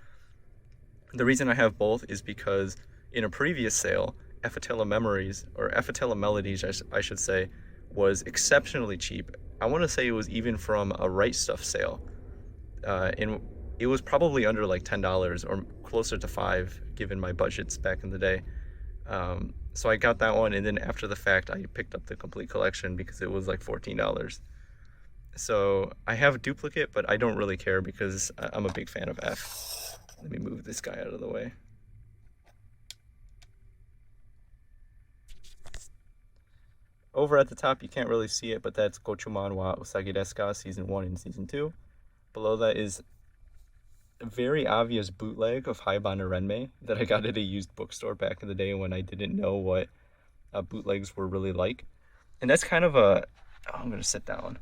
The reason I have both is because in a previous sale, Affatale of Memories, or Affatale of Melodies, I should say, was exceptionally cheap. I want to say it was even from a Right Stuff sale. And it was probably under like $10 or closer to $5, given my budgets back in the day. So I got that one, and then after the fact, I picked up the complete collection because it was like $14. So I have a duplicate, but I don't really care because I'm a big fan of F. Let me move this guy out of the way. Over at the top, you can't really see it, but that's Gochuman wa Usagi desu ka, Season 1 and Season 2. Below that is a very obvious bootleg of Haibana Renmei that I got at a used bookstore back in the day when I didn't know what bootlegs were really like. And that's kind of a... Oh, I'm going to sit down.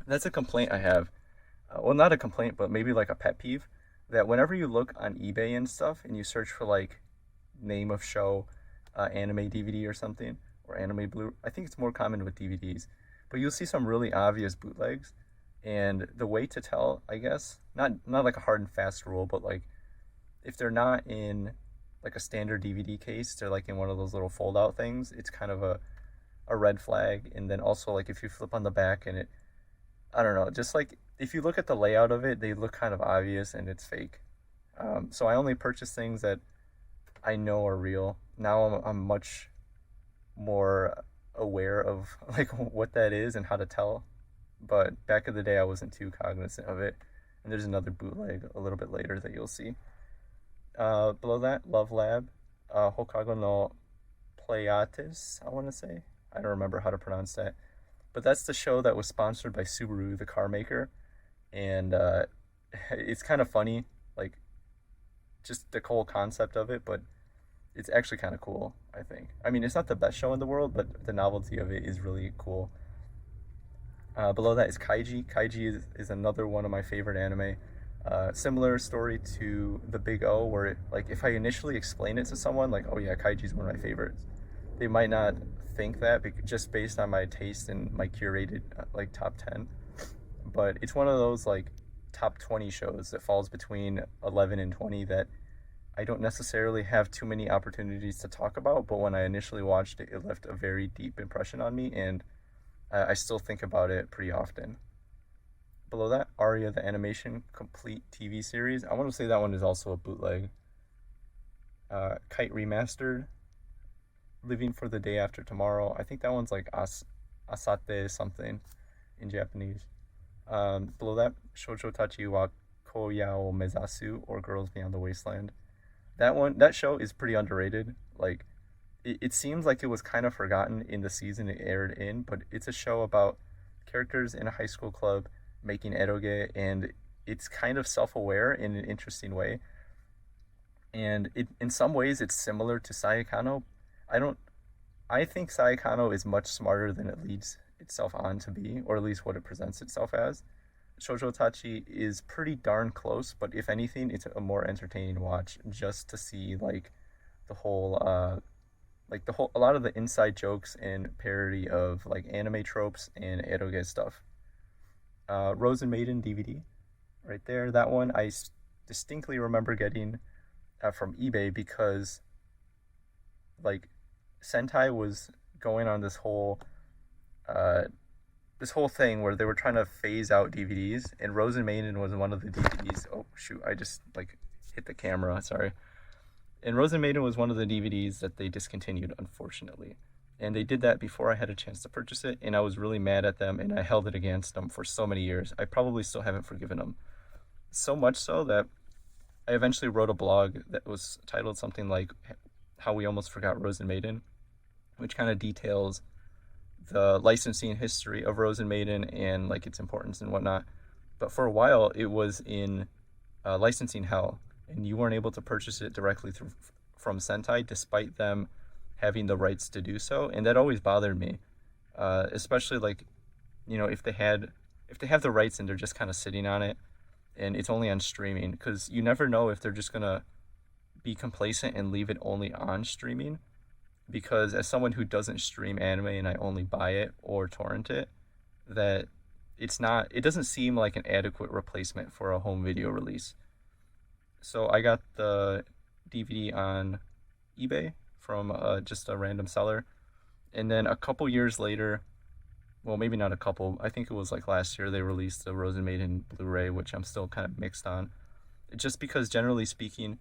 That's a complaint I have. Well, not a complaint, but maybe like a pet peeve. That whenever you look on eBay and stuff and you search for like name of show, anime DVD or something, or anime blue, I think it's more common with DVDs, but you'll see some really obvious bootlegs. And the way to tell, I guess, not like a hard and fast rule, but like if they're not in like a standard DVD case, they're like in one of those little fold out things, it's kind of a red flag. And then also like if you flip on the back and it, I don't know, just like if you look at the layout of it, they look kind of obvious and it's fake. So I only purchase things that I know are real. Now I'm much more aware of like what that is and how to tell, but back in the day I wasn't too cognizant of it. And there's another bootleg a little bit later that you'll see. Below that, Love Lab, Hokago no Pleiades, I want to say. I don't remember how to pronounce that, but that's the show that was sponsored by Subaru, the car maker. And it's kind of funny, like just the whole concept of it, but it's actually kind of cool, I think. I mean, it's not the best show in the world, but the novelty of it is really cool. Below that is Kaiji. Kaiji is another one of my favorite anime. Similar story to The Big O, where it, like if I initially explain it to someone, like, oh yeah, Kaiji is one of my favorites, they might not think that just based on my taste and my curated like top 10. but it's one of those like top 20 shows that falls between 11 and 20 that I don't necessarily have too many opportunities to talk about, but when I initially watched it, it left a very deep impression on me, and I still think about it pretty often. Below that, Aria the Animation Complete TV Series. I want to say that one is also a bootleg. Kite Remastered, Living for the Day After Tomorrow. I think that one's like Asate something in Japanese. Below that, Shoujo Tachi wa Koya o Mezasu, or Girls Beyond the Wasteland. That show is pretty underrated. Like, it seems like it was kind of forgotten in the season it aired in, but it's a show about characters in a high school club making eroge, and it's kind of self-aware in an interesting way. And in some ways it's similar to Saekano. I think Saekano is much smarter than it leads itself on to be, or at least what it presents itself as. Shoujo Tachi is pretty darn close, but if anything, it's a more entertaining watch just to see like the whole a lot of the inside jokes and parody of like anime tropes and eroge stuff. Rosen Maiden DVD, right there. That one I distinctly remember getting from eBay because like Sentai was going on this whole thing where they were trying to phase out DVDs, and Rosen Maiden was one of the DVDs. Oh shoot, I just like hit the camera, sorry. And Rosen Maiden was one of the DVDs that they discontinued, unfortunately. And they did that before I had a chance to purchase it, and I was really mad at them, and I held it against them for so many years. I probably still haven't forgiven them. So much so that I eventually wrote a blog that was titled something like How We Almost Forgot Rosen Maiden, which kind of details the licensing history of Rosen Maiden and like its importance and whatnot. But for a while, it was in licensing hell, and you weren't able to purchase it directly from Sentai, despite them having the rights to do so, and that always bothered me. Especially like, you know, if they have the rights and they're just kind of sitting on it, and it's only on streaming, because you never know if they're just gonna be complacent and leave it only on streaming. Because as someone who doesn't stream anime and I only buy it or torrent it, that it doesn't seem like an adequate replacement for a home video release. So I got the DVD on eBay from just a random seller, and then a couple years later, well, maybe not a couple, I think it was like last year, they released the Rosen Maiden Blu-ray, which I'm still kind of mixed on, just because generally speaking,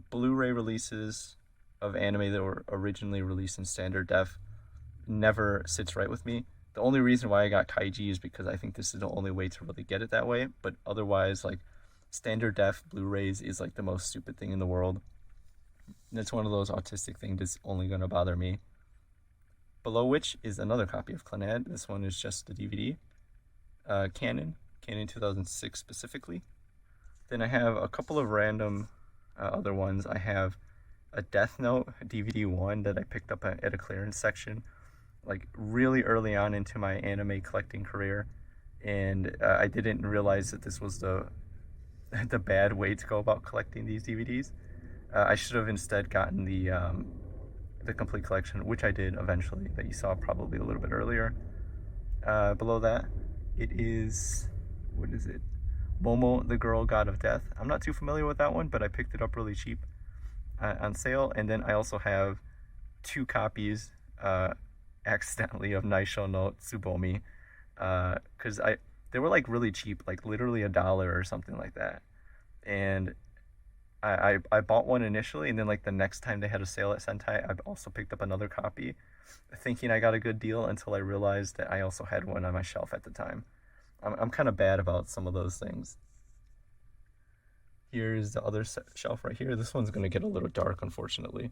Blu-ray releases of anime that were originally released in standard def never sits right with me. The only reason why I got Kaiji is because I think this is the only way to really get it that way, but otherwise, like, standard def Blu-rays is like the most stupid thing in the world. And it's one of those autistic things that's only going to bother me. Below which is another copy of Clannad. This one is just the DVD. Canon 2006 specifically. Then I have a couple of random other ones. I have a Death Note DVD 1 that I picked up at a clearance section, like really early on into my anime collecting career, and I didn't realize that this was the bad way to go about collecting these DVDs. I should have instead gotten the complete collection, which I did eventually, that you saw probably a little bit earlier. Below that, it is, what is it? Momo, the Girl God of Death. I'm not too familiar with that one, but I picked it up really cheap on sale. And then I also have 2 copies accidentally of Naisho no Tsubomi, because they were like really cheap, like literally $1 or something like that. And I bought one initially, and then like the next time they had a sale at Sentai, I also picked up another copy, thinking I got a good deal, until I realized that I also had one on my shelf at the time. I'm kind of bad about some of those things. Here's the other shelf right here. This one's going to get a little dark, unfortunately,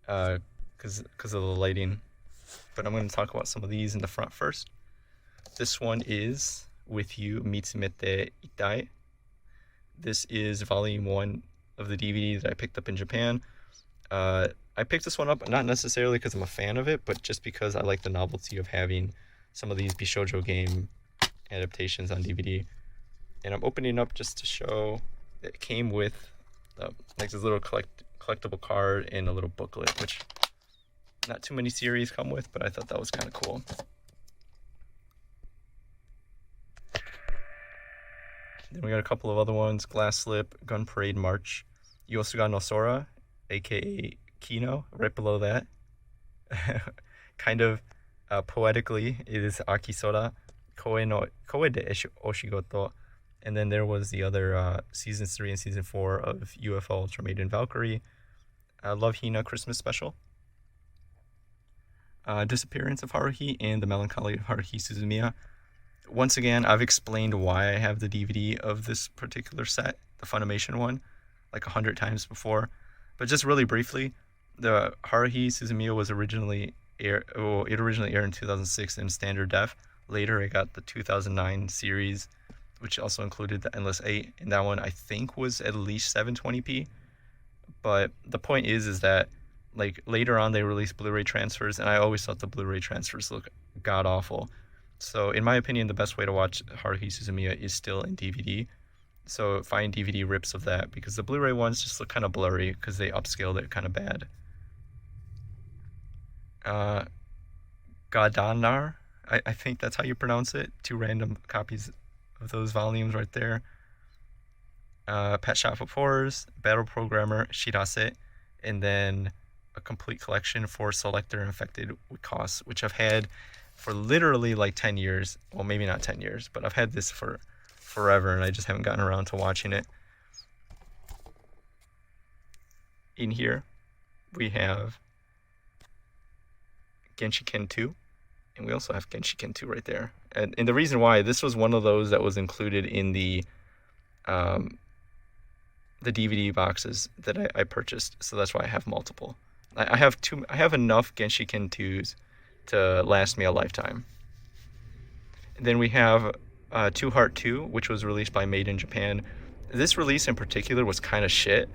because of the lighting. But I'm going to talk about some of these in the front first. This one is With You Mitsumete Itai. This is volume 1 of the DVD that I picked up in Japan. I picked this one up not necessarily because I'm a fan of it, but just because I like the novelty of having some of these Bishoujo game adaptations on DVD. And I'm opening up just to show that it came with like this little collectible card and a little booklet, which not too many series come with, but I thought that was kind of cool. Then we got a couple of other ones: Glass Slip, Gun Parade March, Yosuga no Sora, aka Kino, right below that. Kind of poetically, it is Akisora, Koe de Oshigoto. And then there was the other seasons 3 and season 4 of UFO Ultra Maiden Valkyrie, Love Hina Christmas Special, Disappearance of Haruhi, and The Melancholy of Haruhi Suzumiya. Once again, I've explained why I have the DVD of this particular set, the Funimation one, like 100 times before. But just really briefly, the Haruhi Suzumiya was originally aired in 2006 in standard def. Later, it got the 2009 series, which also included the Endless 8, and that one I think was at least 720p. But the point is that like later on they released Blu-ray transfers, and I always thought the Blu-ray transfers look god awful. So in my opinion, the best way to watch Haruhi Suzumiya is still in DVD. So find DVD rips of that, because the Blu-ray ones just look kind of blurry because they upscaled it kind of bad. Gadanar, I think that's how you pronounce it. 2 random copies of those volumes right there. Pet Shop of Horrors, Battle Programmer, Shirase, and then a complete collection for Selector Infected with Costs, which I've had for literally like 10 years. Well, maybe not 10 years, but I've had this for forever, and I just haven't gotten around to watching it. In here, we have Genshiken 2, and we also have Genshiken 2 right there. And the reason why, this was one of those that was included in the DVD boxes that I purchased, so that's why I have multiple. I have enough Genshiken 2s to last me a lifetime. And then we have Two Heart 2, which was released by Made in Japan. This release in particular was kind of shit.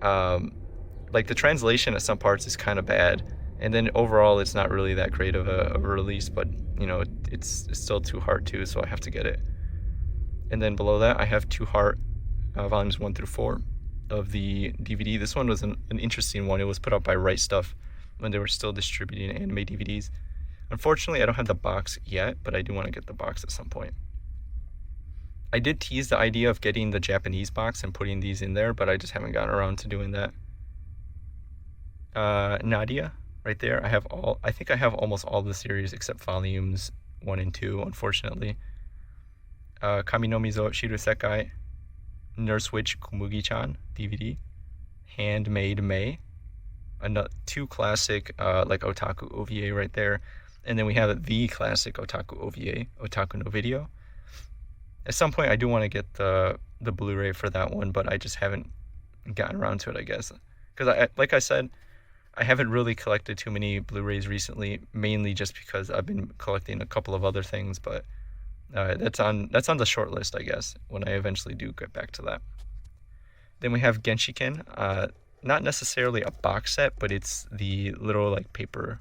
Like the translation at some parts is kind of bad, and then overall it's not really that great of a release, but you know, it's still Two Heart 2, so I have to get it. And then below that I have Two Heart volumes 1 through 4 of the DVD. This one was an interesting one. It was put out by Right Stuff when they were still distributing anime DVDs. Unfortunately, I don't have the box yet, but I do want to get the box at some point. I did tease the idea of getting the Japanese box and putting these in there, but I just haven't gotten around to doing that. Nadia, right there. I think I have almost all the series except volumes 1 and 2, unfortunately. Kami no Mizo Shiru Sekai, Nurse Witch Kumugi-chan DVD, Handmade May, 2 classic like otaku OVA right there. And then we have the classic otaku OVA, Otaku no Video. At some point I do want to get the Blu-ray for that one, but I just haven't gotten around to it, I guess. Because like I said, I haven't really collected too many Blu-rays recently, mainly just because I've been collecting a couple of other things, but that's on the short list, I guess, when I eventually do get back to that. Then we have Genshiken, not necessarily a box set, but it's the little like paper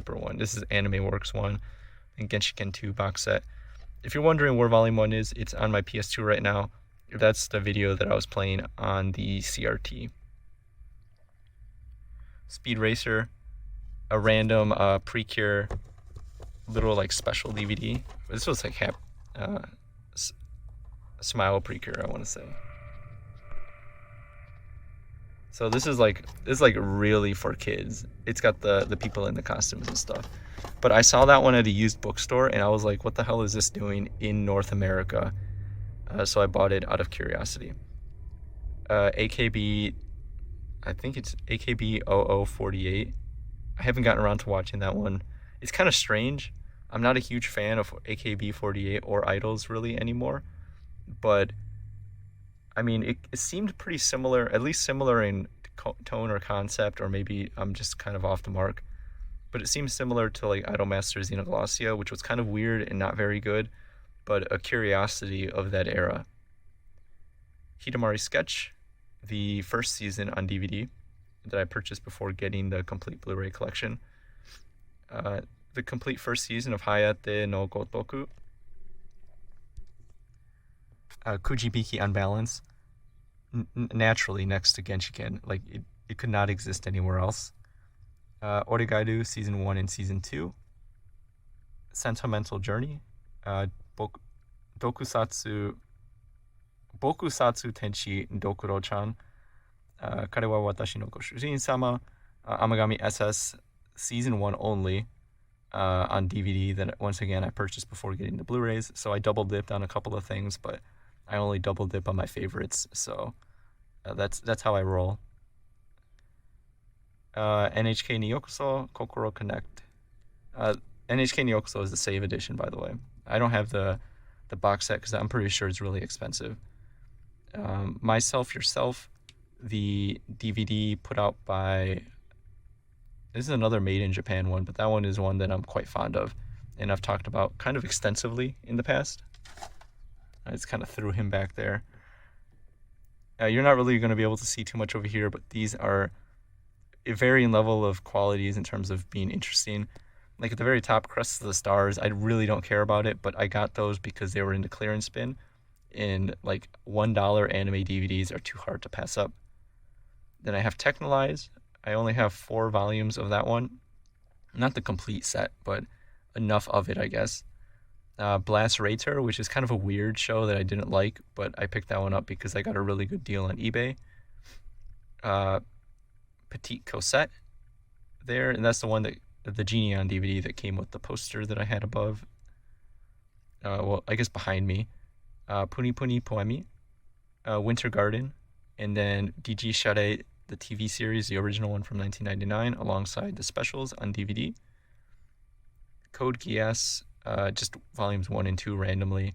one. This is Anime Works 1 and Genshiken 2 box set. If you're wondering where volume 1 is, it's on my PS2 right now. That's the video that I was playing on the CRT. Speed Racer, a random Precure little like special DVD. This was like Smile Precure, I want to say. So this is like really for kids. It's got the people in the costumes and stuff. But I saw that one at a used bookstore, and I was like, what the hell is this doing in North America? So I bought it out of curiosity. AKB, I think it's AKB 0048. I haven't gotten around to watching that one. It's kind of strange. I'm not a huge fan of AKB 48 or Idols really anymore. But I mean, it seemed pretty similar, at least similar in tone or concept, or maybe I'm just kind of off the mark. But it seems similar to like Idolmaster Xenoglossia, which was kind of weird and not very good, but a curiosity of that era. Hidamari Sketch, the first season on DVD that I purchased before getting the complete Blu-ray collection. The complete first season of Hayate no Gotoku. Kujibiki Unbalance, naturally next to Genshiken, like it could not exist anywhere else. Origairu Season 1 and Season 2. Sentimental Journey, Dokusatsu Bokusatsu Tenshi Dokuro-chan, Kare wa Watashi no Goshujin-sama, Amagami SS Season 1 only on DVD that once again I purchased before getting the Blu-rays. So I double dipped on a couple of things, but I only double dip on my favorites. So that's how I roll. NHK ni Yokoso Kokoro Connect. NHK ni Yokoso is the save edition, by the way. I don't have the box set because I'm pretty sure it's really expensive. Myself, Yourself, the DVD put out by, this is another made in Japan one, but that one is one that I'm quite fond of and I've talked about kind of extensively in the past. I just kind of threw him back there. You're not really going to be able to see too much over here, but these are a varying level of qualities in terms of being interesting. Like at the very top, Crests of the Stars, I really don't care about it, but I got those because they were in the clearance bin, and like $1 anime DVDs are too hard to pass up. Then I have Technolize. I only have 4 volumes of that one. Not the complete set, but enough of it, I guess. Blast Rater, which is kind of a weird show that I didn't like, but I picked that one up because I got a really good deal on eBay. Petite Cosette there, and that's the one that the Genie on DVD that came with the poster that I had above. Well, I guess behind me. Puni Puni Poemi, Winter Garden, and then DG Share, the TV series, the original one from 1999, alongside the specials on DVD. Code Geass, just volumes 1 and 2 randomly.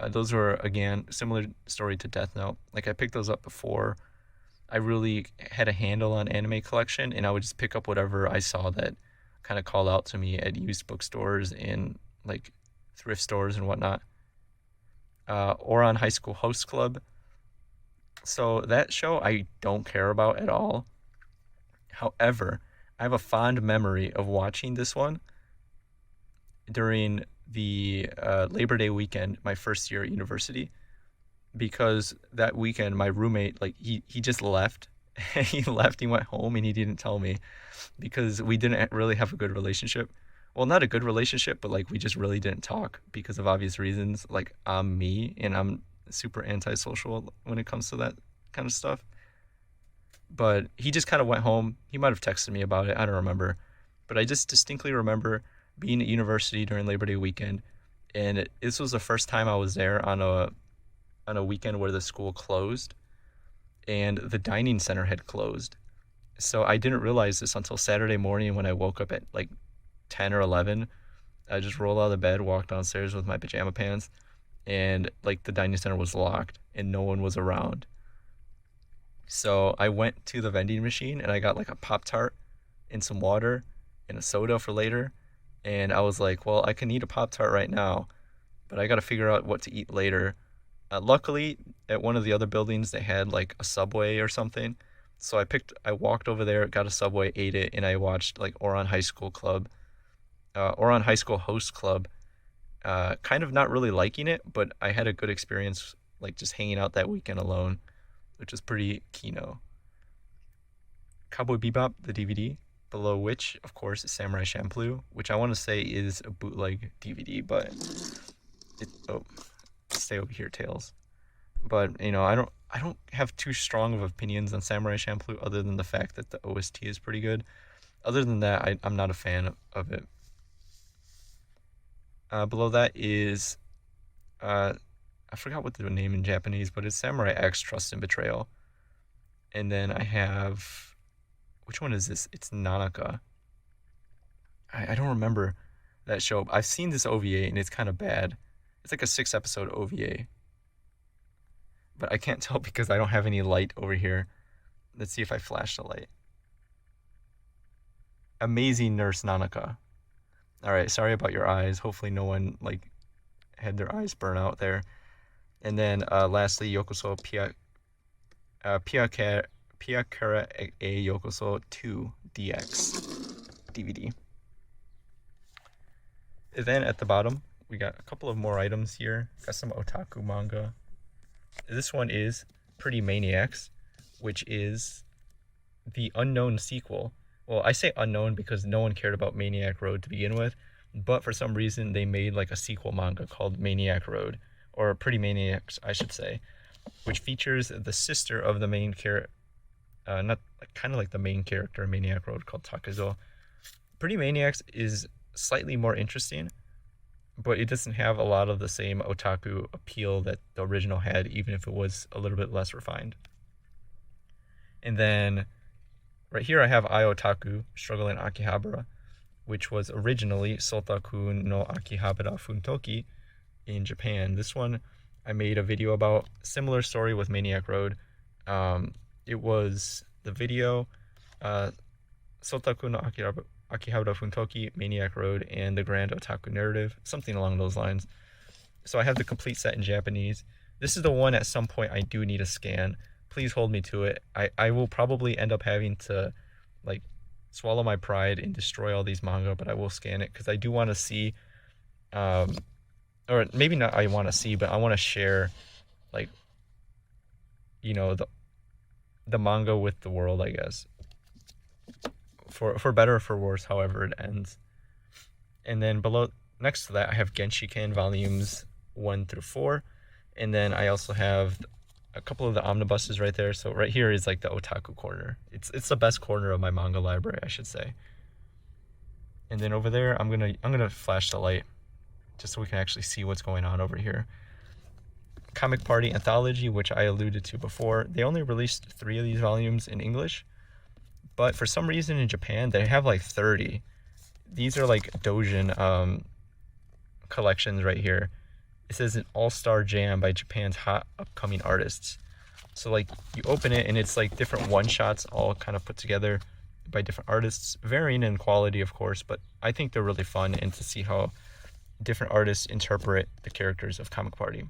Those were, again, similar story to Death Note. Like, I picked those up before I really had a handle on anime collection, and I would just pick up whatever I saw that kind of called out to me at used bookstores and, like, thrift stores and whatnot. Ouran High School Host Club. So that show I don't care about at all. However, I have a fond memory of watching this one during the Labor Day weekend, my first year at university, because that weekend my roommate, like, he just left. He went home, and he didn't tell me because we didn't really have a good relationship. Well, not a good relationship, but like we just really didn't talk because of obvious reasons. Like, I'm me, and I'm super antisocial when it comes to that kind of stuff. But he just kind of went home. He might have texted me about it. I don't remember. But I just distinctly remember being at university during Labor Day weekend, and this was the first time I was there on a weekend where the school closed and the dining center had closed. So I didn't realize this until Saturday morning when I woke up at like 10 or 11. I just rolled out of bed, walked downstairs with my pajama pants, and like the dining center was locked and no one was around. So I went to the vending machine and I got like a Pop-Tart and some water and a soda for later. And I was like, well, I can eat a Pop-Tart right now, but I got to figure out what to eat later. Luckily, at one of the other buildings, they had like a Subway or something. So I walked over there, got a Subway, ate it, and I watched like Ouran High School Host Club. Kind of not really liking it, but I had a good experience, like just hanging out that weekend alone, which was pretty kino. Cowboy Bebop, the DVD, below which, of course, is Samurai Champloo, which I want to say is a bootleg DVD, but stay over here, Tails. But I don't have too strong of opinions on Samurai Champloo other than the fact that the OST is pretty good. Other than that, I'm not a fan of it. Below that is, I forgot what the name in Japanese, but it's Samurai X Trust and Betrayal. And then I have, which one is this? It's Nanaka. I don't remember that show. I've seen this OVA and it's kind of bad. It's like a 6-episode OVA. But I can't tell because I don't have any light over here. Let's see if I flash the light. Amazing Nurse Nanaka. All right, sorry about your eyes. Hopefully no one like had their eyes burn out there. And then lastly, Yokoso Piakara e Yokoso 2 DX DVD. And then at the bottom, we got a couple of more items here. Got some otaku manga. This one is Pretty Maniacs, which is the unknown sequel. Well, I say unknown because no one cared about Maniac Road to begin with, but for some reason they made like a sequel manga called Maniac Road, or Pretty Maniacs, I should say. which features the sister of the main character, not kind of like the main character in Maniac Road, called Takezo. Pretty Maniacs is slightly more interesting, but it doesn't have a lot of the same otaku appeal that the original had, even if it was a little bit less refined. And then right here I have Ai Otaku, Struggle in Akihabara, which was originally Sotaku no Akihabara Funtoki in Japan. This one I made a video about. Similar story with Maniac Road. It was the video, Sotaku no Akihabara Funtoki, Maniac Road, and the Grand Otaku Narrative, something along those lines. So I have the complete set in Japanese. This is the one at some point I do need a scan. Please hold me to it. I will probably end up having to like swallow my pride and destroy all these manga, but I will scan it because I do want to see, or maybe not I want to see, but I want to share, like, you know, the manga with the world, I guess. For better or for worse, however it ends. And then below, next to that, I have Genshiken volumes 1 through 4, and then I also have a couple of the omnibuses right there. So right here is like the otaku corner. It's the best corner of my manga library, I should say. And then over there, I'm gonna flash the light just so we can actually see what's going on over here. Comic Party Anthology, which I alluded to before. They only released 3 of these volumes in English, but for some reason in Japan they have like 30. These are like doujin collections right here. It says an all-star jam by Japan's hot upcoming artists. So like you open it and it's like different one-shots all kind of put together by different artists, varying in quality of course, but I think they're really fun, and to see how different artists interpret the characters of Comic Party.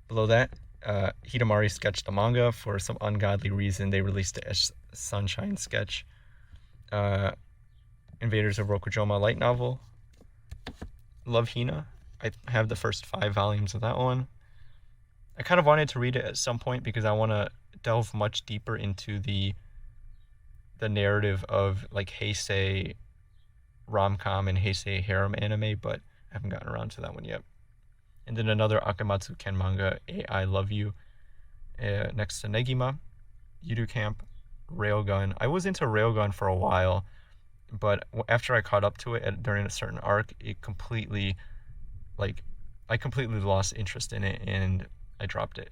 Below that, Hidamari sketched the manga. For some ungodly reason they released it as Sunshine Sketch. Invaders of Rokujoma light novel. Love Hina. I have the first 5 volumes of that one. I kind of wanted to read it at some point because I want to delve much deeper into the narrative of like Heisei rom-com and Heisei harem anime, but I haven't gotten around to that one yet. And then another Akamatsu Ken manga, I Love You, next to Negima, Yudu Camp, Railgun. I was into Railgun for a while, but after I caught up to it during a certain arc, it completely, I completely lost interest in it and I dropped it.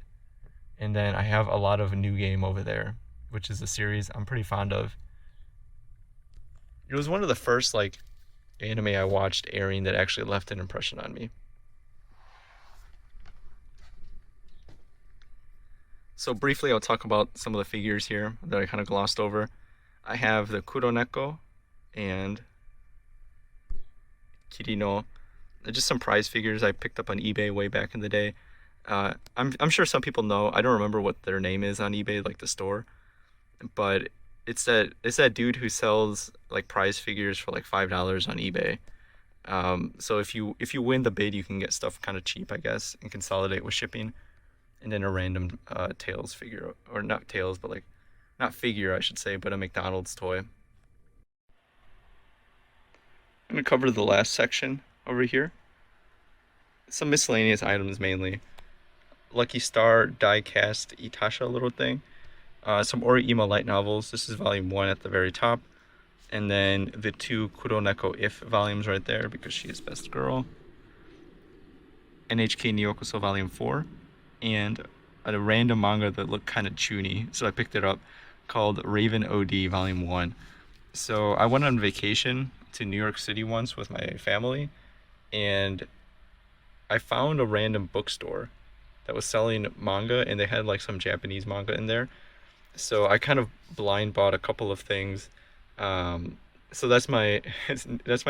And then I have a lot of New Game over there, which is a series I'm pretty fond of. It was one of the first like anime I watched airing that actually left an impression on me. So briefly, I'll talk about some of the figures here that I kind of glossed over. I have the Kuroneko and Kirino, just some prize figures I picked up on eBay way back in the day. I'm sure some people know. I don't remember what their name is on eBay, like the store, but it's that dude who sells like prize figures for like $5 on eBay. So if you win the bid, you can get stuff kind of cheap, I guess, and consolidate with shipping. And then a random Tails figure, or not Tails, but like, not figure I should say, but a McDonald's toy. I'm gonna cover the last section over here. Some miscellaneous items mainly. Lucky Star die cast Itasha little thing. Some Ori-ima light novels. This is volume 1 at the very top. And then the 2 Kuroneko If volumes right there because she is best girl. NHK Nyokuso volume 4. And a random manga that looked kind of chuny, so I picked it up, called Raven OD volume 1. So I went on vacation to New York City once with my family, and I found a random bookstore that was selling manga, and they had like some Japanese manga in there. So I kind of blind bought a couple of things. So that's my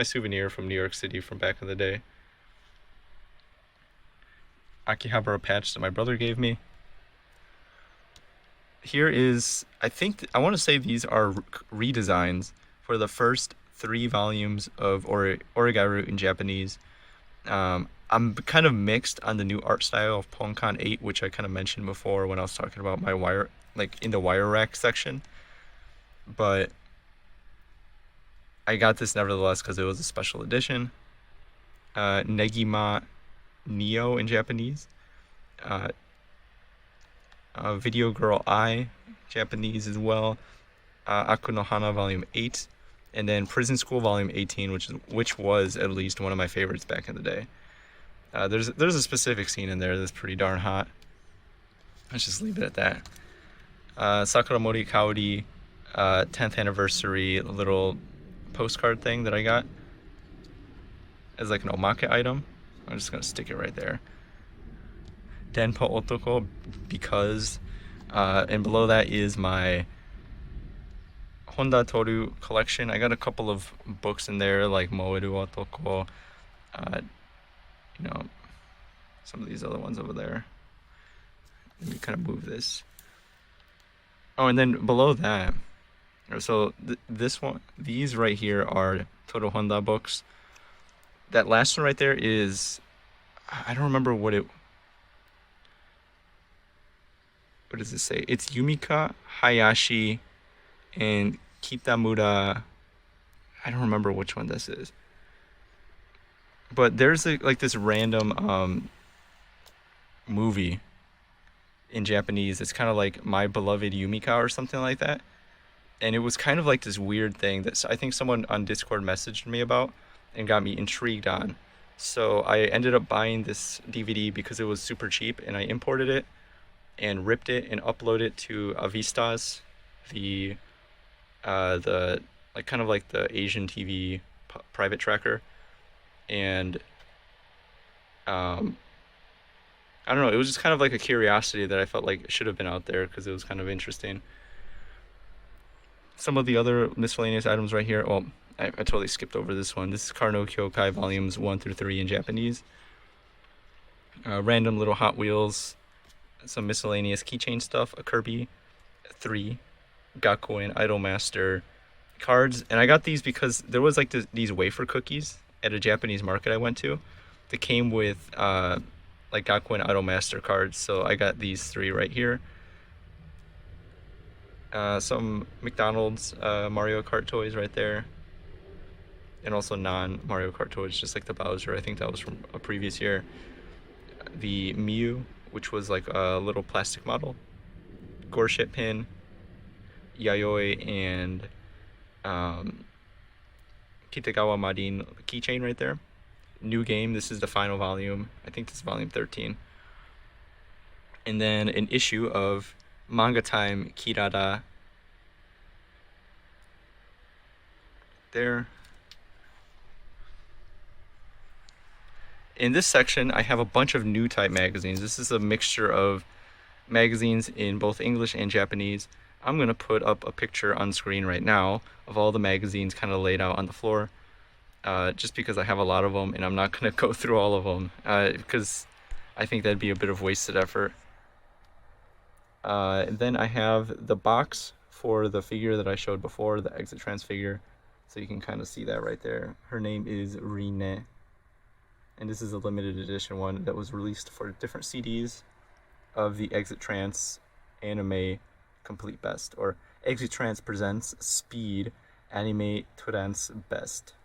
souvenir from New York City from back in the day. Akihabara patch that my brother gave me. Here is, I want to say these are redesigns for the first 3 volumes of Origaru in Japanese. I'm kind of mixed on the new art style of Poncon 8, which I kind of mentioned before when I was talking about my wire, like in the wire rack section. But I got this nevertheless because it was a special edition. Negima Neo in Japanese. Video Girl I, Japanese as well. Aku no Hana Volume 8, and then Prison School Volume 18, which was at least one of my favorites back in the day. There's a specific scene in there that's pretty darn hot. Let's just leave it at that. Sakaramori Kaori 10th anniversary little postcard thing that I got as like an omake item. I'm just gonna stick it right there. Denpa Otoko, because and below that is my Honda Toru collection. I got a couple of books in there like Moeru Otoko, some of these other ones over there. Let me kind of move this. Oh, and then below that, so this one, these right here are Toru Honda books. That last one right there is, I don't remember what does it say? It's Yumika Hayashi and Kitamura. I don't remember which one this is. But there's like this random movie in Japanese. It's kind of like My Beloved Yumika or something like that. And it was kind of like this weird thing that I think someone on Discord messaged me about and got me intrigued on. So I ended up buying this DVD because it was super cheap, and I imported it and ripped it and uploaded it to Avistas, the like kind of like the Asian TV private tracker. And I don't know, it was just kind of like a curiosity that I felt like it should have been out there because it was kind of interesting. Some of the other miscellaneous items right here, well, I totally skipped over this one. This is Karno Kyokai volumes 1 through 3 in Japanese. Random little Hot Wheels, some miscellaneous keychain stuff, a Kirby 3, Gakuen, Idolmaster cards. And I got these because there was like these wafer cookies at a Japanese market I went to that came with like Gakuen Idolmaster cards. So I got these 3 right here. Some McDonald's Mario Kart toys right there. And also non-Mario Kart toys, just like the Bowser. I think that was from a previous year. The Miu, which was like a little plastic model. Gorship pin. Yayoi and Kitagawa Marin keychain right there. New game, this is the final volume. I think this is volume 13. And then an issue of Manga Time Kirada. There. In this section, I have a bunch of new type magazines. This is a mixture of magazines in both English and Japanese. I'm going to put up a picture on screen right now of all the magazines kind of laid out on the floor, just because I have a lot of them, and I'm not going to go through all of them, because I think that'd be a bit of wasted effort. Then I have the box for the figure that I showed before, the Exit Trans figure, so you can kind of see that right there. Her name is Rine. And this is a limited edition one that was released for different CDs of the Exit Trans Anime Complete Best, or Exit Trans Presents Speed Anime Trans Best.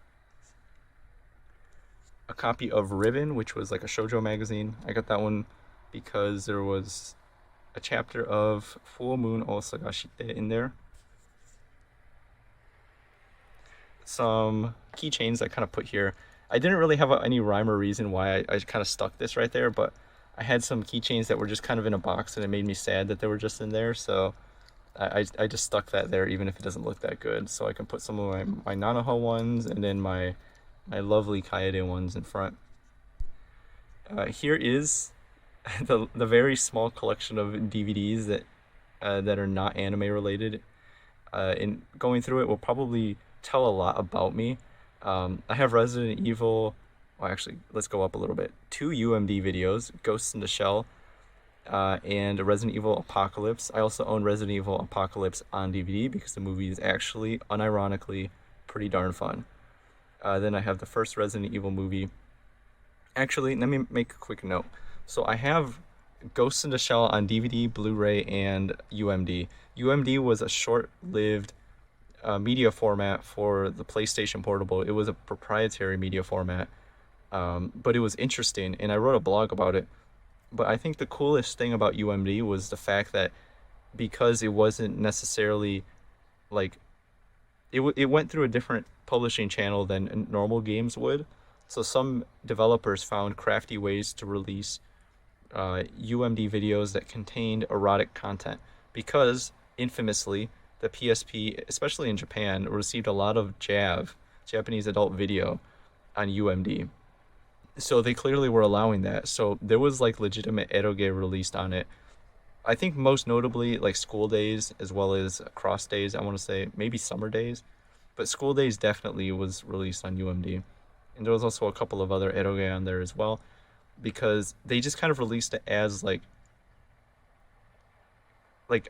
A copy of Ribbon, which was like a shoujo magazine. I got that one because there was a chapter of Full Moon Osagashite in there. Some keychains I kind of put here. I didn't really have any rhyme or reason why I kind of stuck this right there, but I had some keychains that were just kind of in a box, and it made me sad that they were just in there, so I just stuck that there even if it doesn't look that good, so I can put some of my Nanoha ones and then my lovely Kaede ones in front. Here is the very small collection of DVDs that are not anime related. In going through it will probably tell a lot about me. I have Resident Evil, well actually, let's go up a little bit. 2 UMD videos, Ghosts in the Shell, and Resident Evil Apocalypse. I also own Resident Evil Apocalypse on DVD because the movie is actually, unironically, pretty darn fun. Then I have the first Resident Evil movie. Actually, let me make a quick note. So I have Ghosts in the Shell on DVD, Blu-ray, and UMD. UMD was a short-lived media format for the PlayStation Portable. It was a proprietary media format, but it was interesting, and I wrote a blog about it. But I think the coolest thing about UMD was the fact that because it wasn't necessarily like it went through a different publishing channel than normal games would. So some developers found crafty ways to release UMD videos that contained erotic content because infamously the PSP, especially in Japan, received a lot of Japanese adult video on UMD. So they clearly were allowing that. So there was like legitimate eroge released on it. I think most notably like school days as well as cross days, I want to say maybe summer days, but school days definitely was released on UMD. And there was also a couple of other eroge on there as well because they just kind of released it as like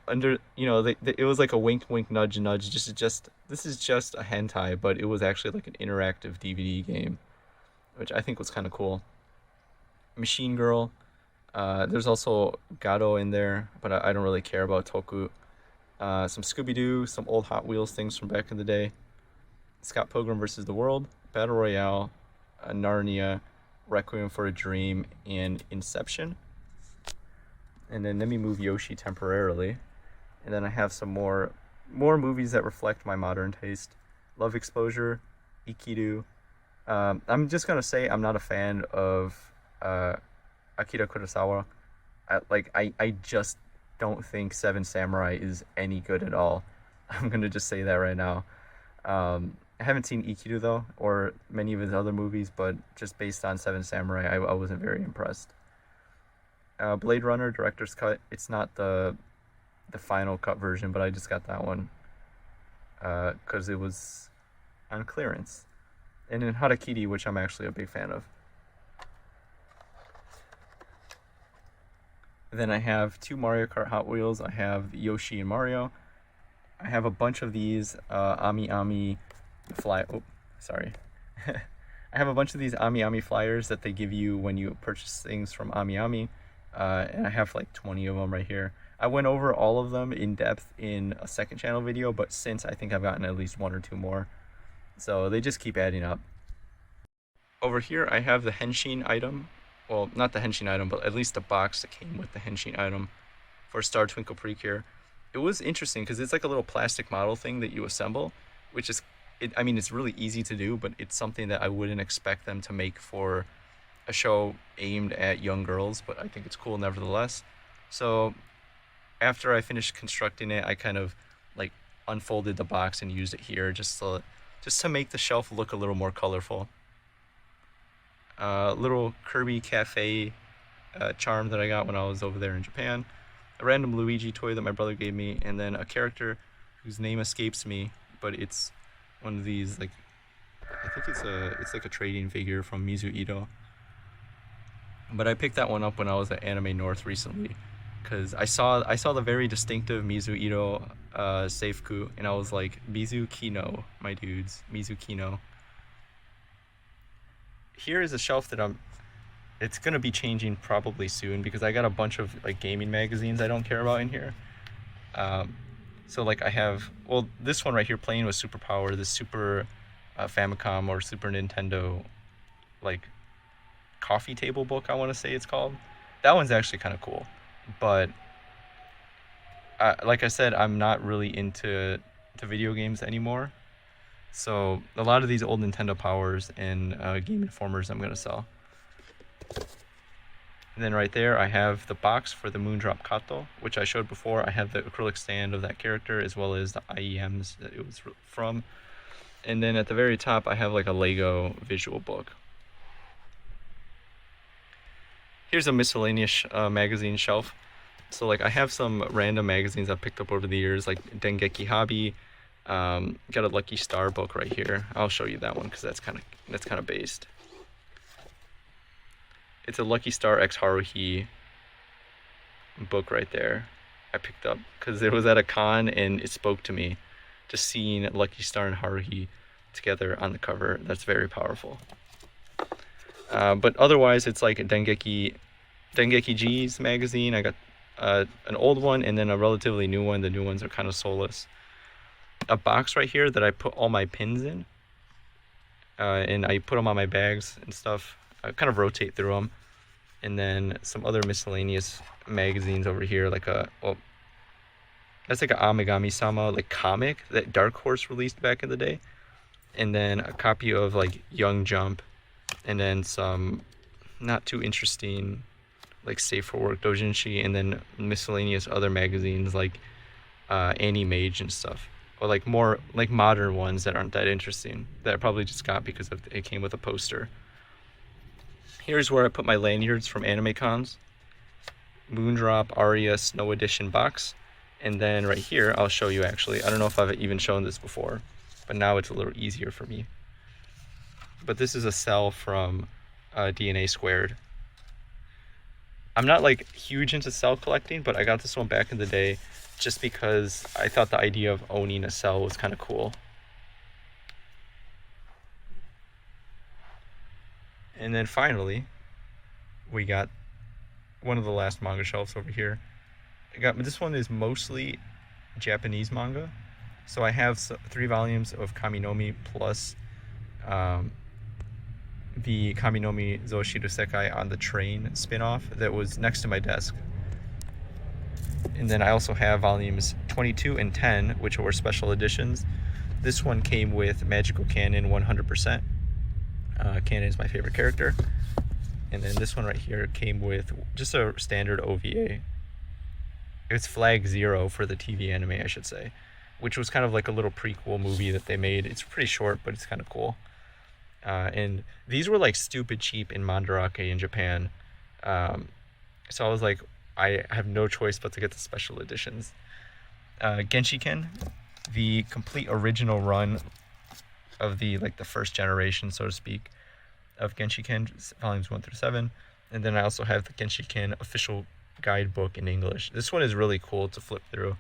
under it was like a wink wink nudge nudge just this is just a hentai, but it was actually like an interactive DVD game, which I think was kind of cool. Machine Girl, there's also Gado in there, but I don't really care about Toku. Some Scooby-Doo, some old Hot Wheels things from back in the day. Scott Pilgrim vs. the World, Battle Royale, Narnia, Requiem for a Dream, and Inception. And then let me move Yoshi temporarily. And then I have some more movies that reflect my modern taste. Love Exposure, Ikiru. I'm just gonna say I'm not a fan of Akira Kurosawa. I just don't think Seven Samurai is any good at all. I'm gonna just say that right now. I haven't seen Ikiru though, or many of his other movies, but just based on Seven Samurai, I wasn't very impressed. Blade Runner director's cut. It's not the final cut version, but I just got that one because it was on clearance. And then Harakiri, which I'm actually a big fan of. Then I have two Mario Kart Hot Wheels. I have Yoshi and Mario. I have a bunch of these Ami Ami fly. Oh, sorry. I have a bunch of these Ami Ami flyers that they give you when you purchase things from Ami Ami. And I have like 20 of them right here. I went over all of them in depth in a second channel video, but since I think I've gotten at least one or two more. So they just keep adding up. Over here I have the Henshin item. Well, not the Henshin item, but at least the box that came with the Henshin item for Star Twinkle Precure. It was interesting because it's like a little plastic model thing that you assemble, which is, I mean, it's really easy to do, but it's something that I wouldn't expect them to make for a show aimed at young girls, but I think it's cool nevertheless. So after I finished constructing it, I kind of like unfolded the box and used it here just to make the shelf look a little more colorful. Little Kirby Cafe charm that I got when I was over there in Japan. A random Luigi toy that my brother gave me, and then a character whose name escapes me, but it's one of these, like, I think it's like a trading figure from Mizu Ito. But I picked that one up when I was at Anime North recently because I saw the very distinctive Mizu Ito Seifuku, and I was like, Mizu Kino, my dudes, Mizu Kino. Here is a shelf that it's gonna be changing probably soon because I got a bunch of like gaming magazines I don't care about in here. So like I have, well, this one right here, Playing with Superpower, the Super Famicom or Super Nintendo like coffee table book, I want to say it's called. That one's actually kind of cool, but like I said, I'm not really into video games anymore. So a lot of these old Nintendo Powers and Game Informers I'm going to sell. And then right there I have the box for the Moondrop Kato, which I showed before. I have the acrylic stand of that character as well as the IEMs that it was from. And then at the very top I have like a Lego visual book. Here's a miscellaneous magazine shelf. So like I have some random magazines I've picked up over the years, like Dengeki Hobby. Got a Lucky Star book right here. I'll show you that one because that's kind of based. It's a Lucky Star X Haruhi book right there. I picked up because it was at a con and it spoke to me. Just seeing Lucky Star and Haruhi together on the cover, that's very powerful. But otherwise, it's like a Dengeki G's magazine. I got an old one and then a relatively new one. The new ones are kind of soulless. A box right here that I put all my pins in, and I put them on my bags and stuff. I kind of rotate through them. And then some other miscellaneous magazines over here, like that's like an Amigami-sama like comic that Dark Horse released back in the day. And then a copy of like Young Jump, and then some not too interesting like safe for work doujinshi, and then miscellaneous other magazines like Animage and stuff, or like more like modern ones that aren't that interesting, that I probably just got because it came with a poster. Here's where I put my lanyards from anime cons. Moondrop Aria Snow Edition box. And then right here, I'll show you actually. I don't know if I've even shown this before, but now it's a little easier for me. But this is a cell from DNA Squared. I'm not like huge into cell collecting, but I got this one back in the day just because I thought the idea of owning a cell was kind of cool. And then finally, we got one of the last manga shelves over here. This one is mostly Japanese manga. So I have 3 volumes of Kaminomi plus the Kaminomi Zoushiru Sekai on the Train spin-off that was next to my desk. And then I also have volumes 22 and 10, which were special editions. This one came with Magical Canon 100%. Canon is my favorite character. And then this one right here came with just a standard OVA. It's Flag Zero for the TV anime, I should say, which was kind of like a little prequel movie that they made. It's pretty short, but it's kind of cool. And these were like stupid cheap in Mandarake in Japan. So I was like, I have no choice but to get the special editions. Genshiken, the complete original run of the first generation, so to speak, of Genshiken, volumes 1 through 7. And then I also have the Genshiken official guidebook in English. This one is really cool to flip through,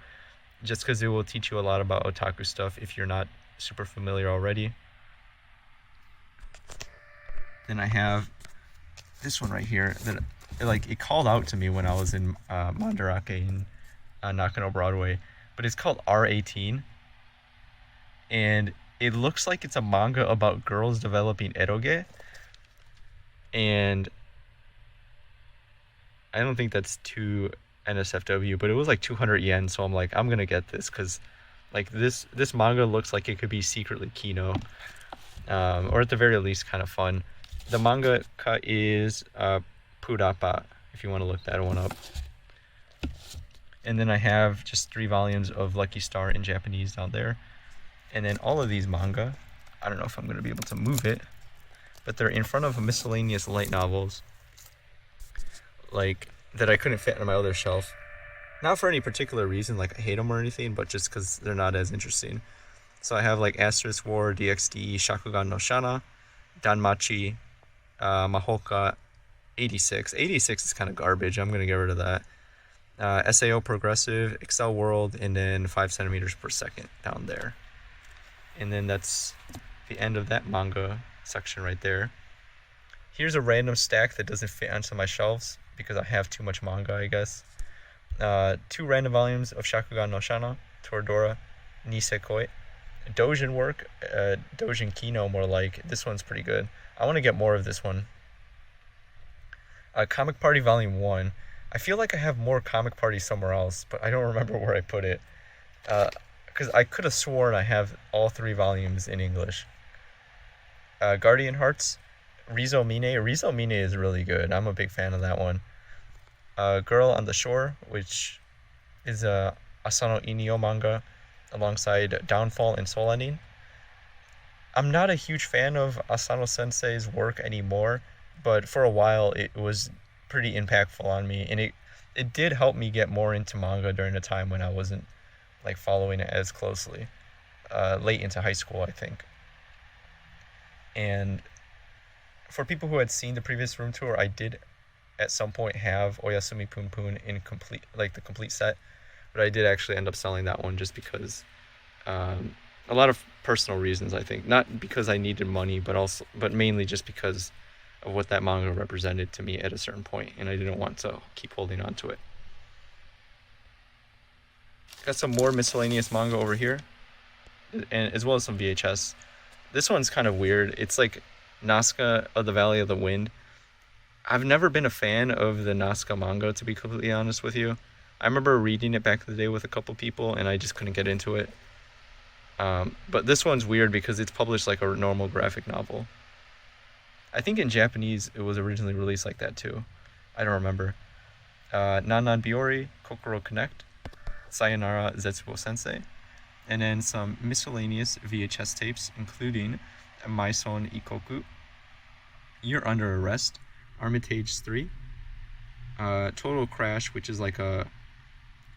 just because it will teach you a lot about otaku stuff if you're not super familiar already. Then I have this one right here that it called out to me when I was in Mandarake in Nakano Broadway, but it's called R18, and it looks like it's a manga about girls developing eroge, and I don't think that's too NSFW, but it was like 200 yen, so I'm like, I'm gonna get this because like this manga looks like it could be secretly Kino, or at the very least kind of fun. The manga cut is Purapa, if you want to look that one up. And then I have just 3 volumes of Lucky Star in Japanese down there. And then all of these manga, I don't know if I'm going to be able to move it, but they're in front of miscellaneous light novels, like, that I couldn't fit on my other shelf. Not for any particular reason, like I hate them or anything, but just because they're not as interesting. So I have like Asterisk War, DxD, Shakugan no Shana, Danmachi, Mahoka, 86. 86 is kind of garbage. I'm going to get rid of that. SAO Progressive, Excel World, and then 5 centimeters per second down there. And then that's the end of that manga section right there. Here's a random stack that doesn't fit onto my shelves because I have too much manga, I guess. 2 random volumes of Shakugan no Shana, Toradora, Nisekoi. Doujin work, Doujin Kino more like. This one's pretty good. I want to get more of this one. Comic Party Volume 1. I feel like I have more Comic Party somewhere else, but I don't remember where I put it. Because I could have sworn I have all 3 volumes in English. Guardian Hearts, Rizo Mine. Rizo Mine is really good. I'm a big fan of that one. Girl on the Shore, which is a Asano Inio manga alongside Downfall and Soul Ending. I'm not a huge fan of Asano Sensei's work anymore, but for a while it was pretty impactful on me, and it did help me get more into manga during a time when I wasn't like following it as closely, late into high school, I think. And for people who had seen the previous room tour, I did at some point have Oyasumi Pun Pun in the complete set, but I did actually end up selling that one just because a lot of personal reasons, I think. Not because I needed money, but mainly just because of what that manga represented to me at a certain point, and I didn't want to keep holding on to it. Got some more miscellaneous manga over here, and as well as some VHS. This one's kind of weird. It's like Nazca of the Valley of the Wind, I've never been a fan of the Nazca manga, to be completely honest with you. I remember reading it back in the day with a couple people, and I just couldn't get into it. But this one's weird because it's published like a normal graphic novel. I think in Japanese it was originally released like that too. I don't remember. Nanan Biori, Kokoro Connect, Sayonara Zetsubo Sensei, and then some miscellaneous VHS tapes, including Maison Ikoku, You're Under Arrest, Armitage 3, Total Crash, which is like a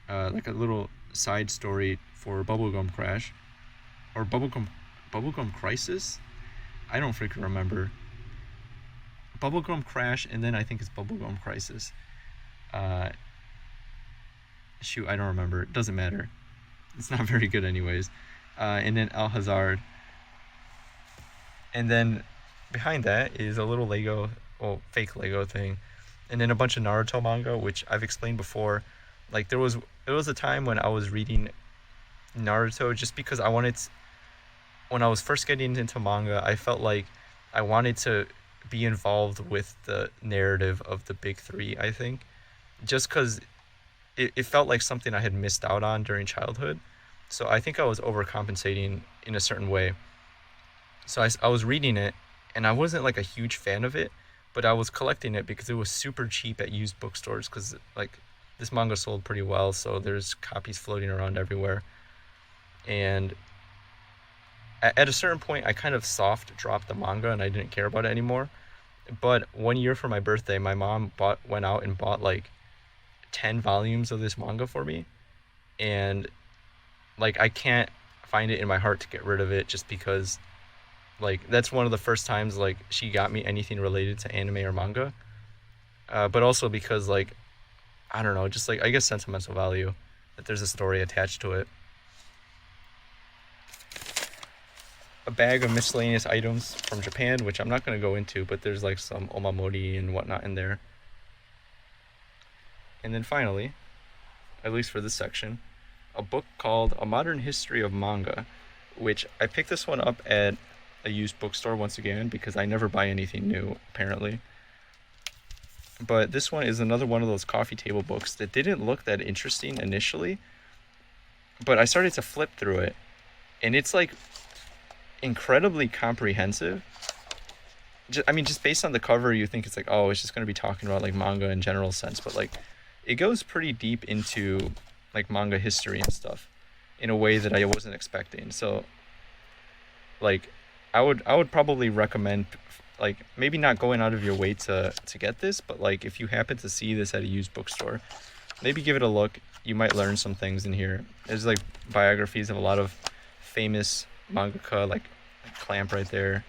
little side story for Bubblegum Crash, or Bubblegum Crisis. I don't freaking remember. Bubblegum Crash, and then I think it's Bubblegum Crisis. Shoot, I don't remember. It doesn't matter. It's not very good anyways. And then Al Hazard. And then behind that is a little Lego, well, fake Lego thing. And then a bunch of Naruto manga, which I've explained before. Like there was a time when I was reading Naruto just because when I was first getting into manga, I felt like I wanted to be involved with the narrative of the big three, I think. Just because it felt like something I had missed out on during childhood. So I think I was overcompensating in a certain way. So I was reading it, and I wasn't like a huge fan of it, but I was collecting it because it was super cheap at used bookstores, because like this manga sold pretty well, so there's copies floating around everywhere. And at a certain point, I kind of soft dropped the manga and I didn't care about it anymore. But 1 year for my birthday, my mom went out and bought like 10 volumes of this manga for me, and like I can't find it in my heart to get rid of it, just because like that's one of the first times like she got me anything related to anime or manga, but also because like I don't know, just like I guess sentimental value, that there's a story attached to it. A bag of miscellaneous items from Japan, which I'm not going to go into, but there's like some omamori and whatnot in there. And then finally, at least for this section, a book called A Modern History of Manga, which I picked this one up at a used bookstore once again because I never buy anything new, apparently. But this one is another one of those coffee table books that didn't look that interesting initially, but I started to flip through it, and it's like incredibly comprehensive. Just based on the cover, you think it's like, oh, it's just going to be talking about like manga in general sense, but like it goes pretty deep into like manga history and stuff in a way that I wasn't expecting. So like I would probably recommend, like, maybe not going out of your way to get this, but like if you happen to see this at a used bookstore, maybe give it a look. You might learn some things in here. There's like biographies of a lot of famous mangaka, like Clamp right there.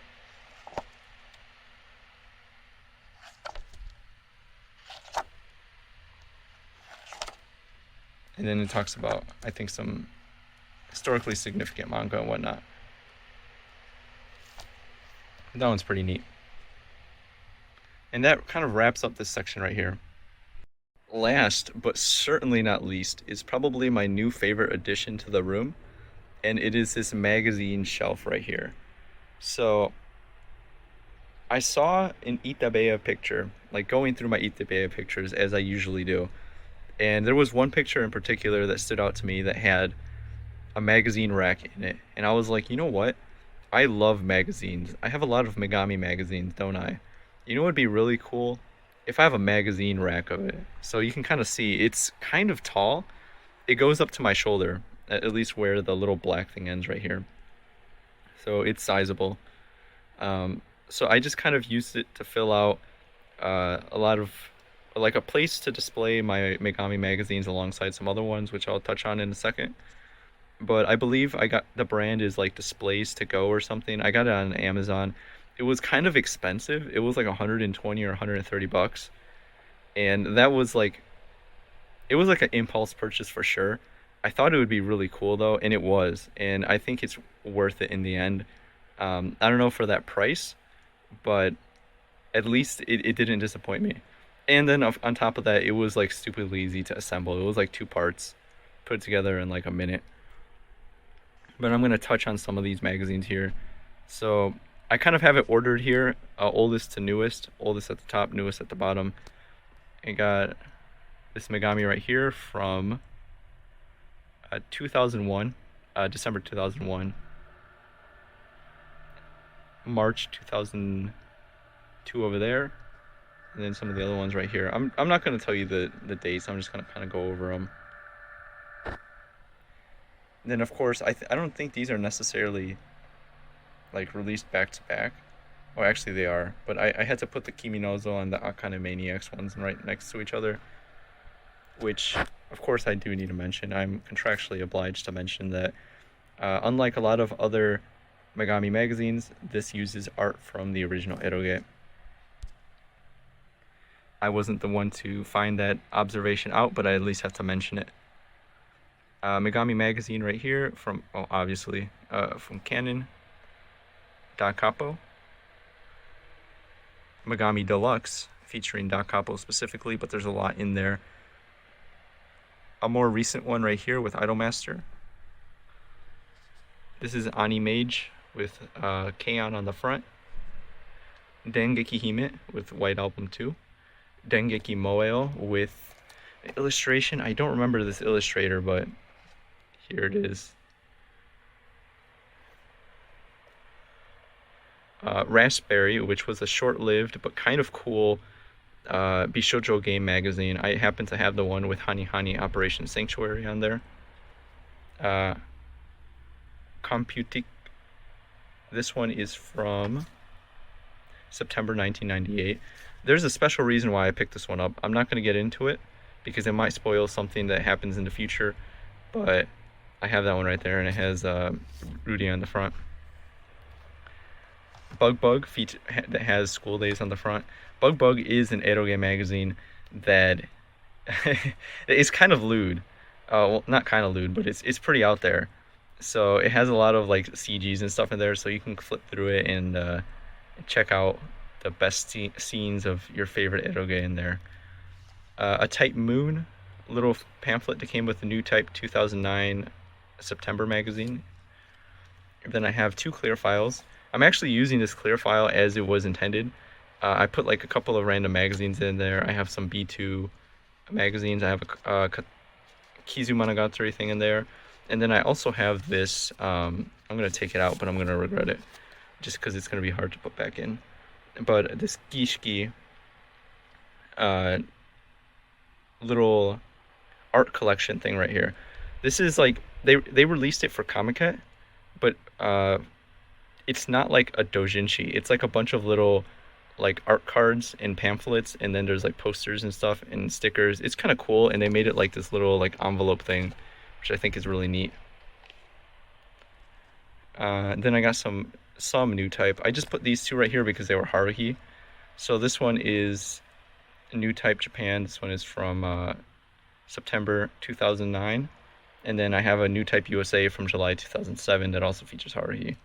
And then it talks about, I think, some historically significant manga and whatnot. That one's pretty neat. And that kind of wraps up this section right here. Last, but certainly not least, is probably my new favorite addition to the room, and it is this magazine shelf right here. So I saw an itabeya picture, like going through my itabeya pictures as I usually do, and there was one picture in particular that stood out to me that had a magazine rack in it, and I was like, you know what? I love magazines. I have a lot of Megami magazines, don't I? You know what would be really cool? If I have a magazine rack of it. So you can kind of see, it's kind of tall. It goes up to my shoulder, at least where the little black thing ends right here. So it's sizable. So I just kind of used it to fill out a lot of, like, a place to display my Megami magazines alongside some other ones, which I'll touch on in a second. But I believe I got, the brand is like Displays to Go or something. I got it on Amazon. It was kind of expensive. It was like 120 or 130 bucks. And that was like, it was like an impulse purchase for sure. I thought it would be really cool though, and it was. And I think it's worth it in the end. I don't know for that price, but at least it didn't disappoint me. And then on top of that, it was like stupidly easy to assemble. It was like 2 parts put together in like a minute. But I'm going to touch on some of these magazines here. So I kind of have it ordered here, oldest to newest, oldest at the top, newest at the bottom. I got this Megami right here from 2001, December 2001, March 2002 over there, and then some of the other ones right here. I'm not going to tell you the dates. I'm just going to kind of go over them. And then of course I don't think these are necessarily like released back to back. Oh, actually they are, but I had to put the Kiminozo and the Akane Maniacs ones right next to each other, which of course I do need to mention. I'm contractually obliged to mention that unlike a lot of other Megami magazines, this uses art from the original eroge. I wasn't the one to find that observation out, but I at least have to mention it. Megami magazine right here from, oh, obviously, from Canon. Da Capo. Megami Deluxe, featuring Da Capo specifically, but there's a lot in there. A more recent one right here with Idolmaster. This is Animage with Keion on the front. Dengeki Hime with White Album 2. Dengeki Moeo with illustration. I don't remember this illustrator, but here it is. Raspberry, which was a short-lived but kind of cool Bishoujo game magazine. I happen to have the one with Hani Hani Operation Sanctuary on there. Computique. This one is from September 1998. There's a special reason why I picked this one up. I'm not going to get into it because it might spoil something that happens in the future, but I have that one right there, and it has Rudy on the front. Bug Bug that has School Days on the front. Bug Bug is an eroge magazine that is kind of lewd. Well, not kind of lewd, but it's pretty out there. So it has a lot of like CGs and stuff in there, so you can flip through it and check out the best scenes of your favorite eroge in there. A Type Moon, little pamphlet that came with the new Type 2009 September magazine. Then I have two clear files. I'm actually using this clear file as it was intended. I put like a couple of random magazines in there. I have some B2 magazines. I have a Kizu Monogatari thing in there. And then I also have this, I'm going to take it out, but I'm going to regret it. Just because it's going to be hard to put back in. But this Gishiki little art collection thing right here. This is like, they released it for Comiket, but it's not like a doujinshi. It's like a bunch of little like art cards and pamphlets, and then there's like posters and stuff and stickers. It's kind of cool, and they made it like this little like envelope thing, which I think is really neat. Then I got some new type. I just put these two right here because they were Haruhi. So this one is New Type Japan. This one is from September 2009. And then I have a New Type USA from July 2007 that also features Haruhi.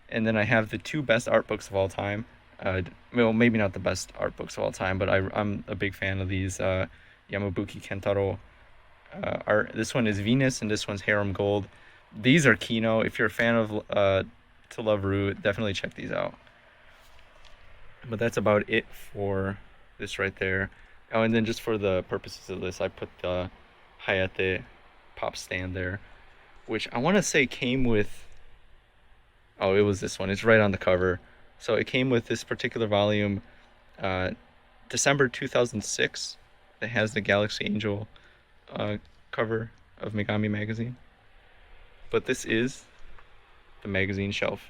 And then I have the two best art books of all time. Well, maybe not the best art books of all time, but I'm a big fan of these Yamabuki Kentaro art. This one is Venus, and this one's Harem Gold. These are Kino. If you're a fan of To Love Ru, definitely check these out. But that's about it for this right there. Oh, and then just for the purposes of this, I put the Hayate pop stand there, which I want to say came with... Oh, it was this one. It's right on the cover. So it came with this particular volume, December 2006. That has the Galaxy Angel cover of Megami magazine. But this is the magazine shelf.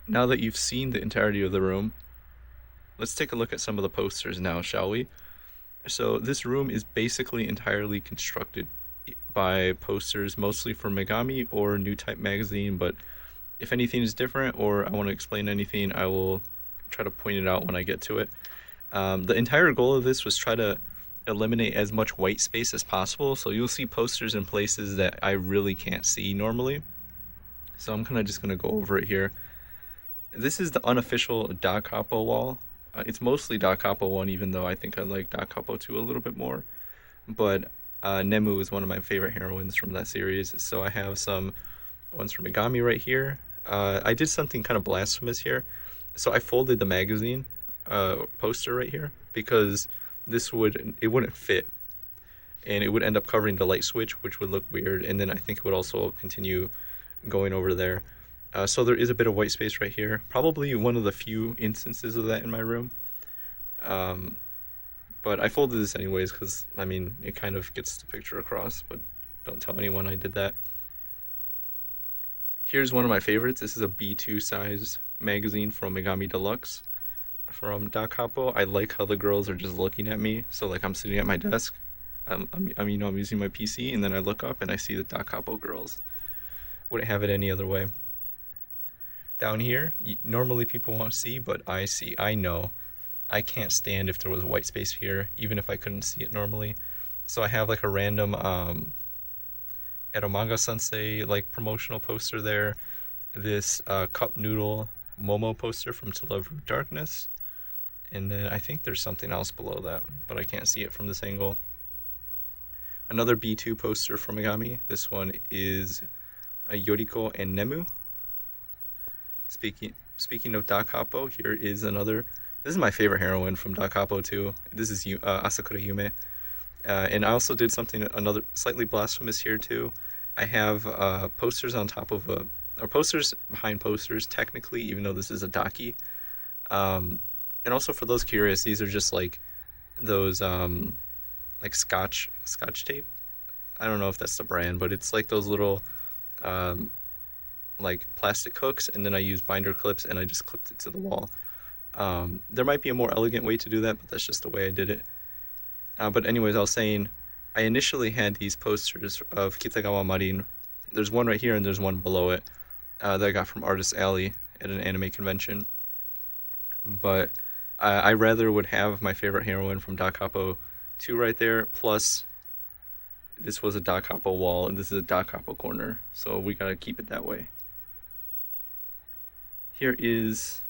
Now that you've seen the entirety of the room, let's take a look at some of the posters now, shall we? So this room is basically entirely constructed by posters, mostly for Megami or New Type magazine, but if anything is different or I want to explain anything, I will try to point it out when I get to it. The entire goal of this was try to eliminate as much white space as possible, so you'll see posters in places that I really can't see normally. So I'm kind of just going to go over it here. This is the unofficial Da Capo wall. It's mostly Da Capo 1, even though I think I like Da Capo 2 a little bit more. But Nemu is one of my favorite heroines from that series, so I have some ones from Megami right here. I did something kind of blasphemous here. So I folded the magazine poster right here because it wouldn't fit, and it would end up covering the light switch, which would look weird, and then I think it would also continue going over there. So there is a bit of white space right here. Probably one of the few instances of that in my room. But I folded this anyways because, I mean, it kind of gets the picture across, but don't tell anyone I did that. Here's one of my favorites. This is a B2 size magazine from Megami Deluxe from Da Capo. I like how the girls are just looking at me. So like I'm sitting at my desk, I'm using my PC, and then I look up and I see the Da Capo girls. Wouldn't have it any other way. Down here, normally people won't see, but I see. I know. I can't stand if there was white space here, even if I couldn't see it normally. So I have like a random Eromanga Sensei like promotional poster there. This cup noodle Momo poster from To Love Root Darkness. And then I think there's something else below that, but I can't see it from this angle. Another B2 poster from Megami. This one is Yoriko and Nemu. Speaking of Da Capo, here is another. This is my favorite heroine from Da Capo too. This is Asakura Yume. And I also did something another slightly blasphemous here too. I have posters on top of or posters behind posters technically, even though this is a daki. And also for those curious, these are just like those like scotch tape. I don't know if that's the brand, but it's like those little like plastic hooks, and then I use binder clips and I just clipped it to the wall. There might be a more elegant way to do that, but that's just the way I did it. But anyways, I was saying, I initially had these posters of Kitagawa Marin. There's one right here and there's one below it that I got from Artist Alley at an anime convention. But I rather would have my favorite heroine from Da Capo 2 right there, plus this was a Da Capo wall and this is a Da Capo corner, so we gotta keep it that way. Here is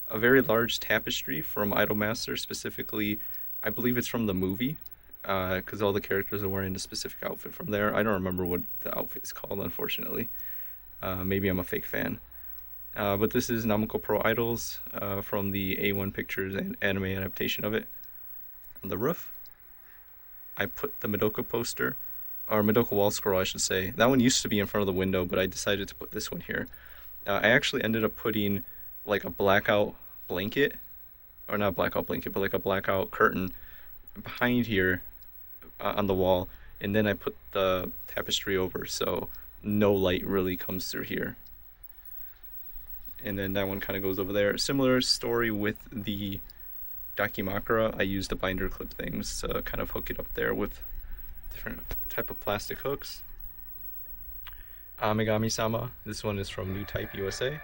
a very large tapestry from Idolmaster, specifically, I believe it's from the movie, because all the characters are wearing a specific outfit from there. I don't remember what the outfit is called, unfortunately. Maybe I'm a fake fan. But this is Namco Pro Idols from the A1 Pictures and anime adaptation of it. On the roof, I put the Madoka poster, or Madoka wall scroll, I should say. That one used to be in front of the window, but I decided to put this one here. I actually ended up putting like a blackout blanket, or not blackout blanket, but like a blackout curtain behind here on the wall, and then I put the tapestry over so no light really comes through here. And then that one kind of goes over there. Similar story with the Dakimakura. I used the binder clip things to kind of hook it up there with different type of plastic hooks. Amigami-sama. This one is from New Type USA.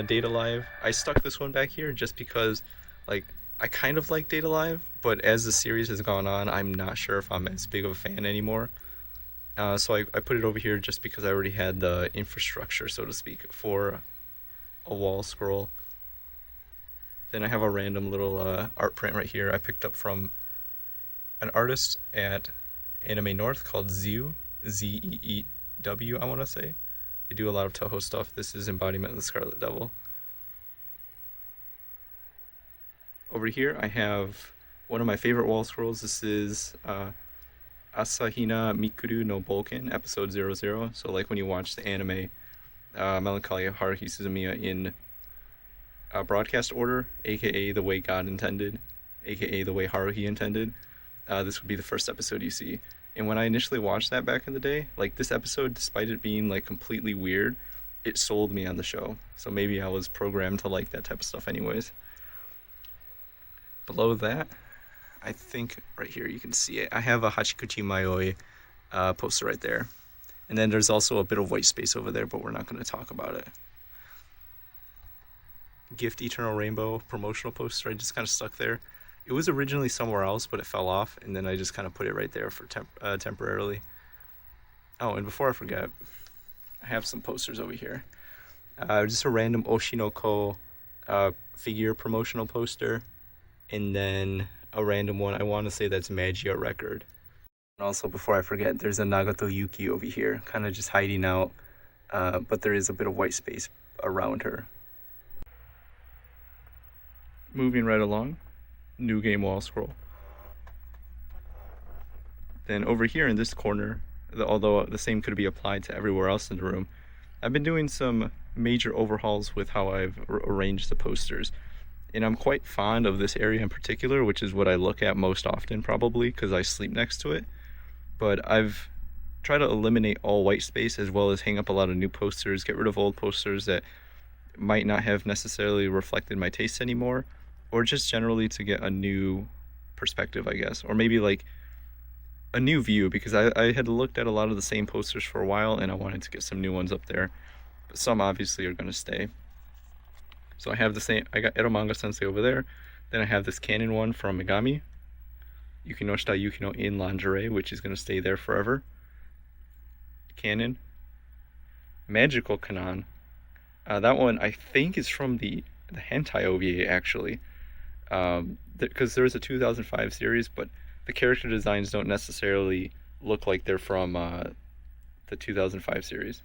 Data Live. I stuck this one back here just because, like, I kind of like Data Live, but as the series has gone on, I'm not sure if I'm as big of a fan anymore. So I put it over here just because I already had the infrastructure, so to speak, for a wall scroll. Then I have a random little art print right here I picked up from an artist at Anime North called Zeew, Z-E-E-W, I want to say. They do a lot of Toho stuff. This is Embodiment of the Scarlet Devil. Over here I have one of my favorite wall scrolls. This is Asahina Mikuru no Bolken, episode 00. So like when you watch the anime Melancholy of Haruhi Suzumiya in broadcast order, aka the way God intended, aka the way Haruhi intended, this would be the first episode you see. And when I initially watched that back in the day, like this episode, despite it being like completely weird, it sold me on the show. So maybe I was programmed to like that type of stuff anyways. Below that, I think right here you can see it. I have a Hachikuchi Mayoi poster right there. And then there's also a bit of white space over there, but we're not going to talk about it. Gift Eternal Rainbow promotional poster, I just kind of stuck there. It was originally somewhere else, but it fell off, and then I just kind of put it right there for temporarily. Oh, and before I forget, I have some posters over here. Just a random Oshinoko figure promotional poster, and then a random one, I want to say that's Magia Record. And also, before I forget, there's a Nagato Yuki over here, kind of just hiding out. but there is a bit of white space around her. Moving right along, new game wall scroll. Then over here in this corner, although the same could be applied to everywhere else in the room, I've been doing some major overhauls with how I've arranged the posters. And I'm quite fond of this area in particular, which is what I look at most often probably because I sleep next to it. But I've tried to eliminate all white space as well as hang up a lot of new posters, get rid of old posters that might not have necessarily reflected my taste anymore, or just generally to get a new perspective, I guess, or maybe like a new view, because I had looked at a lot of the same posters for a while and I wanted to get some new ones up there, but some obviously are going to stay. So I have the same, I got Eromanga Sensei over there, then I have this Canon one from Megami, Yukinoshita Yukino in lingerie, which is going to stay there forever. Canon, Magical Kanon, that one I think is from the hentai OVA actually, because there's a 2005 series, but the character designs don't necessarily look like they're from the 2005 series.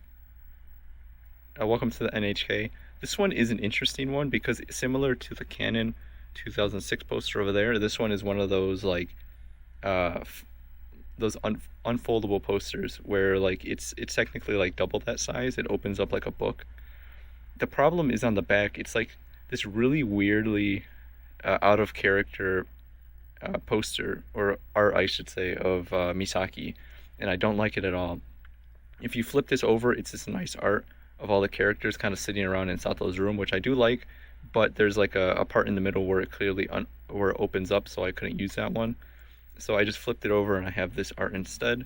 Welcome to the NHK. This one is an interesting one because similar to the Canon 2006 poster over there, this one is one of those like those unfoldable posters where like it's technically like double that size. It opens up like a book. The problem is on the back. It's like this really weirdly out of character poster, or art I should say, of Misaki, and I don't like it at all. If you flip this over, it's this nice art of all the characters kind of sitting around in Sato's room, which I do like, but there's like a part in the middle where it clearly where it opens up, so I couldn't use that one. So I just flipped it over and I have this art instead,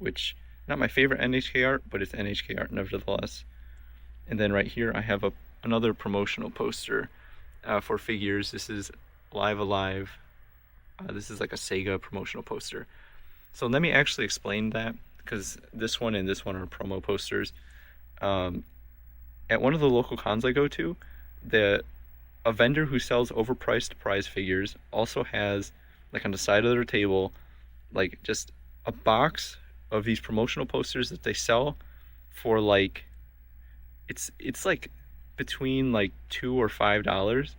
which not my favorite NHK art, but it's NHK art nevertheless. And then right here I have another promotional poster for figures. This is Live Alive. This is like a Sega promotional poster. So let me actually explain that, because this one and this one are promo posters. At one of the local cons I go to, a vendor who sells overpriced prize figures also has, like on the side of their table, like just a box of these promotional posters that they sell for like, it's like between like $2 or $5,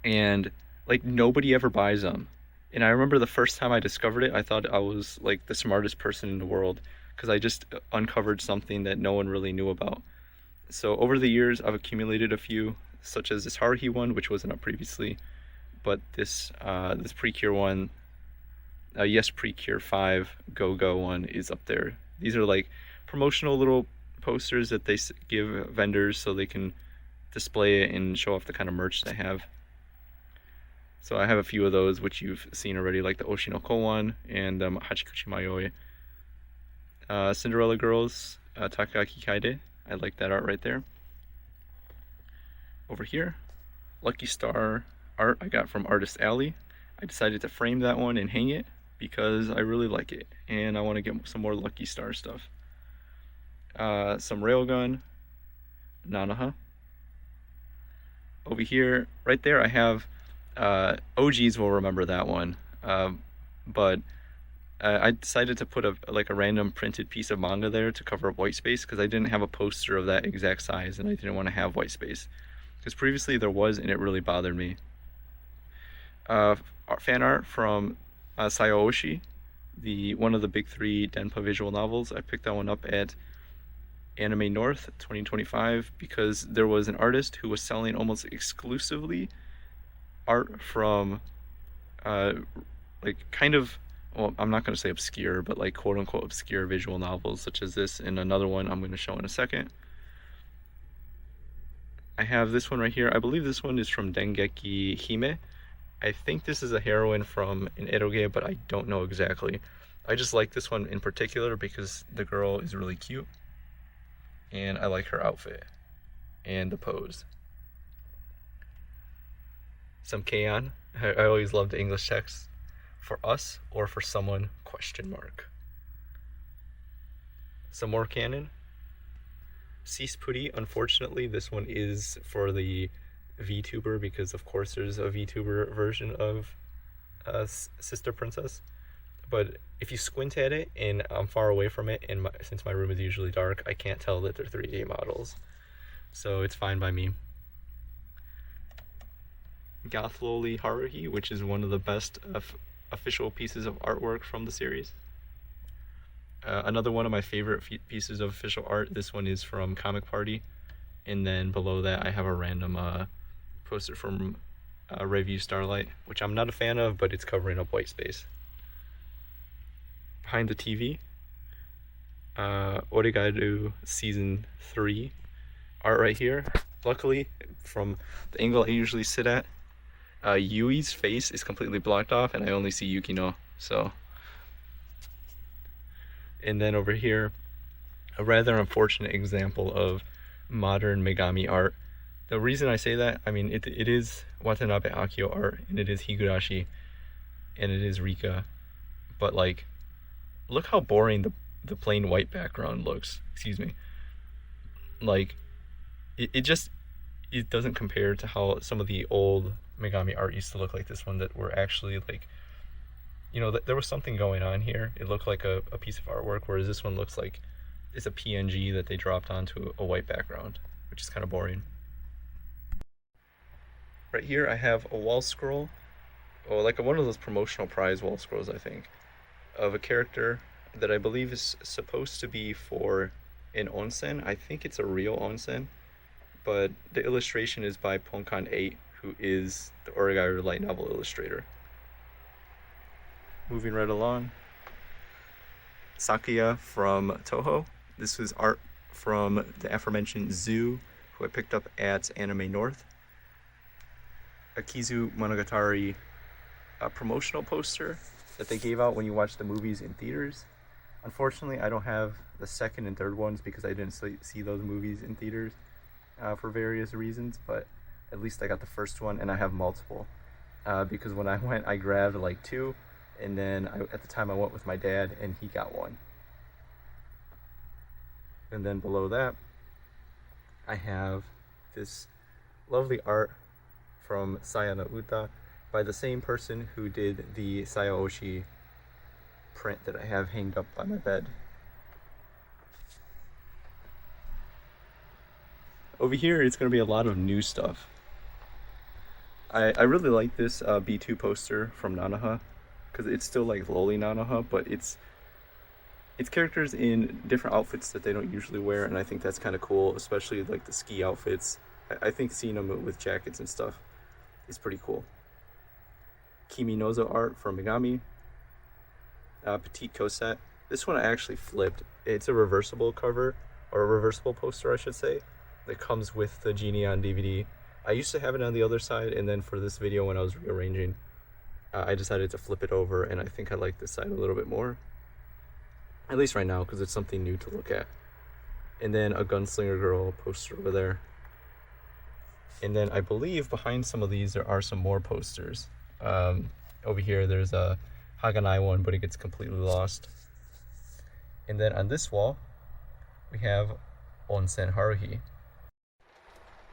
and like nobody ever buys them. And I remember the first time I discovered it, I thought I was like the smartest person in the world, because I just uncovered something that no one really knew about. So over the years, I've accumulated a few, such as this Haruhi one, which wasn't up previously, but this Precure one, Yes Precure 5 Go one is up there. These are like promotional little posters that they give vendors so they can display it and show off the kind of merch they have. So I have a few of those, which you've seen already, like the Oshinoko one and Hachikuchi Mayoi. Cinderella Girls, Takagaki Kaede. I like that art right there. Over here, Lucky Star art I got from Artist Alley. I decided to frame that one and hang it because I really like it, and I want to get some more Lucky Star stuff. Some Railgun, Nanaha. Over here, right there, I have OGs will remember that one, but I decided to put a random printed piece of manga there to cover up white space, because I didn't have a poster of that exact size and I didn't want to have white space, because previously there was and it really bothered me. Fan art from Sayo Oshii, one of the big 3 Denpa visual novels. I picked that one up at Anime North 2025 because there was an artist who was selling almost exclusively art from like kind of, well, I'm not going to say obscure, but like quote unquote obscure visual novels, such as this and another one I'm going to show in a second. I have this one right here. I believe this one is from Dengeki Hime. I think this is a heroine from an eroge, but I don't know exactly. I just like this one in particular because the girl is really cute and I like her outfit and the pose. Some Keion. I always love the English text. For us or for someone, question mark. Some more canon. Cease Puri. Unfortunately, this one is for the VTuber, because of course there's a VTuber version of Sister Princess. but if you squint at it and I'm far away from it, and since my room is usually dark, I can't tell that they're 3D models. So it's fine by me. Goth-loli Haruhi, which is one of the best official pieces of artwork from the series. Another one of my favorite pieces of official art, this one is from Comic Party. And then below that I have a random poster from Review Starlight, which I'm not a fan of, but it's covering up white space. Behind the TV, Oregairu Season 3 art right here. Luckily, from the angle I usually sit at, Yui's face is completely blocked off and I only see Yukino, so. And then over here, a rather unfortunate example of modern Megami art. The reason I say that, I mean, it is Watanabe Akio art, and it is Higurashi, and it is Rika, but like, look how boring the plain white background looks. Excuse me. Like, it doesn't compare to how some of the old Megami art used to look like this one, that were actually like, you know, there was something going on here. It looked like a piece of artwork, whereas this one looks like it's a PNG that they dropped onto a white background, which is kind of boring. Right here I have a wall scroll, or like one of those promotional prize wall scrolls, I think, of a character that I believe is supposed to be for an onsen. I think it's a real onsen, but the illustration is by Ponkan8, who is the Oregairu light novel illustrator. Moving right along, Sakuya from Toho. This was art from the aforementioned Zoo, who I picked up at Anime North. A Kizu Monogatari promotional poster that they gave out when you watch the movies in theaters. Unfortunately, I don't have the second and third ones because I didn't see those movies in theaters for various reasons, but at least I got the first one, and I have multiple. Because when I went, I grabbed like 2, and then at the time I went with my dad, and he got 1. And then below that, I have this lovely art from Sayano Uta by the same person who did the Sayaoshi print that I have hanged up by my bed. Over here, it's going to be a lot of new stuff. I really like this B2 poster from Nanoha, because it's still like loli Nanoha, but it's characters in different outfits that they don't usually wear, and I think that's kind of cool, especially like the ski outfits. I think seeing them with jackets and stuff is pretty cool. Kimi Nozo art from Megami. Petite Cosette. This one I actually flipped. It's a reversible cover, or a reversible poster I should say, that comes with the Genie on DVD. I used to have it on the other side, and then for this video when I was rearranging, I decided to flip it over, and I think I like this side a little bit more. At least right now, because it's something new to look at. And then a Gunslinger Girl poster over there. And then I believe behind some of these there are some more posters. Over here there's a Haganai one, but it gets completely lost. And then on this wall, we have Onsen Haruhi.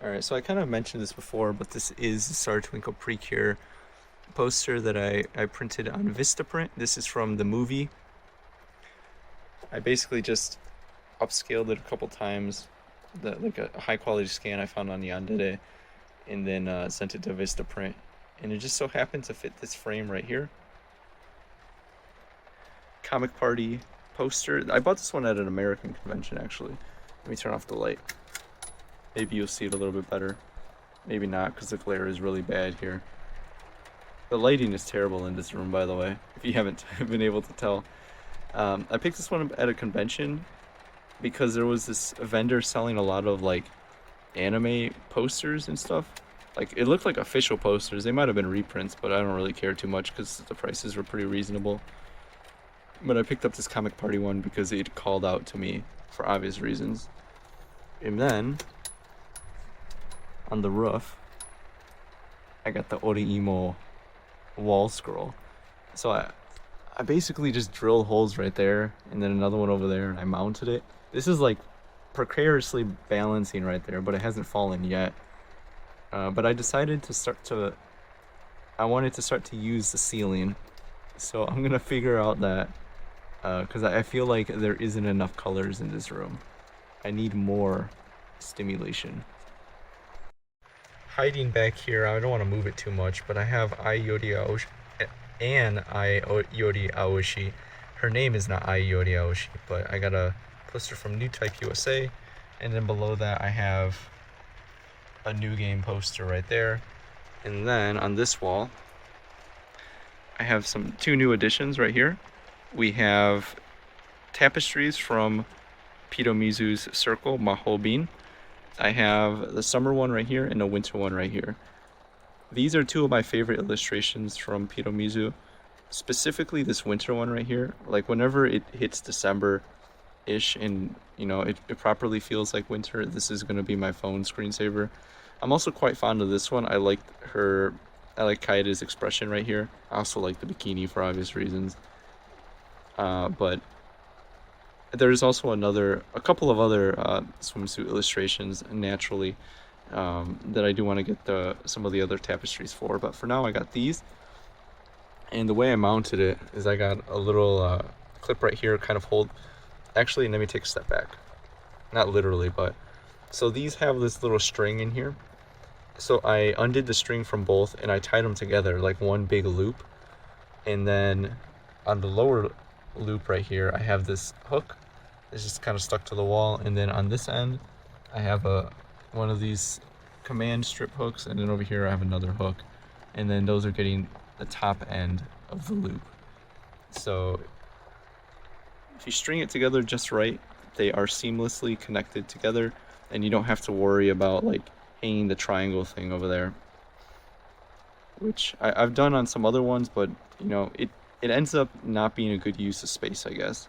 Alright, so I kind of mentioned this before, but this is the Star Twinkle Precure poster that I printed on Vistaprint. This is from the movie. I basically just upscaled it a couple times, like a high quality scan I found on Yandere, and then sent it to Vistaprint. And it just so happened to fit this frame right here. Comic Party poster. I bought this one at an American convention, actually. Let me turn off the light. Maybe you'll see it a little bit better. Maybe not, because the glare is really bad here. The lighting is terrible in this room, by the way, if you haven't been able to tell. I picked this one up at a convention because there was this vendor selling a lot of like anime posters and stuff. Like, it looked like official posters. They might have been reprints, but I don't really care too much because the prices were pretty reasonable. But I picked up this Comic Party one because it called out to me for obvious reasons. And then on the roof, I got the Oriimo wall scroll. So I basically just drilled holes right there, and then another one over there, and I mounted it. This is like precariously balancing right there, but it hasn't fallen yet. But I decided to I wanted to start to use the ceiling So I'm gonna figure out that, because I feel like there isn't enough colors in this room. I need more stimulation. Hiding back here, I don't want to move it too much, but I have Aiyori Aoshi and Aiyori Aoshi. Her name is not Aiyori Aoshi, but I got a poster from New Type USA, and then below that I have a new game poster right there. And then on this wall, I have two new additions right here. We have tapestries from Piromizu's Circle Mahobin. I have the summer one right here and a winter one right here. These are two of my favorite illustrations from Piromizu. Specifically this winter one right here. Like whenever it hits December-ish and it properly feels like winter, this is gonna be my phone screensaver. I'm also quite fond of this one. I like Kaede's expression right here. I also like the bikini for obvious reasons. But there's also a couple of other swimsuit illustrations naturally that I do want to get some of the other tapestries for. But for now, I got these. And the way I mounted it is I got a little clip right here, kind of hold. Actually, let me take a step back. Not literally, but so these have this little string in here. So I undid the string from both and I tied them together like one big loop. And then on the lower loop right here, I have this hook. It's just kind of stuck to the wall. And then on this end, I have one of these command strip hooks. And then over here, I have another hook. And then those are getting the top end of the loop. So if you string it together just right, they are seamlessly connected together. And you don't have to worry about like hanging the triangle thing over there, which I've done on some other ones, but it ends up not being a good use of space, I guess.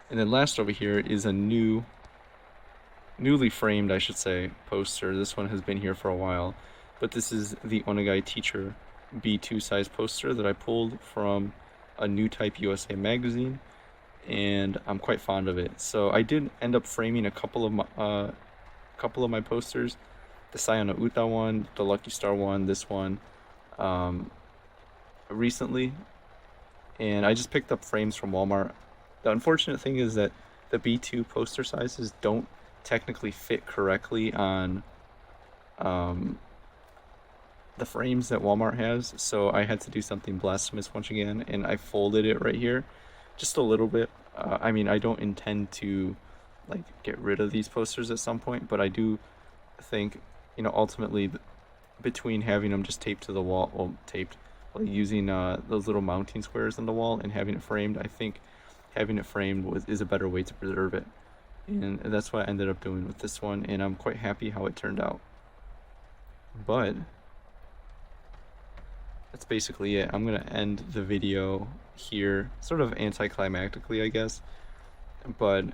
And then last over here is a newly framed, I should say, poster. This one has been here for a while, but this is the Onegai Teacher B2 size poster that I pulled from a New Type USA magazine, and I'm quite fond of it. So I did end up framing a couple of my posters, the Sayano Uta one, the Lucky Star one, this one, recently, and I just picked up frames from Walmart. The unfortunate thing is that the B2 poster sizes don't technically fit correctly on the frames that Walmart has, so I had to do something blasphemous once again, and I folded it right here just a little bit. I mean, I don't intend to like get rid of these posters at some point, but I do think ultimately between having them just taped to the wall, using those little mounting squares on the wall and having it framed, I think having it framed is a better way to preserve it, and that's what I ended up doing with this one, and I'm quite happy how it turned out. But that's basically it. I'm gonna end the video here, sort of anticlimactically, I guess, but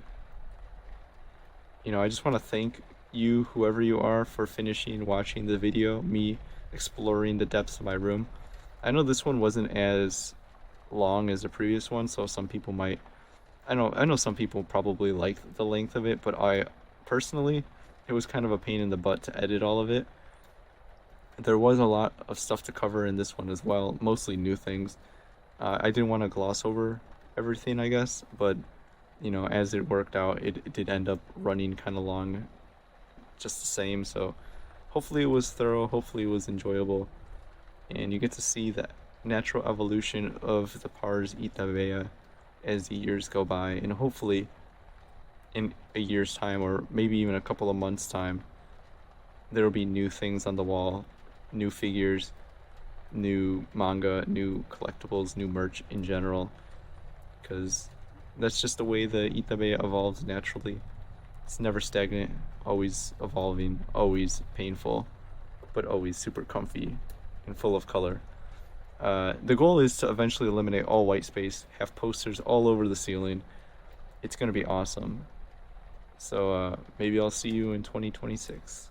I just want to thank you, whoever you are, for watching the video, me exploring the depths of my room. I know this one wasn't as long as the previous one, so some people might, I know some people probably like the length of it, but I personally, it was kind of a pain in the butt to edit all of it. There was a lot of stuff to cover in this one as well, mostly new things. I didn't want to gloss over everything, I guess, but as it worked out, it did end up running kind of long just the same, so hopefully it was thorough, hopefully it was enjoyable, and you get to see the natural evolution of the Parz itabeya as the years go by, and hopefully in a year's time, or maybe even a couple of months' time, there will be new things on the wall, new figures, new manga, new collectibles, new merch in general, because that's just the way the itabeya evolves naturally. It's never stagnant, always evolving, always painful, but always super comfy and full of color. The goal is to eventually eliminate all white space, have posters all over the ceiling. It's going to be awesome. So maybe I'll see you in 2026.